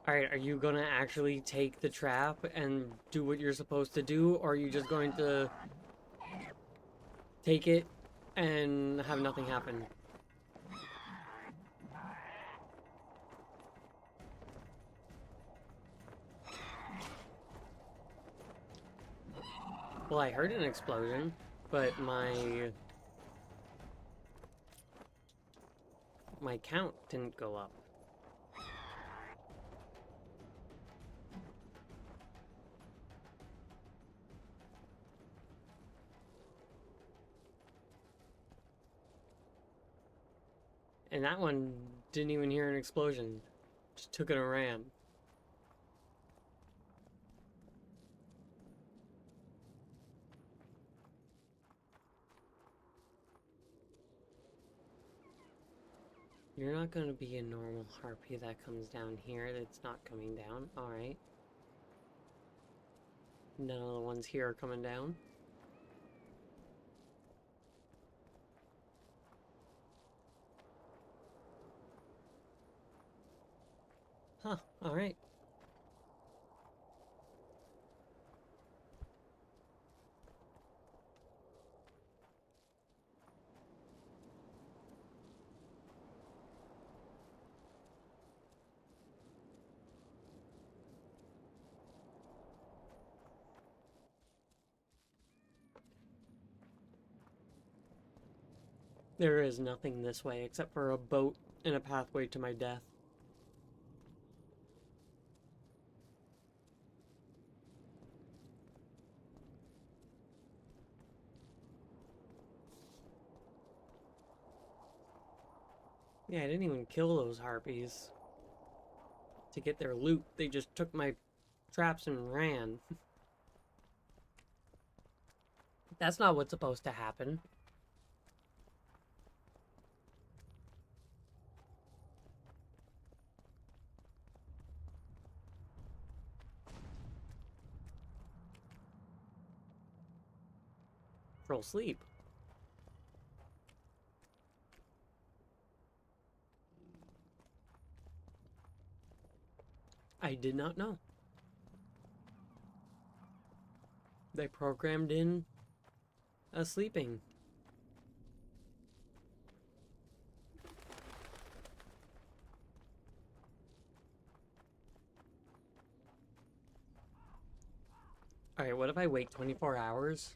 Alright, are you gonna actually take the trap and do what you're supposed to do, or are you just going to take it and have nothing happen? Well, I heard an explosion, but my count didn't go up. And that one didn't even hear an explosion. Just took it and ran. You're not going to be a normal harpy that comes down here that's not coming down. Alright. None of the ones here are coming down. Huh, alright. There is nothing this way except for a boat and a pathway to my death. Yeah, I didn't even kill those harpies to get their loot. They just took my traps and ran. That's not what's supposed to happen. Troll sleep. I did not know. They programmed in a sleeping. Alright, what if I wait 24 hours?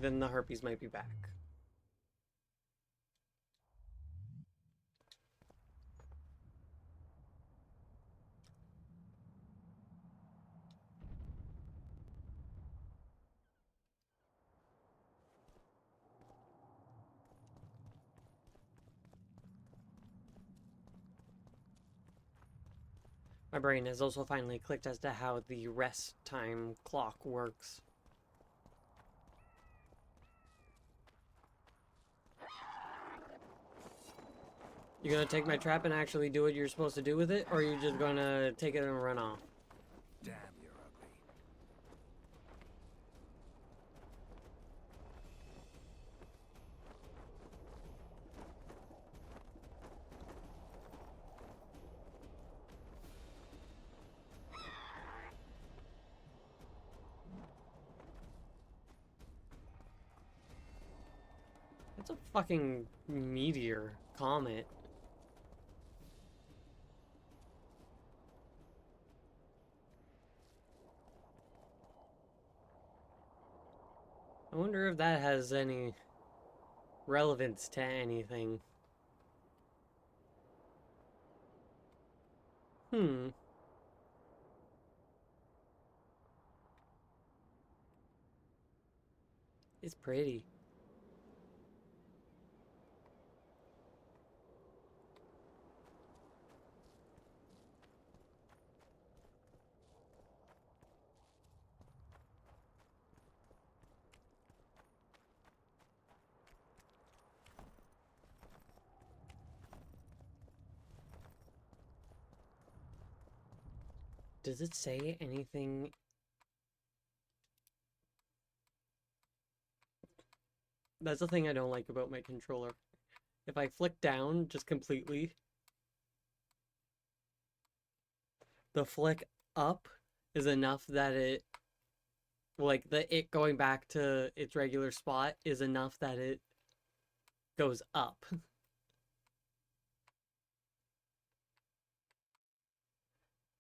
Then the harpies might be back. My brain has also finally clicked as to how the rest time clock works. You gonna take my trap and actually do what you're supposed to do with it, or are you just gonna take it and run off? Damn, you're ugly. That's a fucking meteor comet. I wonder if that has any relevance to anything. It's pretty. Does it say anything? That's the thing I don't like about my controller. If I flick down just completely, the flick up is enough that it, like, it going back to its regular spot is enough that it goes up.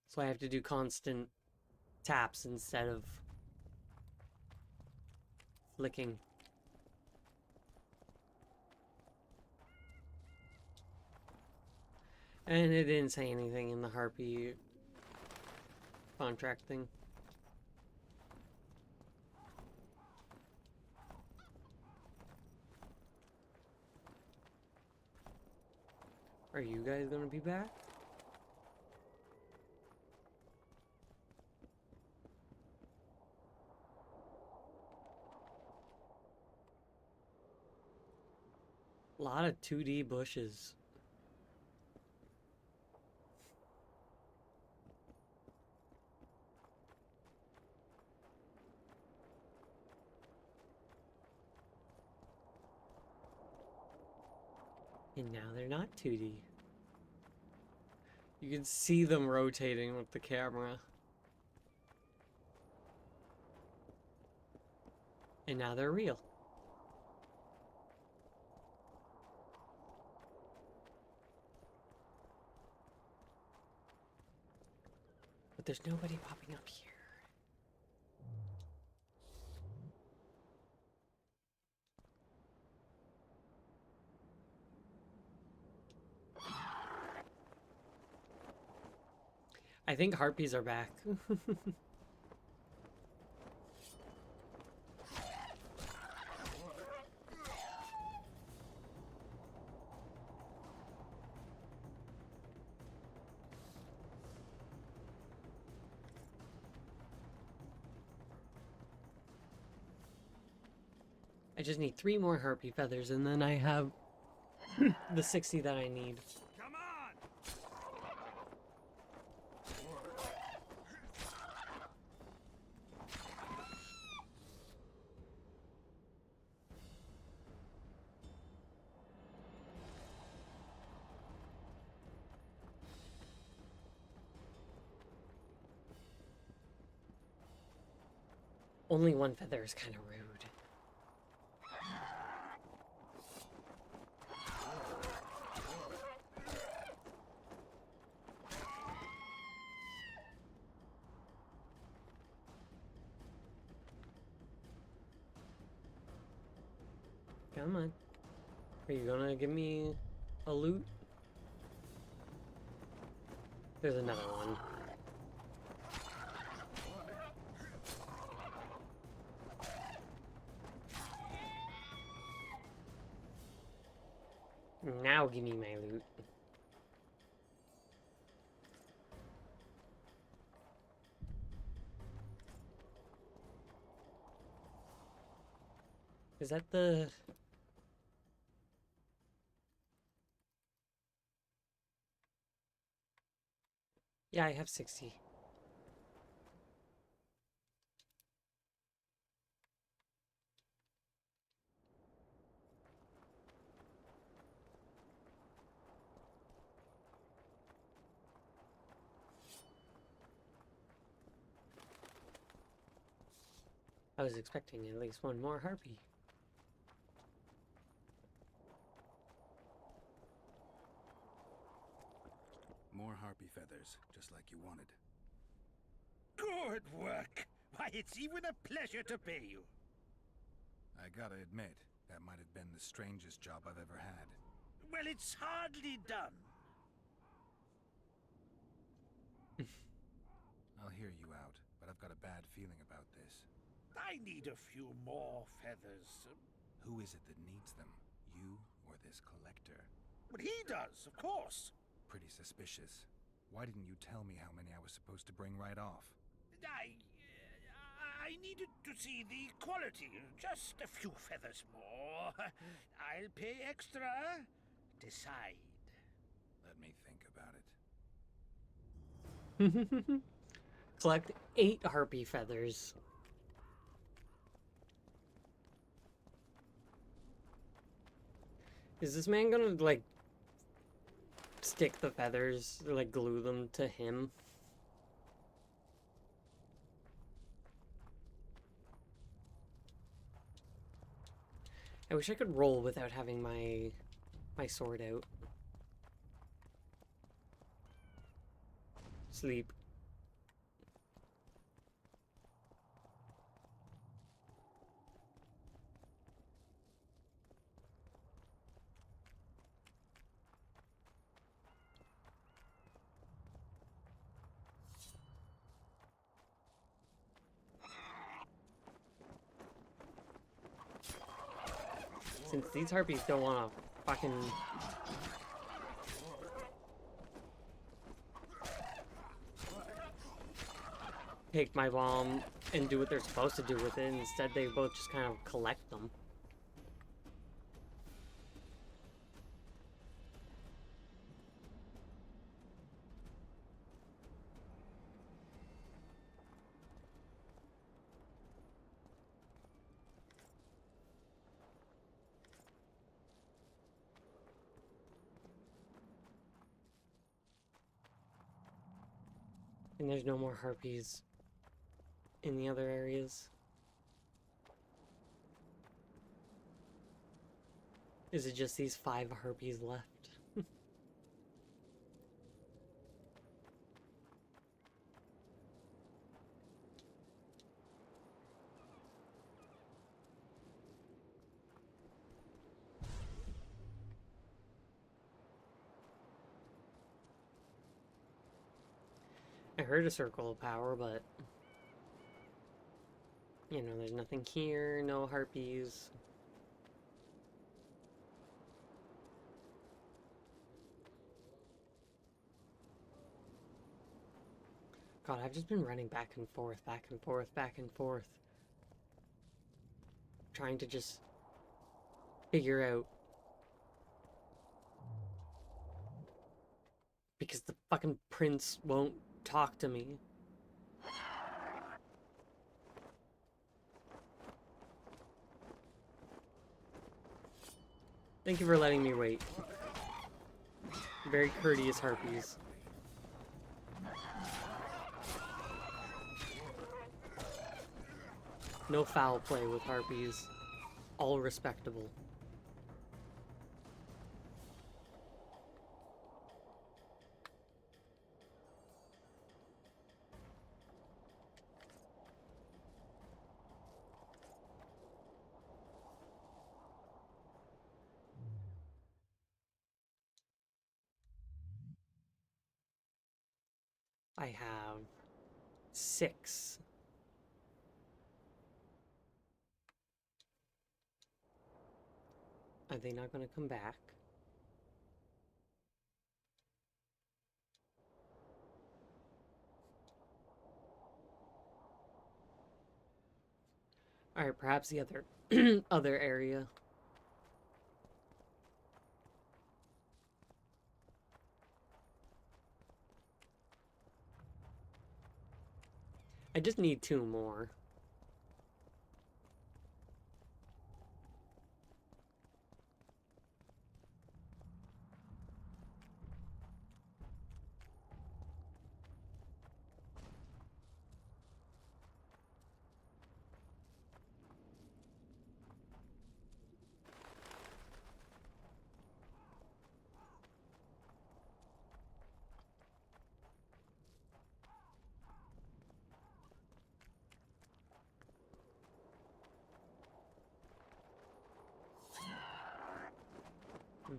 So I have to do constant taps instead of flicking. And it didn't say anything in the Harpy contract thing. Are you guys gonna be back? A lot of 2D bushes. And now they're not 2D. You can see them rotating with the camera. And now they're real. But there's nobody popping up here. I think harpies are back. I just need 3 more harpy feathers and then I have the 60 that I need. Come on! Only 1 feather is kind of rude. Come on. Are you gonna give me a loot? There's another one. Now give me my loot. Is that the... Yeah, I have 60. I was expecting at least 1 more harpy. More harpy feathers, just like you wanted. Good work. Why, it's even a pleasure to pay you. I gotta admit, that might have been the strangest job I've ever had. Well, it's hardly done. I'll hear you out, but I've got a bad feeling about this. I need a few more feathers. Who is it that needs them? You or this collector? But he does, of course. Pretty suspicious. Why didn't you tell me how many I was supposed to bring right off? I needed to see the quality. Just a few feathers more. I'll pay extra. Decide. Let me think about it. Collect 8 harpy feathers. Is this man gonna, like, stick the feathers, or, like, glue them to him? I wish I could roll without having my sword out. Sleep. Since these harpies don't want to fucking... take my bomb and do what they're supposed to do with it, instead they both just kind of collect them. And there's no more harpies in the other areas. Is it just these 5 harpies left? I heard a circle of power, but you know, there's nothing here, no harpies. God, I've just been running back and forth, back and forth, back and forth. Trying to just figure out. Because the fucking prince won't talk to me. Thank you for letting me wait. Very courteous harpies. No foul play with harpies. All respectable. I have 6. Are they not going to come back? Alright, perhaps the other other area. I just need 2 more.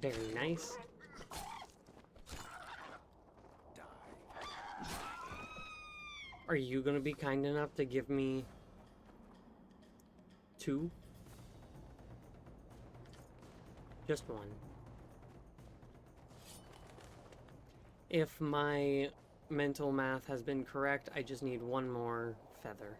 Very nice. Are you gonna be kind enough to give me 2? Just 1. If my mental math has been correct, I just need 1 more feather.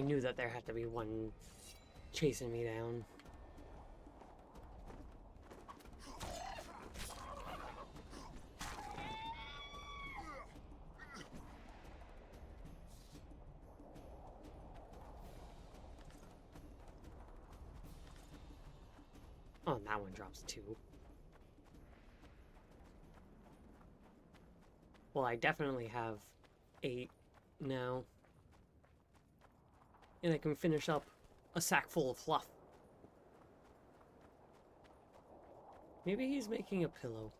I knew that there had to be one chasing me down. Oh, and that one drops 2. Well, I definitely have 8 now. And I can finish up a sack full of fluff. Maybe he's making a pillow.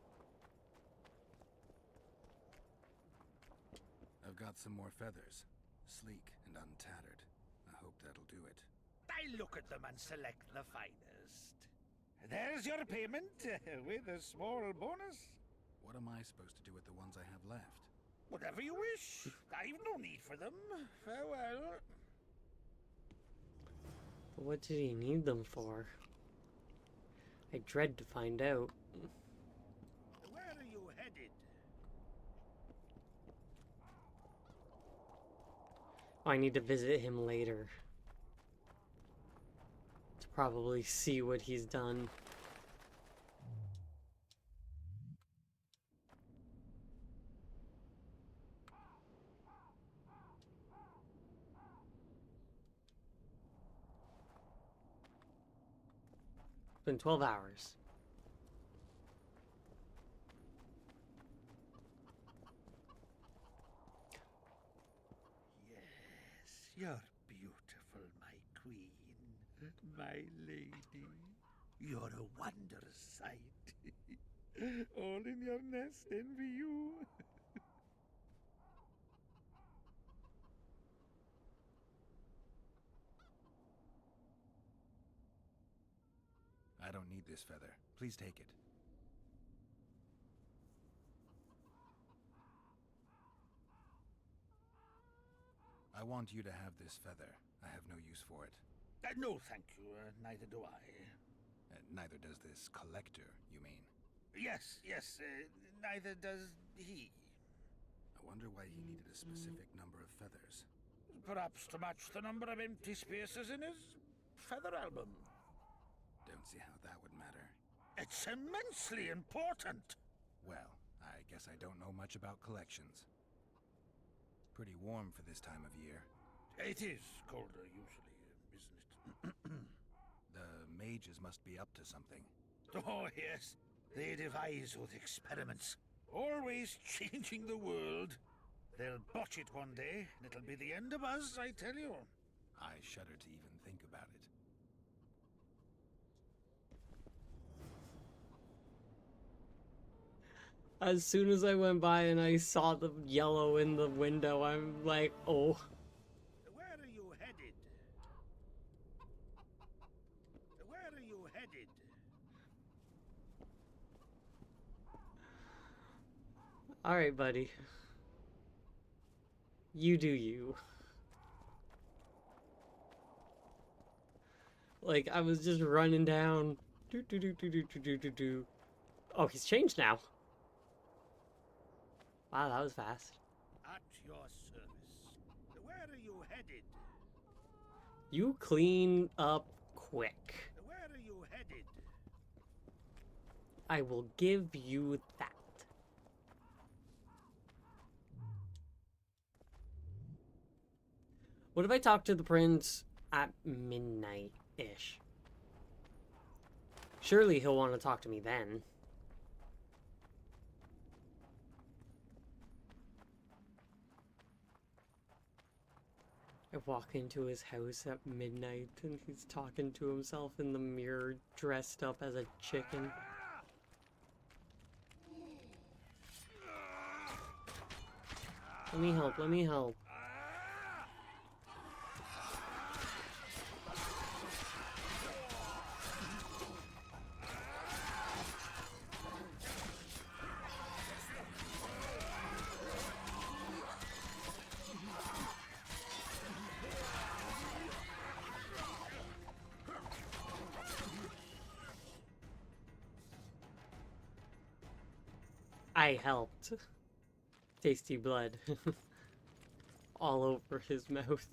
I've got some more feathers, sleek and untattered. I hope that'll do it. I look at them and select the finest. There's your payment, with a small bonus. What am I supposed to do with the ones I have left? Whatever you wish. I've no need for them. Farewell. But what did he need them for? I dread to find out. Where are you headed? Oh, I need to visit him later. To probably see what he's done. It's been 12 hours. Yes, you're beautiful, my queen, my lady. You're a wondrous sight. All in your nest envy you. I don't need this feather. Please take it. I want you to have this feather. I have no use for it. No, thank you. Neither do I. Neither does this collector, you mean? Yes, neither does he. I wonder why he needed a specific number of feathers. Perhaps to match the number of empty spaces in his feather album. Don't see how that would matter. It's immensely important. Well, I guess I don't know much about collections. Pretty warm for this time of year. It is colder usually, isn't it? The mages must be up to something. Oh, yes. They devise those experiments. Always changing the world. They'll botch it one day, and it'll be the end of us, I tell you. I shudder to even think about it. As soon as I went by and I saw the yellow in the window, I'm like, oh. Where are you headed? Where are you headed? Alright, buddy. You do you. Like, I was just running down. Oh, he's changed now. Wow, that was fast. At your service. Where are you headed? You clean up quick. Where are you headed? I will give you that. What if I talk to the prince at midnight-ish? Surely he'll want to talk to me then. I walk into his house at midnight and he's talking to himself in the mirror dressed up as a chicken. Let me help, let me help. I helped. Tasty blood. All over his mouth.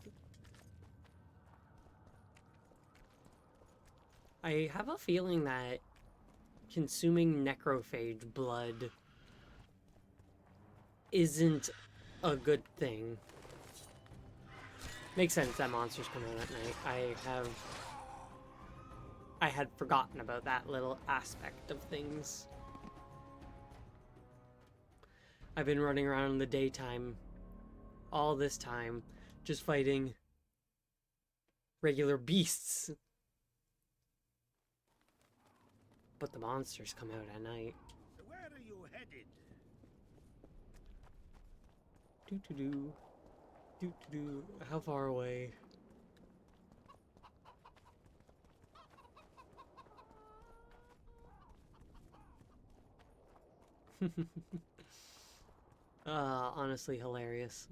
I have a feeling that consuming necrophage blood isn't a good thing. Makes sense that monsters come out at night. I had forgotten about that little aspect of things. I've been running around in the daytime all this time, just fighting regular beasts. But the monsters come out at night. So where are you headed? Doo-doo-doo. Doo-doo-doo. How far away? Honestly hilarious.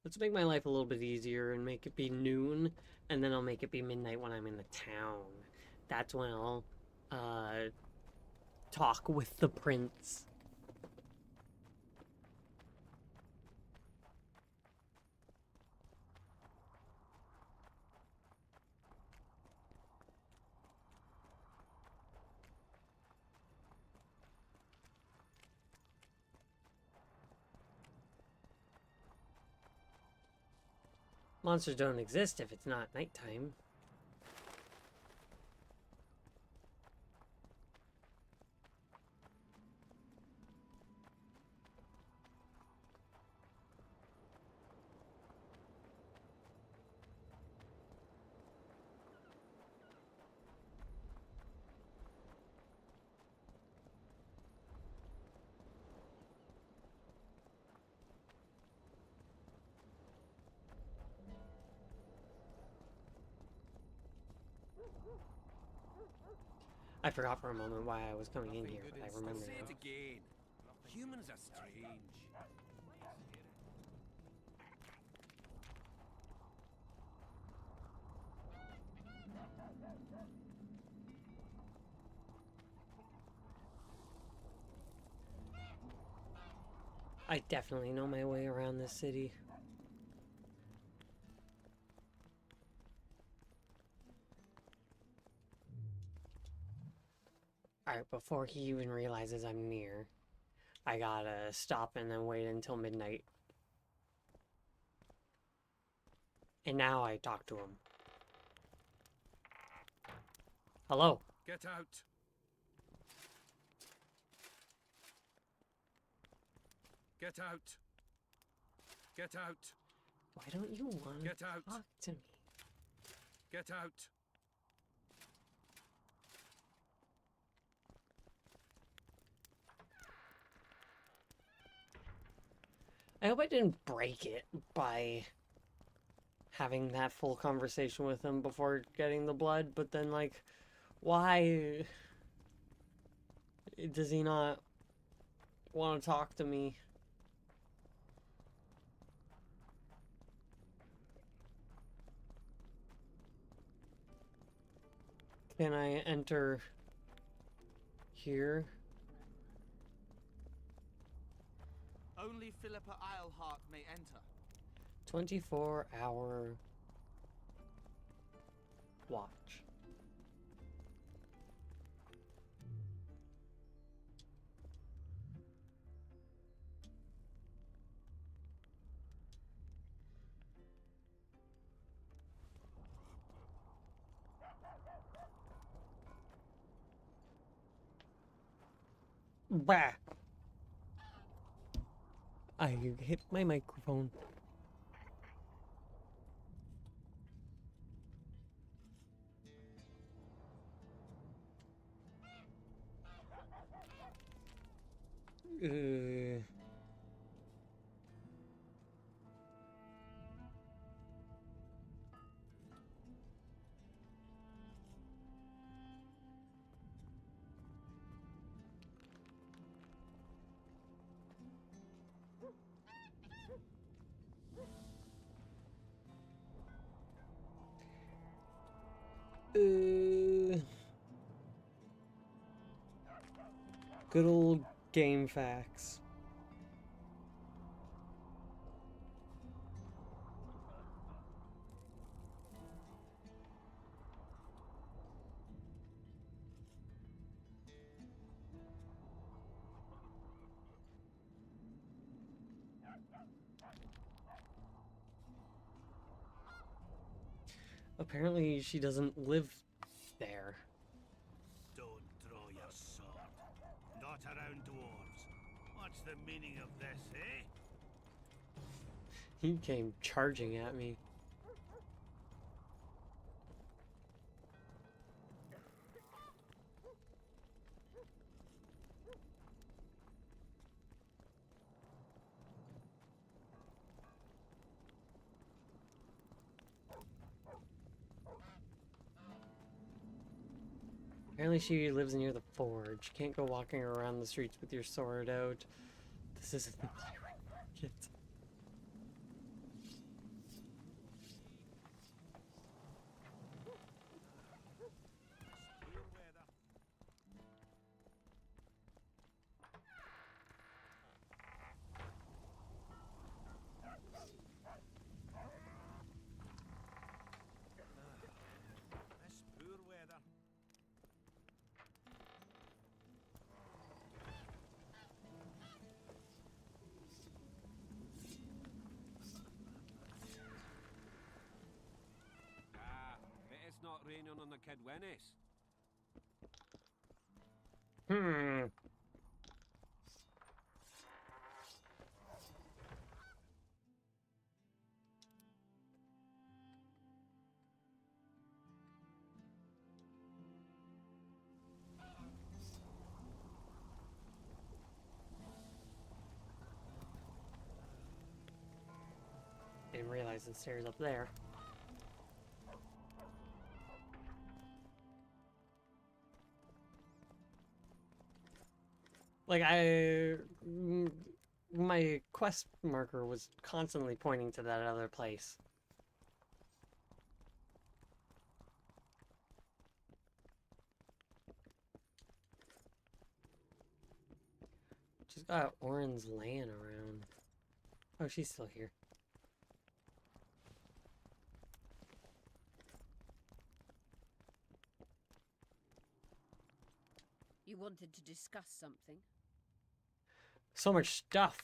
Let's make my life a little bit easier and make it be noon, and then I'll make it be midnight when I'm in the town. That's when I'll, talk with the prince. Monsters don't exist if it's not nighttime. I forgot for a moment why I was coming in here, but I remember Say it now. again. Humans are strange. I definitely know my way around this city. Alright, before he even realizes I'm near, I gotta stop and then wait until midnight. And now I talk to him. Hello. Get out. Get out. Get out. Why don't you want Get to out. talk to me? Get out. I hope I didn't break it by having that full conversation with him before getting the blood, but then, like, why does he not want to talk to me? Can I enter here? Only Philippa Eilhart may enter. 24-hour watch. Bah! I hit my microphone. Good old game facts. Apparently she doesn't live there. Don't draw your sword. Not around dwarves. What's the meaning of this, eh? He came charging at me. Apparently she lives near the forge. Can't go walking around the streets with your sword out. This isn't the pirate market. This poor weather. Bet it's not raining on the Kidwennis. Hmm. Didn't realize the stairs up there. Like my quest marker was constantly pointing to that other place. She's got Orin's laying around. Oh, she's still here. You wanted to discuss something? So much stuff.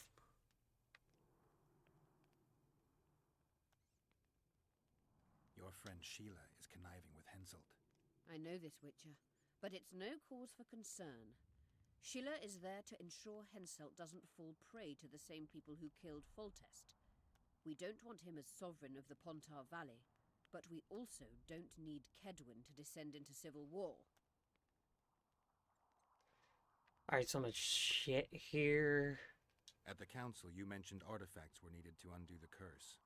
Your friend Sheila is conniving with Henselt. I know this, Witcher, but it's no cause for concern. Sheila is there to ensure Henselt doesn't fall prey to the same people who killed Foltest. We don't want him as sovereign of the Pontar Valley, but we also don't need Kedwin to descend into civil war. Alright, so much shit here. At the council, you mentioned artifacts were needed to undo the curse.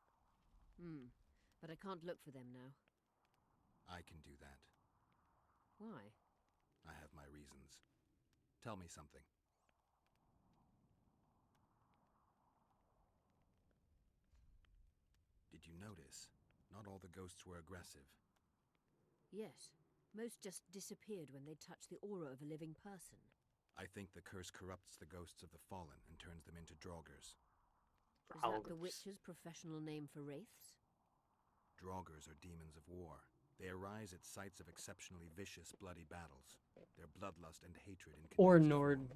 But I can't look for them now. I can do that. Why? I have my reasons. Tell me something. Did you notice? Not all the ghosts were aggressive. Yes. Most just disappeared when they touched the aura of a living person. I think the curse corrupts the ghosts of the fallen and turns them into Draugrs. Is that the Witcher's professional name for wraiths? Draugrs are demons of war. They arise at sites of exceptionally vicious, bloody battles. Their bloodlust and hatred in Or Nord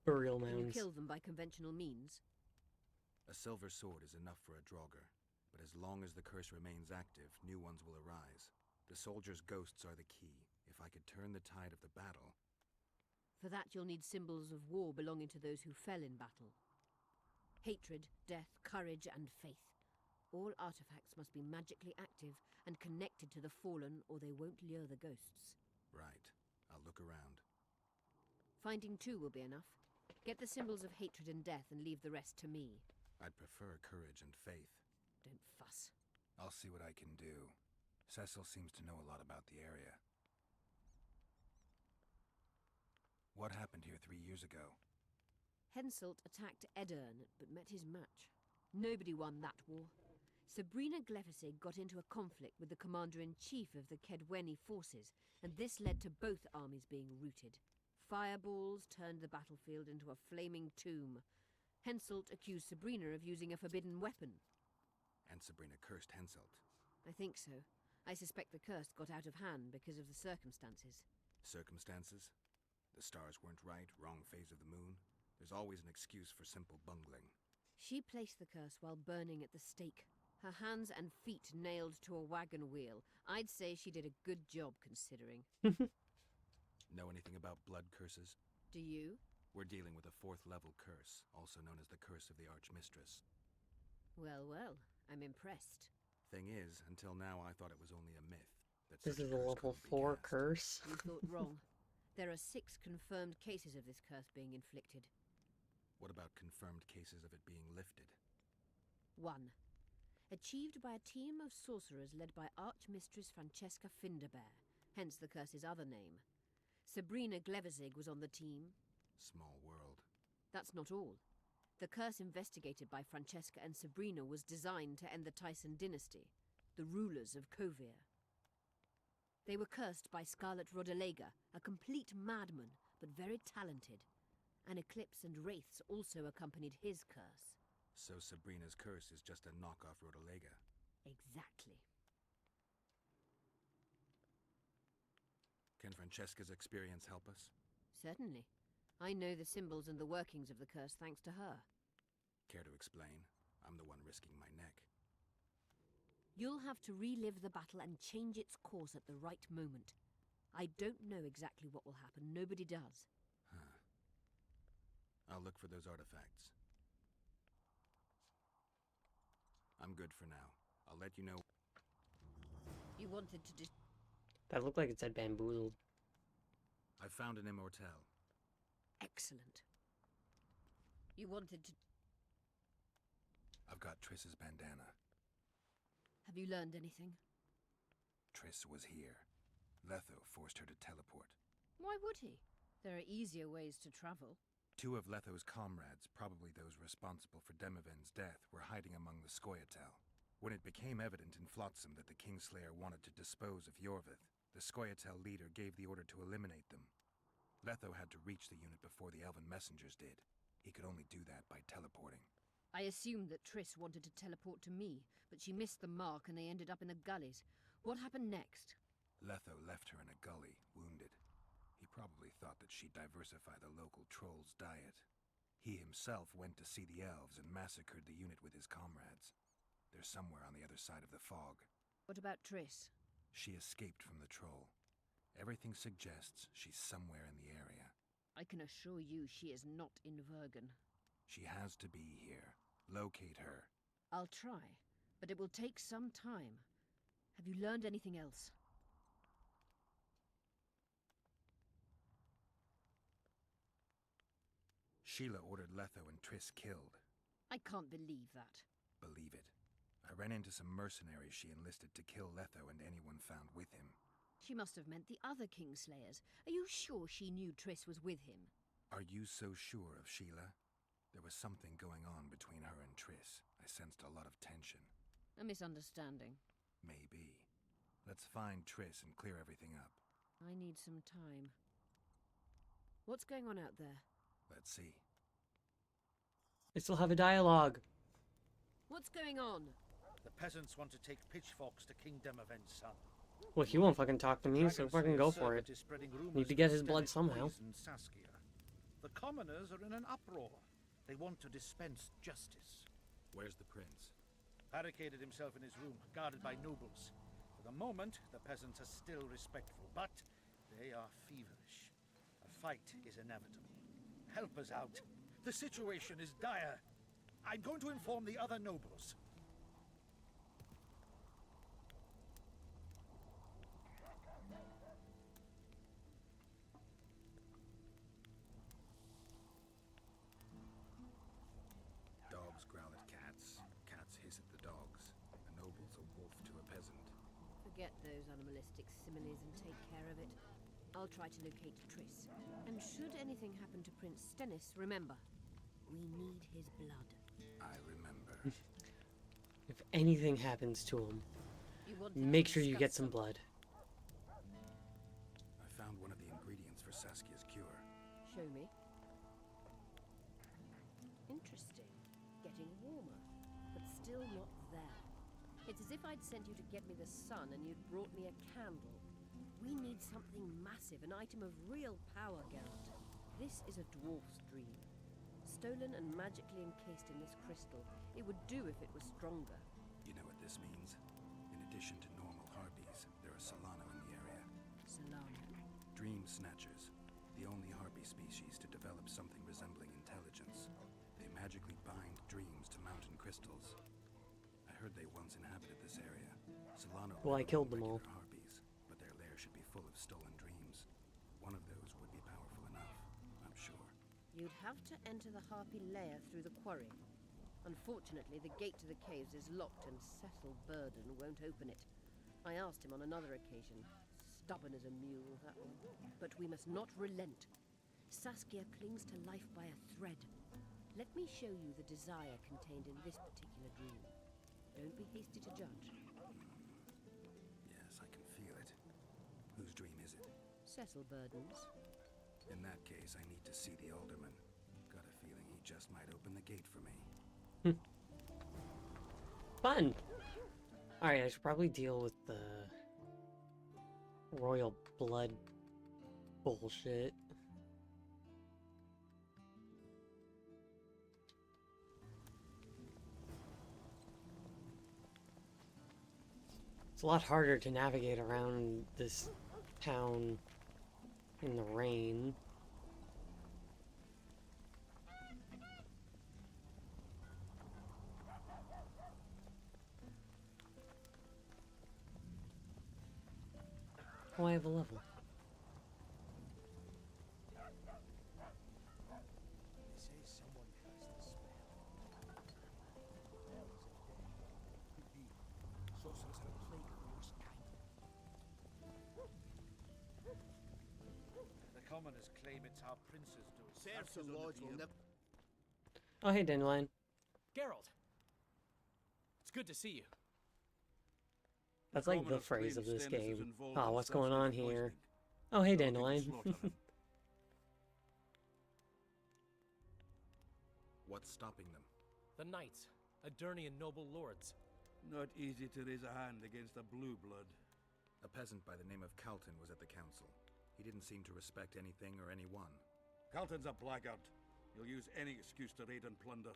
burial Can you mounds. kill them by conventional means? A silver sword is enough for a Draugr, but as long as the curse remains active, new ones will arise. The soldiers' ghosts are the key. If I could turn the tide of the battle... For that you'll need symbols of war belonging to those who fell in battle. Hatred, death, courage, and faith. All artifacts must be magically active and connected to the fallen, or they won't lure the ghosts. Right. I'll look around. Finding two will be enough. Get the symbols of hatred and death and leave the rest to me. I'd prefer courage and faith. Don't fuss. I'll see what I can do. Cecil seems to know a lot about the area. What happened here 3 years ago? Henselt attacked Edirn, but met his match. Nobody won that war. Sabrina Glefisig got into a conflict with the commander-in-chief of the Kedweni forces, and this led to both armies being routed. Fireballs turned the battlefield into a flaming tomb. Henselt accused Sabrina of using a forbidden weapon. And Sabrina cursed Henselt. I think so. I suspect the curse got out of hand because of the circumstances. Circumstances? The stars weren't right, wrong phase of the moon. There's always an excuse for simple bungling. She placed the curse while burning at the stake. Her hands and feet nailed to a wagon wheel. I'd say she did a good job considering. Know anything about blood curses? Do you? We're dealing with a 4th level curse, also known as the Curse of the Archmistress. Well, well, I'm impressed. Thing is, until now I thought it was only a myth. That This such is a curse level couldn't be 4 cast. curse. You thought wrong. There are 6 confirmed cases of this curse being inflicted. What about confirmed cases of it being lifted? 1. Achieved by a team of sorcerers led by Archmistress Francesca Finderbear, hence the curse's other name. Sabrina Glevizig was on the team. Small world. That's not all. The curse investigated by Francesca and Sabrina was designed to end the Tyson dynasty, the rulers of Kovir. They were cursed by Scarlet Rodalega, a complete madman, but very talented. An eclipse and wraiths also accompanied his curse. So Sabrina's curse is just a knockoff Rodalega. Exactly. Can Francesca's experience help us? Certainly. I know the symbols and the workings of the curse thanks to her. Care to explain? I'm the one risking my neck. You'll have to relive the battle and change its course at the right moment. I don't know exactly what will happen. Nobody does. Huh. I'll look for those artifacts. I'm good for now. I'll let you know. You wanted to That looked like it said bamboozled. I found an immortelle. Excellent. You wanted to... I've got Triss's bandana. Have you learned anything? Triss was here. Letho forced her to teleport. Why would he? There are easier ways to travel. 2 of Letho's comrades, probably those responsible for Demoven's death, were hiding among the Scoia'tael. When it became evident in Flotsam that the Kingslayer wanted to dispose of Yorvith, the Scoia'tael leader gave the order to eliminate them. Letho had to reach the unit before the Elven messengers did. He could only do that by teleporting. I assumed that Triss wanted to teleport to me, but she missed the mark and they ended up in the gullies. What happened next? Letho left her in a gully, wounded. He probably thought that she'd diversify the local trolls' diet. He himself went to see the elves and massacred the unit with his comrades. They're somewhere on the other side of the fog. What about Triss? She escaped from the troll. Everything suggests she's somewhere in the area. I can assure you she is not in Vergen. She has to be here. Locate her. I'll try, but it will take some time. Have you learned anything else? Sheila ordered Letho and Triss killed. I can't believe that. Believe it. I ran into some mercenaries she enlisted to kill Letho and anyone found with him. She must have meant the other Kingslayers. Are you sure she knew Triss was with him? Are you so sure of Sheila? There was something going on between her and Triss. I sensed a lot of tension. A misunderstanding. Maybe. Let's find Triss and clear everything up. I need some time. What's going on out there? Let's see. They still have a dialogue. What's going on? The peasants want to take pitchforks to King Demoven's son. Well, he won't fucking talk to me, so fucking go for it. Need to get his blood somehow. Saskia. The commoners are in an uproar. They want to dispense justice. Where's the prince? Barricaded himself in his room, guarded by nobles. For the moment, the peasants are still respectful, but they are feverish. A fight is inevitable. Help us out. The situation is dire. I'm going to inform the other nobles. Dogs growl at cats. Cats hiss at the dogs. A noble's a wolf to a peasant. Forget those animalistic similes and take care of it. I'll try to locate Triss. And should anything happen to Prince Stennis, remember, we need his blood. I remember. If anything happens to him, You want to make sure you discuss get some blood. I found one of the ingredients for Saskia's cure. Show me. Interesting. Getting warmer, but still not there. It's as if I'd sent you to get me the sun and you'd brought me a candle. We need something massive, an item of real power, Geralt. This is a dwarf's dream. Stolen and magically encased in this crystal. It would do if it was stronger. You know, it this means. In addition to normal harpies, there are Solano in the area. Solano. Dream Snatchers, the only harpy species to develop something resembling intelligence. They magically bind dreams to mountain crystals. I heard they once inhabited this area. Solano. Well, I killed them all. Harpies, but their lair should be full of stolen dreams. One of those would be powerful enough, I'm sure. You'd have to enter the harpy lair through the quarry. Unfortunately, the gate to the caves is locked and Cecil Burden won't open it. I asked him on another occasion. Stubborn as a mule, that one. But we must not relent. Saskia clings to life by a thread. Let me show you the desire contained in this particular dream. Don't be hasty to judge. Yes, I can feel it. Whose dream is it? Cecil Burden's. In that case, I need to see the alderman. Got a feeling he just might open the gate for me. Fun! Alright, I should probably deal with the royal blood bullshit. It's a lot harder to navigate around this town in the rain. Oh, I have a level. They say someone cast the spell. Could be sorcerers have a plague of the worst kind. The commoners claim it's our prince's doing. Serfs and lords will never. Oh, hey, Dandelion. Geralt! It's good to see you. That's like the phrase of this game. Oh, what's going on here? Oh, hey, Dandelion. What's stopping them? The knights, Aedirnian noble lords. Not easy to raise a hand against a blue blood. A peasant by the name of Calton was at the council. He didn't seem to respect anything or anyone. Calton's a blackguard. He'll use any excuse to raid and plunder.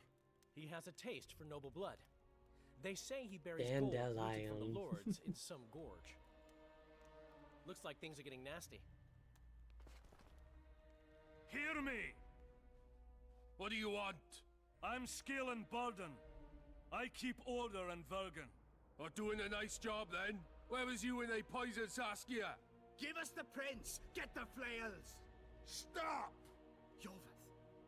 He has a taste for noble blood. They say he buries gold looted from the lords in some gorge. Looks like things are getting nasty. Hear me! What do you want? I'm Scalen Burden. I keep order in Vergen. Or doing a nice job then? Where was you when they poisoned Saskia? Give us the prince! Get the flails! Stop! Yorvith!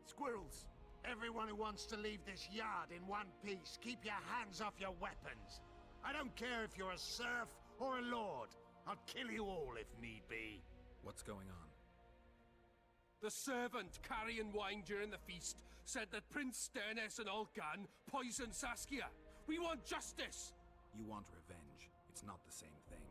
Squirrels! Everyone who wants to leave this yard in one piece, keep your hands off your weapons. I don't care if you're a serf or a lord. I'll kill you all if need be. What's going on? The servant carrying wine during the feast said that Prince Sternes and Olgan poisoned Saskia. We want justice! You want revenge. It's not the same thing.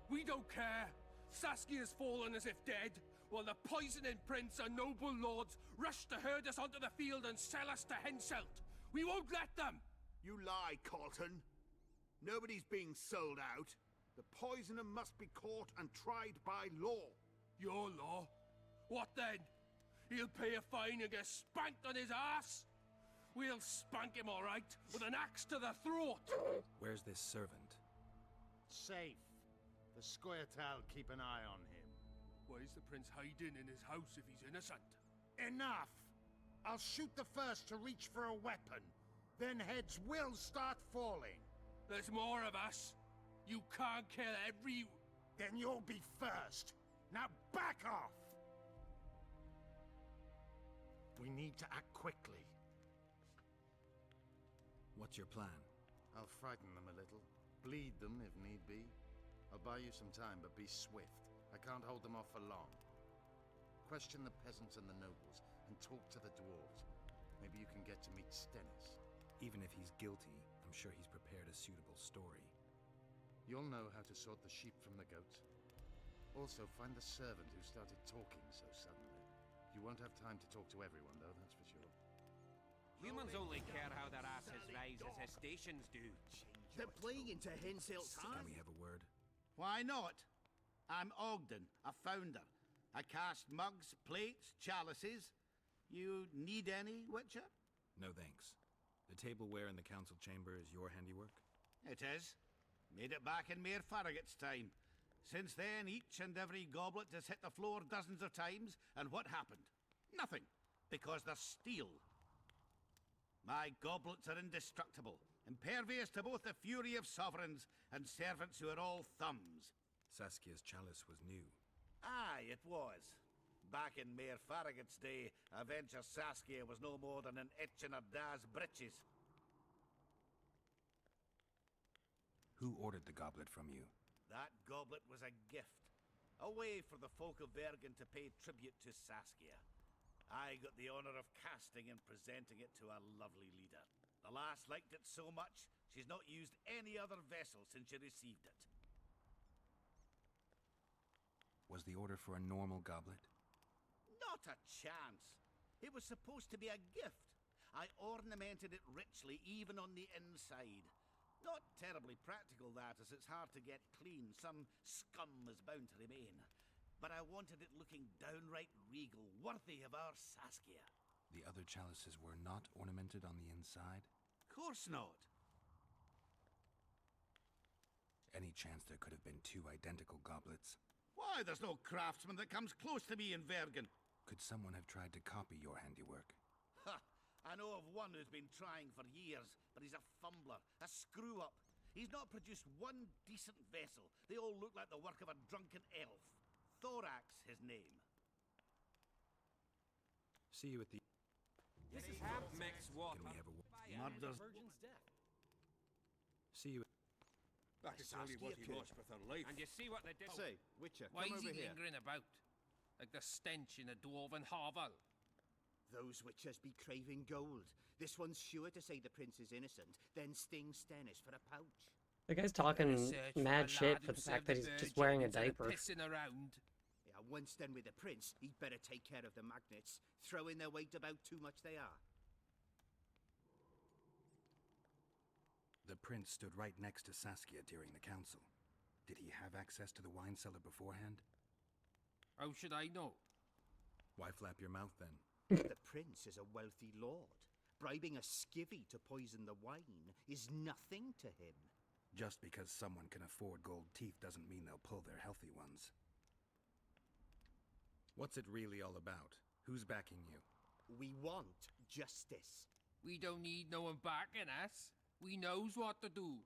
We don't care. Saskia's fallen as if dead, while the poisoning prince and noble lords rush to herd us onto the field and sell us to Henselt. We won't let them! You lie, Calton. Nobody's being sold out. The poisoner must be caught and tried by law. Your law? What then? He'll pay a fine and get spanked on his ass? We'll spank him all right, with an axe to the throat! Where's this servant? Safe. The Scoia'tael keep an eye on him. Why is the prince hiding in his house if he's innocent? Enough! I'll shoot the first to reach for a weapon. Then heads will start falling. There's more of us. You can't kill every... Then you'll be first. Now back off! We need to act quickly. What's your plan? I'll frighten them a little. Bleed them if need be. I'll buy you some time, but be swift. I can't hold them off for long. Question the peasants and the nobles, and talk to the dwarves. Maybe you can get to meet Stennis. Even if he's guilty, I'm sure he's prepared a suitable story. You'll know how to sort the sheep from the goats. Also, find the servant who started talking so suddenly. You won't have time to talk to everyone, though, that's for sure. Humans only care how their asses rise as their stations do. They're playing into Henselt's Can hand. we have a word? Why not? I'm Ogden, a founder. I cast mugs, plates, chalices. You need any, Witcher? No thanks. The tableware in the council chamber is your handiwork? It is. Made it back in Mayor Farragut's time. Since then, each and every goblet has hit the floor dozens of times, and what happened? Nothing, because they're steel. My goblets are indestructible, impervious to both the fury of sovereigns and servants who are all thumbs. Saskia's chalice was new. Aye, it was. Back in Mayor Farragut's day, Avenger Saskia was no more than an itch in her da's breeches. Who ordered the goblet from you? That goblet was a gift. A way for the folk of Vergen to pay tribute to Saskia. I got the honor of casting and presenting it to our lovely leader. The lass liked it so much, she's not used any other vessel since she received it. Was the order for a normal goblet? Not a chance. It was supposed to be a gift. I ornamented it richly, even on the inside. Not terribly practical, that, as it's hard to get clean. Some scum is bound to remain. But I wanted it looking downright regal, worthy of our Saskia. The other chalices were not ornamented on the inside? Course not. Any chance there could have been two identical goblets? Why, there's no craftsman that comes close to me in Vergen. Could someone have tried to copy your handiwork? Ha! I know of one who's been trying for years, but he's a fumbler, a screw-up. He's not produced one decent vessel. They all look like the work of a drunken elf. Thorax, his name. See you at the... This is half mixed water. Can we have a... Murders. Virgin's death. See you... I can tell you what he lost with her life. And you see what they did. Say, Witcher, Why come is over he here. lingering about? Like the stench in a dwarven hovel. Those witchers be craving gold. This one's sure to say the prince is innocent, then sting Stennis for a pouch. The guy's talking mad shit for the fact that he's just wearing a diaper. Pissing around. Yeah, once done with the prince, he'd better take care of the magnets. Throwing their weight about too much they are. The prince stood right next to Saskia during the council. Did he have access to the wine cellar beforehand? How should I know? Why flap your mouth then? The prince is a wealthy lord. Bribing a skivvy to poison the wine is nothing to him. Just because someone can afford gold teeth doesn't mean they'll pull their healthy ones. What's it really all about? Who's backing you? We want justice. We don't need no one backing us. We knows what to do.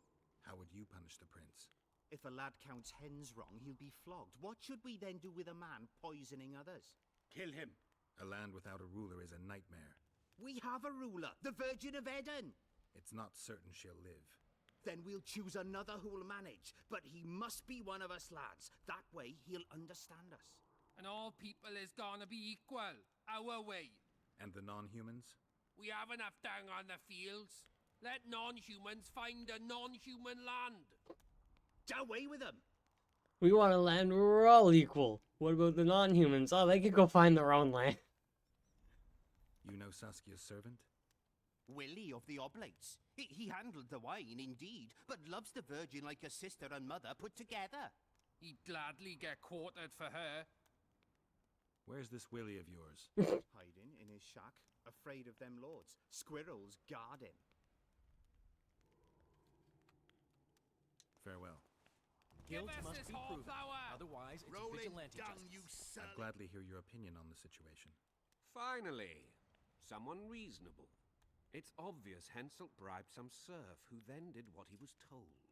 How would you punish the prince? If a lad counts hens wrong, he'll be flogged. What should we then do with a man poisoning others? Kill him. A land without a ruler is a nightmare. We have a ruler, the Virgin of Eden. It's not certain she'll live. Then we'll choose another who'll manage. But he must be one of us lads. That way he'll understand us. And all people is gonna be equal. Our way. And the non-humans? We have enough down on the fields. Let non-humans find a non-human land. Away with them. We want a land where we're all equal. What about the non-humans? Oh, they could go find their own land. You know Saskia's servant? Willie of the Oblates. He handled the wine, indeed, but loves the Virgin like a sister and mother put together. He'd gladly get quartered for her. Where's this Willie of yours? Hiding in his shack, afraid of them lords. Squirrels guard him. Farewell. Guilds Give us must this be proven. wallflower. Otherwise, it's Roll it vigilante down, justice. you son. I'd gladly hear your opinion on the situation. Finally, someone reasonable. It's obvious Henselt bribed some serf who then did what he was told.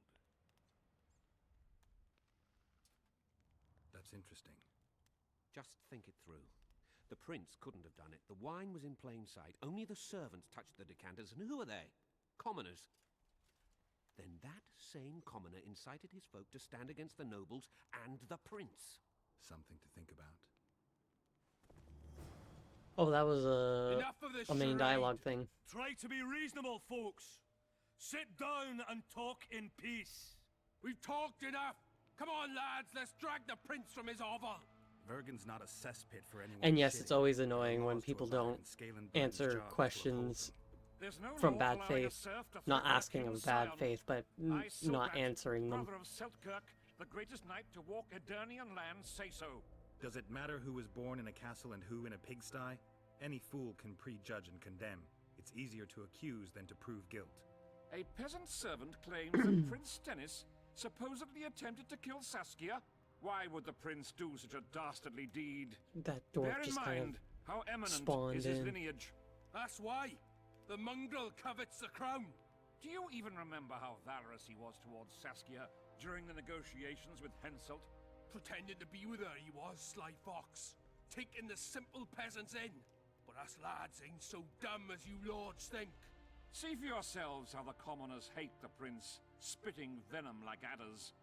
That's interesting. Just think it through. The prince couldn't have done it. The wine was in plain sight. Only the servants touched the decanters, and who are they? Commoners. Then that same commoner incited his folk to stand against the nobles and the prince. Something to think about. Oh, that was Enough of this a main charade. dialogue thing. Try to be reasonable, folks. Sit down and talk in peace. We've talked enough. Come on, lads. Let's drag the prince from his hovel. Vergen's not a cesspit for anyone. And yes, it's shitting. always annoying when Lost to people a lion don't and Scalenburg's job answer is to questions There's no from law bad allowing a faith. serf to Not flirt with asking King of bad Sion. faith, but I, not Silbert, answering them. brother of Seltkirk, the greatest knight to walk Edirnian lands, say so. Does it matter who was born in a castle and who in a pigsty? Any fool can prejudge and condemn. It's easier to accuse than to prove guilt. A peasant servant claims that Prince Stennis supposedly attempted to kill Saskia. Why would the prince do such a dastardly deed? That dwarf Bear in just kind mind how of eminent spawned is his in. lineage. That's why. The mongrel covets the crown. Do you even remember how valorous he was towards Saskia during the negotiations with Henselt? Pretending to be with her, he was, Sly Fox. Taking the simple peasants in. But us lads ain't so dumb as you lords think. See for yourselves how the commoners hate the prince, spitting venom like adders.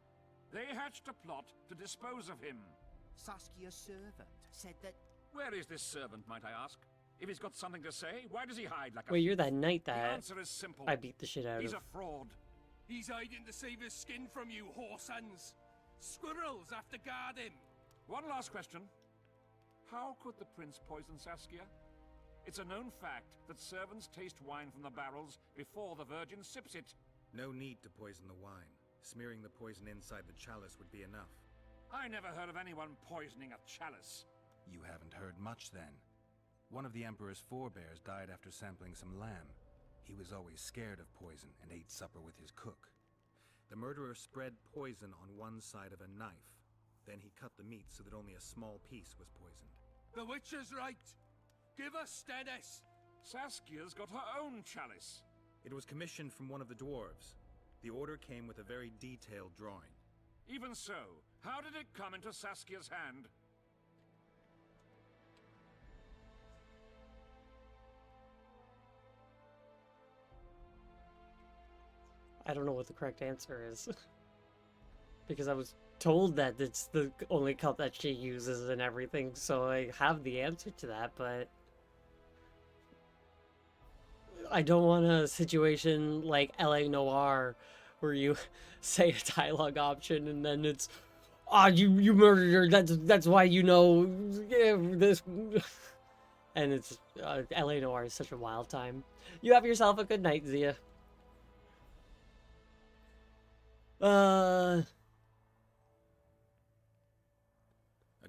They hatched a plot to dispose of him. Saskia's servant said that... Where is this servant, might I ask? If he's got something to say, why does he hide like a... Wait, you're that knight The that answer is simple. I beat the shit out He's of. a fraud. He's hiding to save his skin from you, whoresons. Squirrels have to guard him. One last question. How could the prince poison Saskia? It's a known fact that servants taste wine from the barrels before the virgin sips it. No need to poison the wine. Smearing the poison inside the chalice would be enough. I never heard of anyone poisoning a chalice. You haven't heard much then. One of the Emperor's forebears died after sampling some lamb. He was always scared of poison and ate supper with his cook. The murderer spread poison on one side of a knife. Then he cut the meat so that only a small piece was poisoned. The witch is right. Give us Stennis. Saskia's got her own chalice. It was commissioned from one of the dwarves. The order came with a very detailed drawing. Even so, how did it come into Saskia's hand? I don't know what the correct answer is. Because I was told that it's the only cup that she uses and everything, so I have the answer to that, but... I don't want a situation like L.A. Noire, where you say a dialogue option and then it's, ah, you murdered her, that's why you know, yeah, this... And it's, L.A. Noire is such a wild time. You have yourself a good night, Zia. A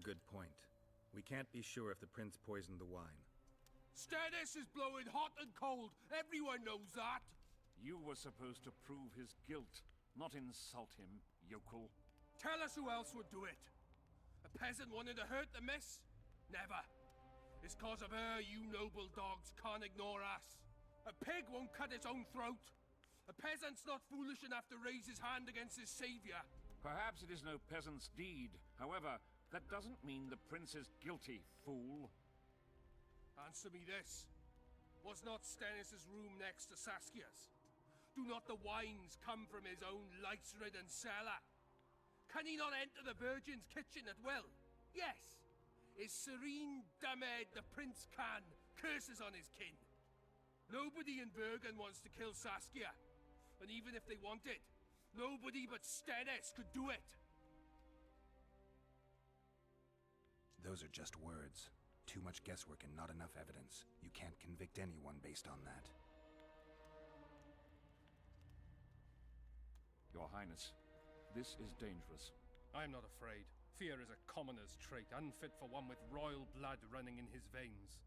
good point. We can't be sure if the prince poisoned the wine. Stennis is blowing hot and cold. Everyone knows that. You were supposed to prove his guilt, not insult him, yokel. Tell us who else would do it. A peasant wanting to hurt the miss? Never. It's cause of her you noble dogs can't ignore us. A pig won't cut its own throat. A peasant's not foolish enough to raise his hand against his savior. Perhaps it is no peasant's deed. However, that doesn't mean the prince is guilty, fool. Answer me this. Was not Stennis' room next to Saskia's? Do not the wines come from his own lice-ridden cellar? Can he not enter the Virgin's kitchen at will? Yes. His serene Damed the Prince can curses on his kin. Nobody in Bergen wants to kill Saskia. And even if they wanted, nobody but Stennis could do it. Those are just words. Too much guesswork and not enough evidence. You can't convict anyone based on that. Your Highness, this is dangerous. I am not afraid. Fear is a commoner's trait, unfit for one with royal blood running in his veins.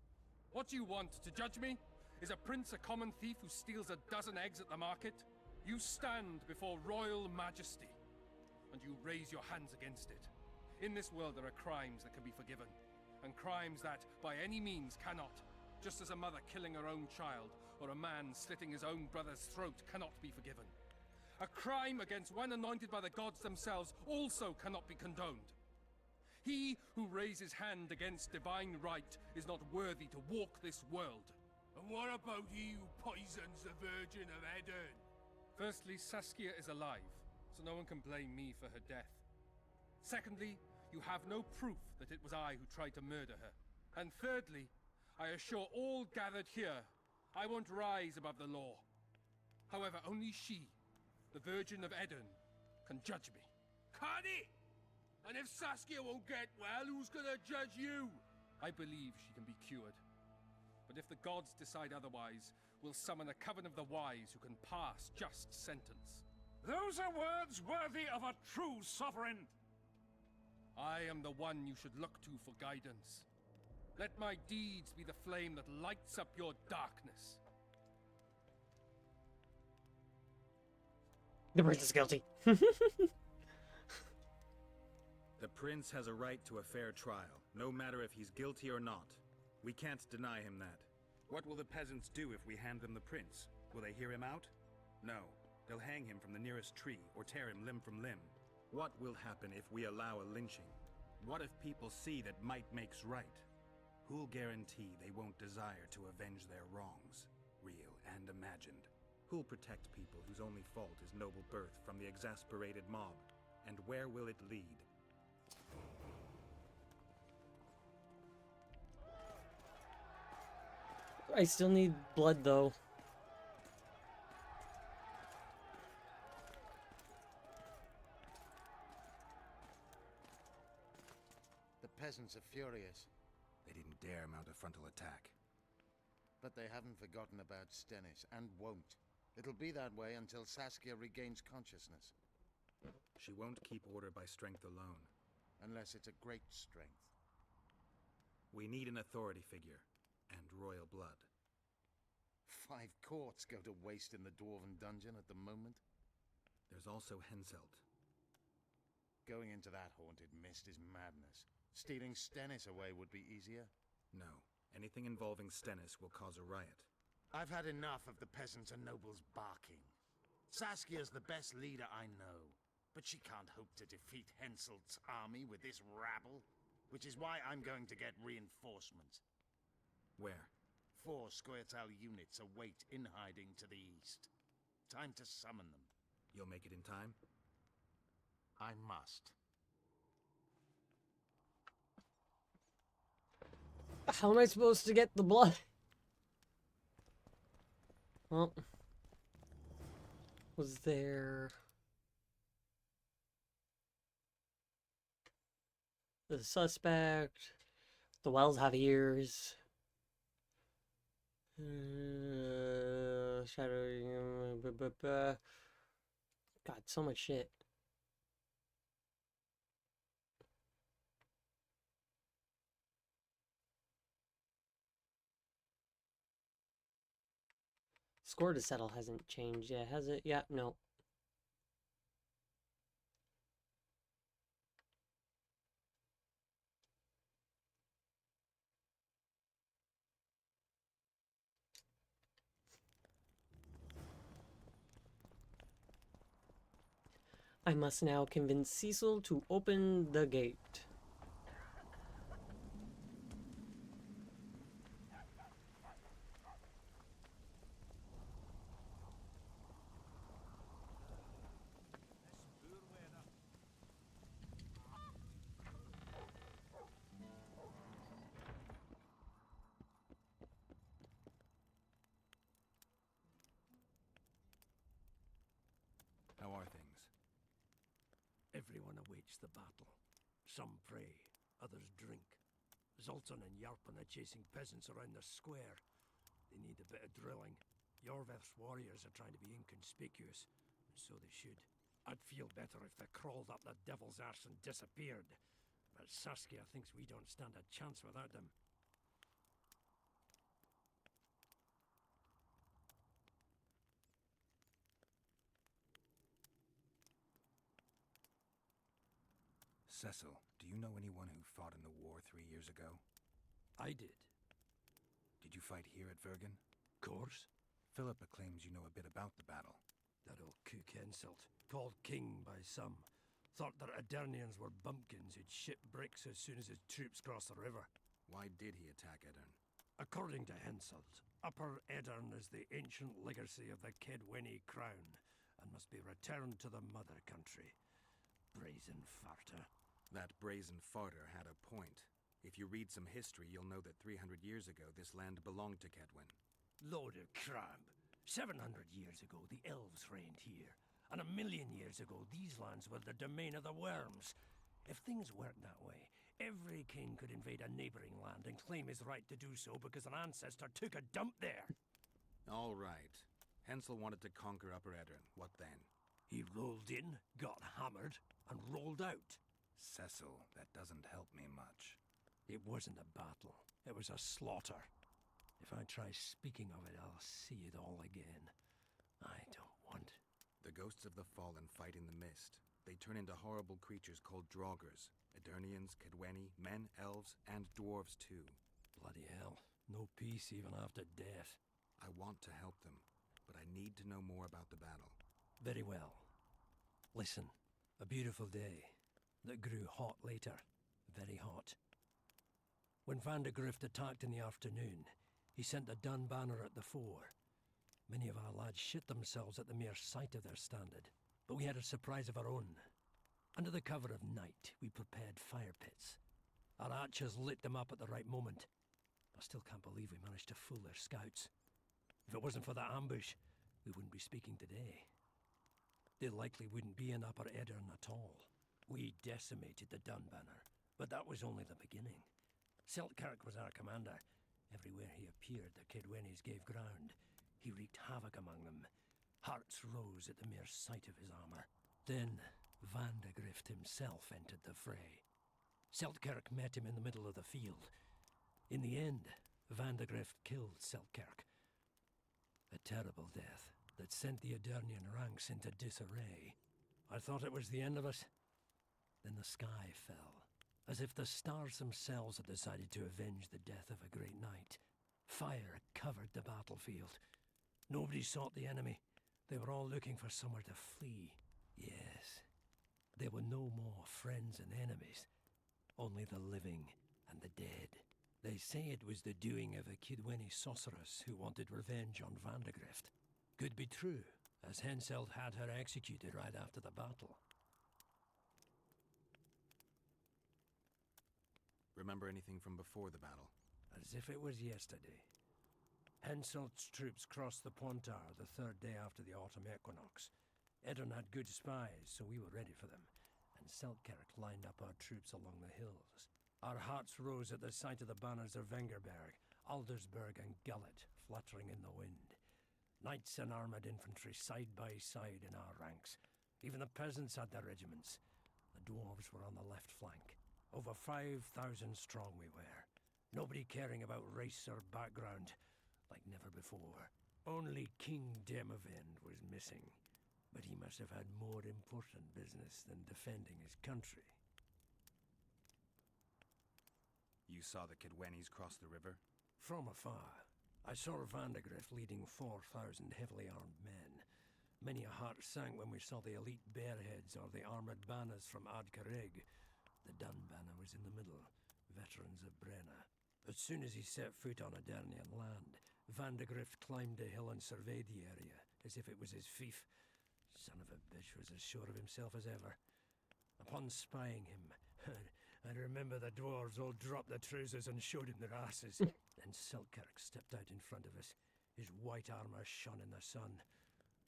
What you want, to judge me? Is a prince a common thief who steals a dozen eggs at the market? You stand before royal majesty, and you raise your hands against it. In this world there are crimes that can be forgiven, and crimes that, by any means, cannot. Just as a mother killing her own child, or a man slitting his own brother's throat cannot be forgiven. A crime against one anointed by the gods themselves also cannot be condoned. He who raises hand against divine right is not worthy to walk this world. And what about he who poisons the Virgin of Aedirn? Firstly, Saskia is alive, so no one can blame me for her death. Secondly, you have no proof that it was I who tried to murder her. And thirdly, I assure all gathered here, I won't rise above the law. However, only she, the Virgin of Aedirn, can judge me. Can he? And if Saskia won't get well, who's gonna judge you? I believe she can be cured. But if the gods decide otherwise, we'll summon a coven of the wise who can pass just sentence. Those are words worthy of a true sovereign. I am the one you should look to for guidance. Let my deeds be the flame that lights up your darkness. The prince is guilty. The prince has a right to a fair trial, no matter if he's guilty or not. We can't deny him that. What will the peasants do if we hand them the prince? Will they hear him out? No. They'll hang him from the nearest tree, or tear him limb from limb. What will happen if we allow a lynching? What if people see that might makes right? Who'll guarantee they won't desire to avenge their wrongs, real and imagined? Who'll protect people whose only fault is noble birth from the exasperated mob? And where will it lead? I still need blood, though. The peasants are furious. They didn't dare mount a frontal attack. But they haven't forgotten about Stennis, and won't. It'll be that way until Saskia regains consciousness. She won't keep order by strength alone. Unless it's a great strength. We need an authority figure, and royal blood. 5 courts go to waste in the Dwarven dungeon at the moment. There's also Henselt. Going into that haunted mist is madness. Stealing Stennis away would be easier. No. Anything involving Stennis will cause a riot. I've had enough of the peasants and nobles barking. Saskia's the best leader I know, but she can't hope to defeat Henselt's army with this rabble, which is why I'm going to get reinforcements. Where? 4 Scoia'tael units await in hiding to the east. Time to summon them. You'll make it in time? I must. How am I supposed to get the blood? Well, was there... the suspect? The wells have ears. Shadow... God, so much shit. Score to settle hasn't changed yet, has it? Yeah, no. I must now convince Cecil to open the gate. How are things? Everyone awaits the battle. Some pray, others drink. Zoltan and Yarpan are chasing peasants around the square. They need a bit of drilling. Yorveth's warriors are trying to be inconspicuous, and so they should. I'd feel better if they crawled up the devil's arse and disappeared. But Saskia thinks we don't stand a chance without them. Cecil, do you know anyone who fought in the war 3 years ago? I did. Did you fight here at Vergen? Course. Philippa claims you know a bit about the battle. That old kook Henselt, called king by some, thought that Aedirnians were bumpkins who'd ship bricks as soon as his troops crossed the river. Why did he attack Aedirn? According to Henselt, Upper Aedirn is the ancient legacy of the Kedweni crown and must be returned to the mother country. Brazen farter. That brazen farter had a point. If you read some history, you'll know that 300 years ago this land belonged to Kedwen. Load of crap. 700 years ago, the elves reigned here. And 1,000,000 years ago, these lands were the domain of the worms. If things worked that way, every king could invade a neighboring land and claim his right to do so because an ancestor took a dump there. All right. Hensel wanted to conquer Upper Aedirn. What then? He rolled in, got hammered, and rolled out. Cecil, that doesn't help me much. It wasn't a battle. It was a slaughter. If I try speaking of it, I'll see it all again. I don't want The ghosts of the fallen fight in the mist. They turn into horrible creatures called Draugrs. Eternians, Kedweni, men, elves, and dwarves too. Bloody hell. No peace even after death. I want to help them, but I need to know more about the battle. Very well. Listen, a beautiful day that grew hot later. Very hot. When Vandegrift attacked in the afternoon, he sent a dun banner at the fore. Many of our lads shit themselves at the mere sight of their standard, but we had a surprise of our own. Under the cover of night, we prepared fire pits. Our archers lit them up at the right moment. I still can't believe we managed to fool their scouts. If it wasn't for that ambush, we wouldn't be speaking today. They likely wouldn't be in Upper Edirn at all. We decimated the Dun banner, but that was only the beginning. Seltkirk was our commander. Everywhere he appeared, the Kedwenis gave ground. He wreaked havoc among them. Hearts rose at the mere sight of his armor. Then Vandegrift himself entered the fray. Seltkirk met him in the middle of the field. In the end, Vandegrift killed Seltkirk. A terrible death that sent the Edirnian ranks into disarray. I thought it was the end of us. Then the sky fell, as if the stars themselves had decided to avenge the death of a great knight. Fire covered the battlefield. Nobody sought the enemy. They were all looking for somewhere to flee. Yes, there were no more friends and enemies, only the living and the dead. They say it was the doing of a Kidweni sorceress who wanted revenge on Vandegrift. Could be true, as Henselt had her executed right after the battle. Remember anything from before the battle? As if it was yesterday. Henselt's troops crossed the Pontar the third day after the autumn equinox. Edirn had good spies, so we were ready for them, and Seltkirk lined up our troops along the hills. Our hearts rose at the sight of the banners of Vengerberg, Aldersberg and Gullet fluttering in the wind. Knights and armoured infantry side by side in our ranks. Even the peasants had their regiments. The dwarves were on the left flank. Over 5,000 strong we were. Nobody caring about race or background, like never before. Only King Demavend was missing, but he must have had more important business than defending his country. You saw the Kedwenis cross the river? From afar. I saw Vandegrift leading 4,000 heavily armed men. Many a heart sank when we saw the elite bearheads or the armoured banners from Ardcareg. The Dun banner was in the middle, veterans of Brenna. As soon as he set foot on Edirnian land, Vandegrift climbed a hill and surveyed the area, as if it was his fief. Son of a bitch was as sure of himself as ever. Upon spying him, I remember the dwarves all dropped their trousers and showed him their asses. Then Seltkirk stepped out in front of us. His white armour shone in the sun.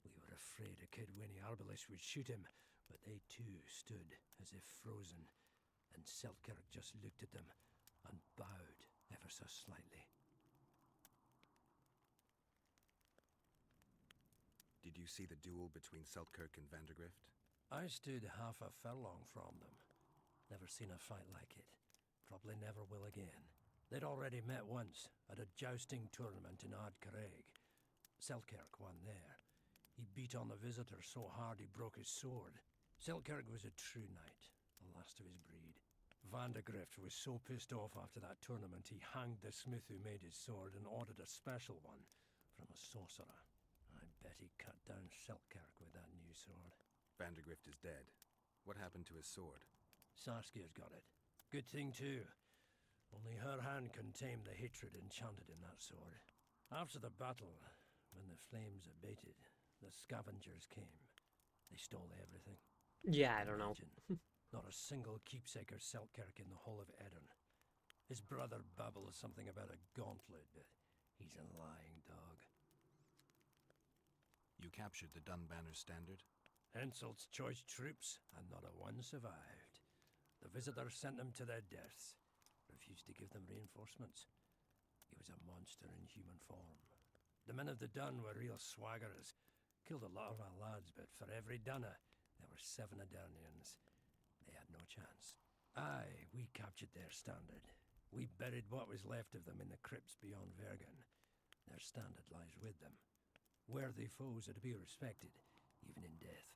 We were afraid a Kedweni arbalist would shoot him, but they too stood as if frozen, and Seltkirk just looked at them and bowed ever so slightly. Did you see the duel between Seltkirk and Vandegrift? I stood half a furlong from them. Never seen a fight like it. Probably never will again. They'd already met once, at a jousting tournament in Ardcareg. Seltkirk won there. He beat on the visitor so hard he broke his sword. Seltkirk was a true knight, the last of his breed. Vandegrift was so pissed off after that tournament he hanged the smith who made his sword and ordered a special one from a sorcerer. I bet he cut down Seltkirk with that new sword. Vandegrift is dead. What happened to his sword? Saskia's got it. Good thing too. Only her hand can tame the hatred enchanted in that sword. After the battle, when the flames abated, the scavengers came. They stole everything. Yeah, I don't know. Not a single keepsake of Seltkirk in the whole of Edirn. His brother babbles something about a gauntlet, but he's a lying dog. You captured the Dun banner standard? Henselt's choice troops, and not a one survived. The visitor sent them to their deaths. Refused to give them reinforcements. He was a monster in human form. The men of the Dun were real swaggerers. Killed a lot of our lads, but for every Dunner, there were 7 Edirnians. They had no chance. Aye, we captured their standard. We buried what was left of them in the crypts beyond Vergen. Their standard lies with them. Worthy foes are to be respected, even in death.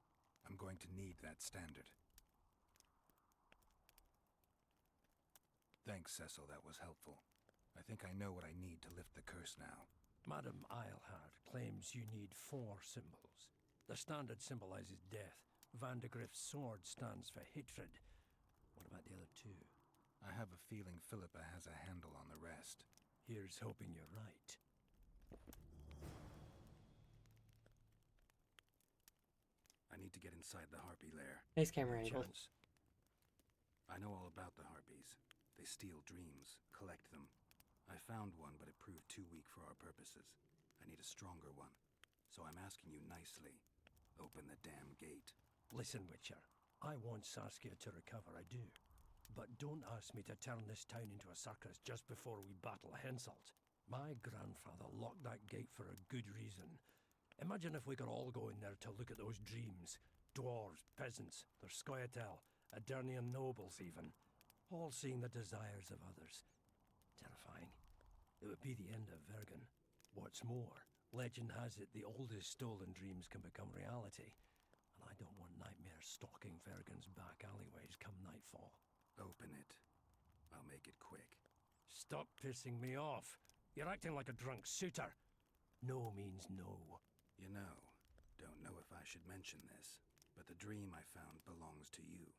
I'm going to need that standard. Thanks, Cecil, that was helpful. I think I know what I need to lift the curse now. Madame Eilhart claims you need 4 symbols. The standard symbolizes death. Vandegrift's sword stands for hatred. What about the other 2? I have a feeling Philippa has a handle on the rest. Here's hoping you're right. I need to get inside the Harpy lair. Nice camera angle. I know all about the Harpies. They steal dreams, collect them. I found one, but it proved too weak for our purposes. I need a stronger one. So I'm asking you nicely, open the damn gate. Listen, Witcher. I want Saskia to recover, I do. But don't ask me to turn this town into a circus just before we battle Henselt. My grandfather locked that gate for a good reason. Imagine if we could all go in there to look at those dreams. Dwarves, peasants, their Scoia'tael, Aedirnian nobles even. All seeing the desires of others. Terrifying. It would be the end of Vergen. What's more, legend has it the oldest stolen dreams can become reality. And I don't want nightmares stalking Vergen's back alleyways come nightfall. Open it. I'll make it quick. Stop pissing me off. You're acting like a drunk suitor. No means no. You know, don't know if I should mention this, but the dream I found belongs to you.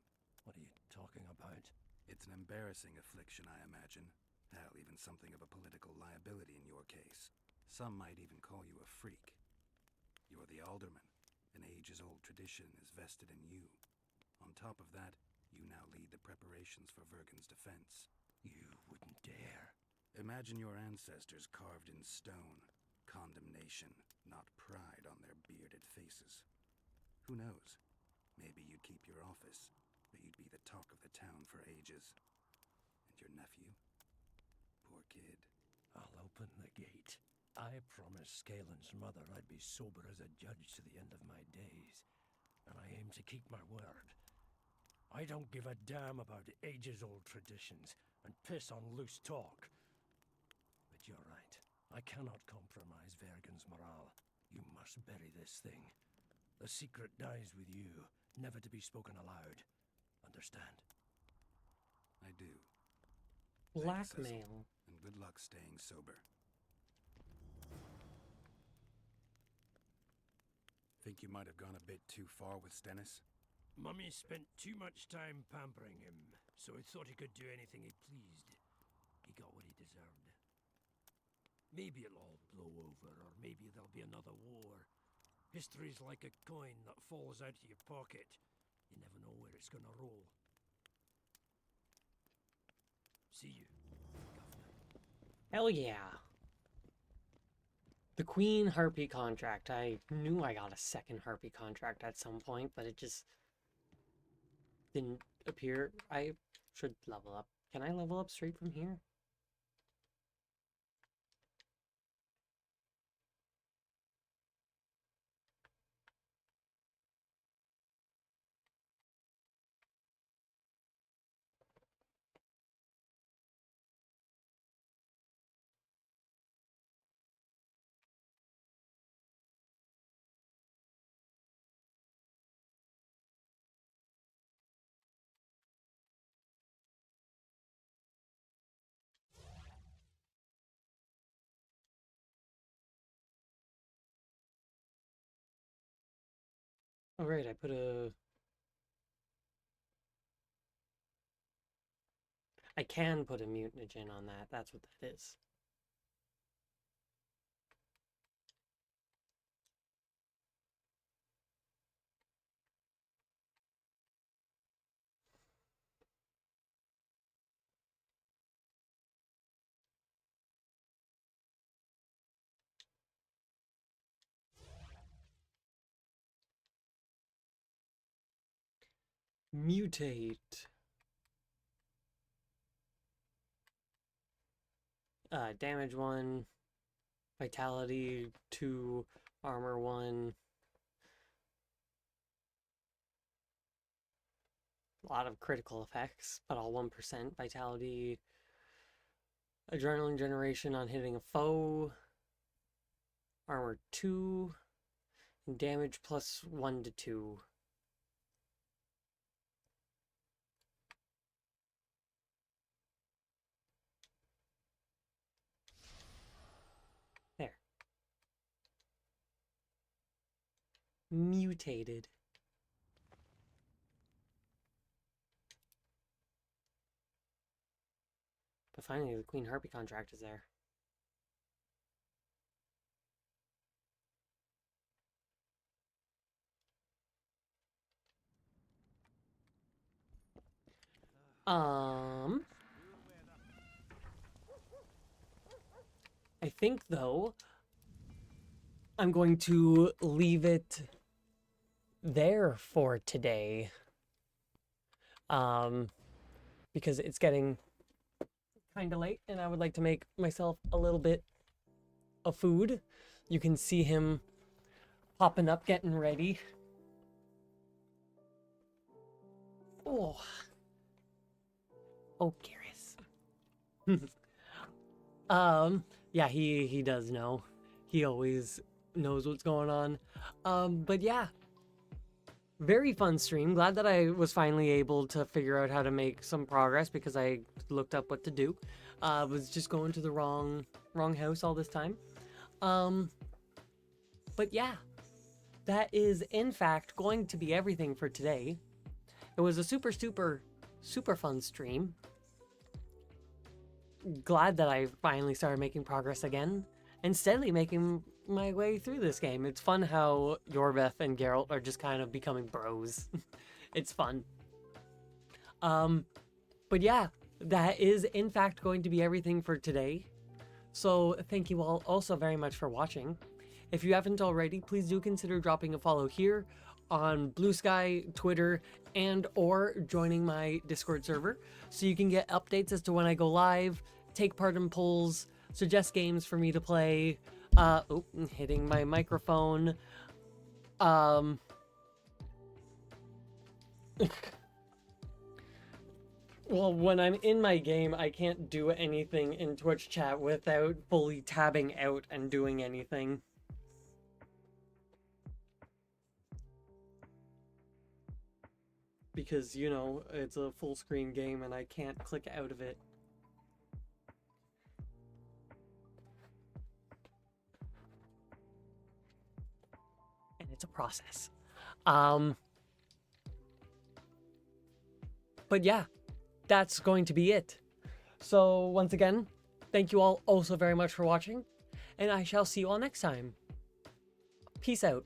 What are you talking about? It's an embarrassing affliction, I imagine. Hell, even something of a political liability in your case. Some might even call you a freak. You're the alderman. An ages-old tradition is vested in you. On top of that, you now lead the preparations for Vergen's defense. You wouldn't dare. Imagine your ancestors carved in stone. Condemnation, not pride on their bearded faces. Who knows? Maybe you'd keep your office, but you'd be the talk of the town for ages. And your nephew? Poor kid. I'll open the gate. I promised Scalen's mother I'd be sober as a judge to the end of my days, and I aim to keep my word. I don't give a damn about ages-old traditions and piss on loose talk. But you're right. I cannot compromise Vergen's morale. You must bury this thing. The secret dies with you, never to be spoken aloud. Understand? I do. Blackmail. And good luck staying sober. Think you might have gone a bit too far with Stennis? Mummy spent too much time pampering him, so he thought he could do anything he pleased. He got what he deserved. Maybe it'll all blow over, or maybe there'll be another war. History's like a coin that falls out of your pocket. You never know where it's gonna roll. See you, Governor. Hell yeah. The Queen Harpy contract. I knew I got a second Harpy contract at some point, but it just didn't appear. I should level up. Can I level up straight from here? Oh, right, I put a... I can put a mutagen on that. That's what that is. Mutate. Damage 1, Vitality 2, Armor 1. A lot of critical effects, but all 1%. Vitality, Adrenaline generation on hitting a foe. Armor 2, Damage plus 1 to 2. There. Mutated. But finally, the Queen Harpy contract is there. I think, though, I'm going to leave it there for today. Because it's getting kind of late, and I would like to make myself a little bit of food. You can see him popping up, getting ready. Oh. Oh, Garrus. Yeah, he does know. He always knows what's going on. But yeah. Very fun stream. Glad that I was finally able to figure out how to make some progress because I looked up what to do. Was just going to the wrong house all this time. But yeah. That is, in fact, going to be everything for today. It was a super fun stream. Glad that I finally started making progress again and steadily making my way through this game. It's fun how Yorveth and Geralt are just kind of becoming bros. It's fun. But yeah, that is in fact going to be everything for today. So thank you all also very much for watching. If you haven't already, please do consider dropping a follow here on Blue Sky, Twitter, and or joining my Discord server so you can get updates as to when I go live, take part in polls, suggest games for me to play. Oh, hitting my microphone. Well, when I'm in my game, I can't do anything in Twitch chat without fully tabbing out and doing anything. Because, you know, it's a full screen game and I can't click out of it. And it's a process. But yeah, that's going to be it. So once again, thank you all also very much for watching, and I shall see you all next time. Peace out.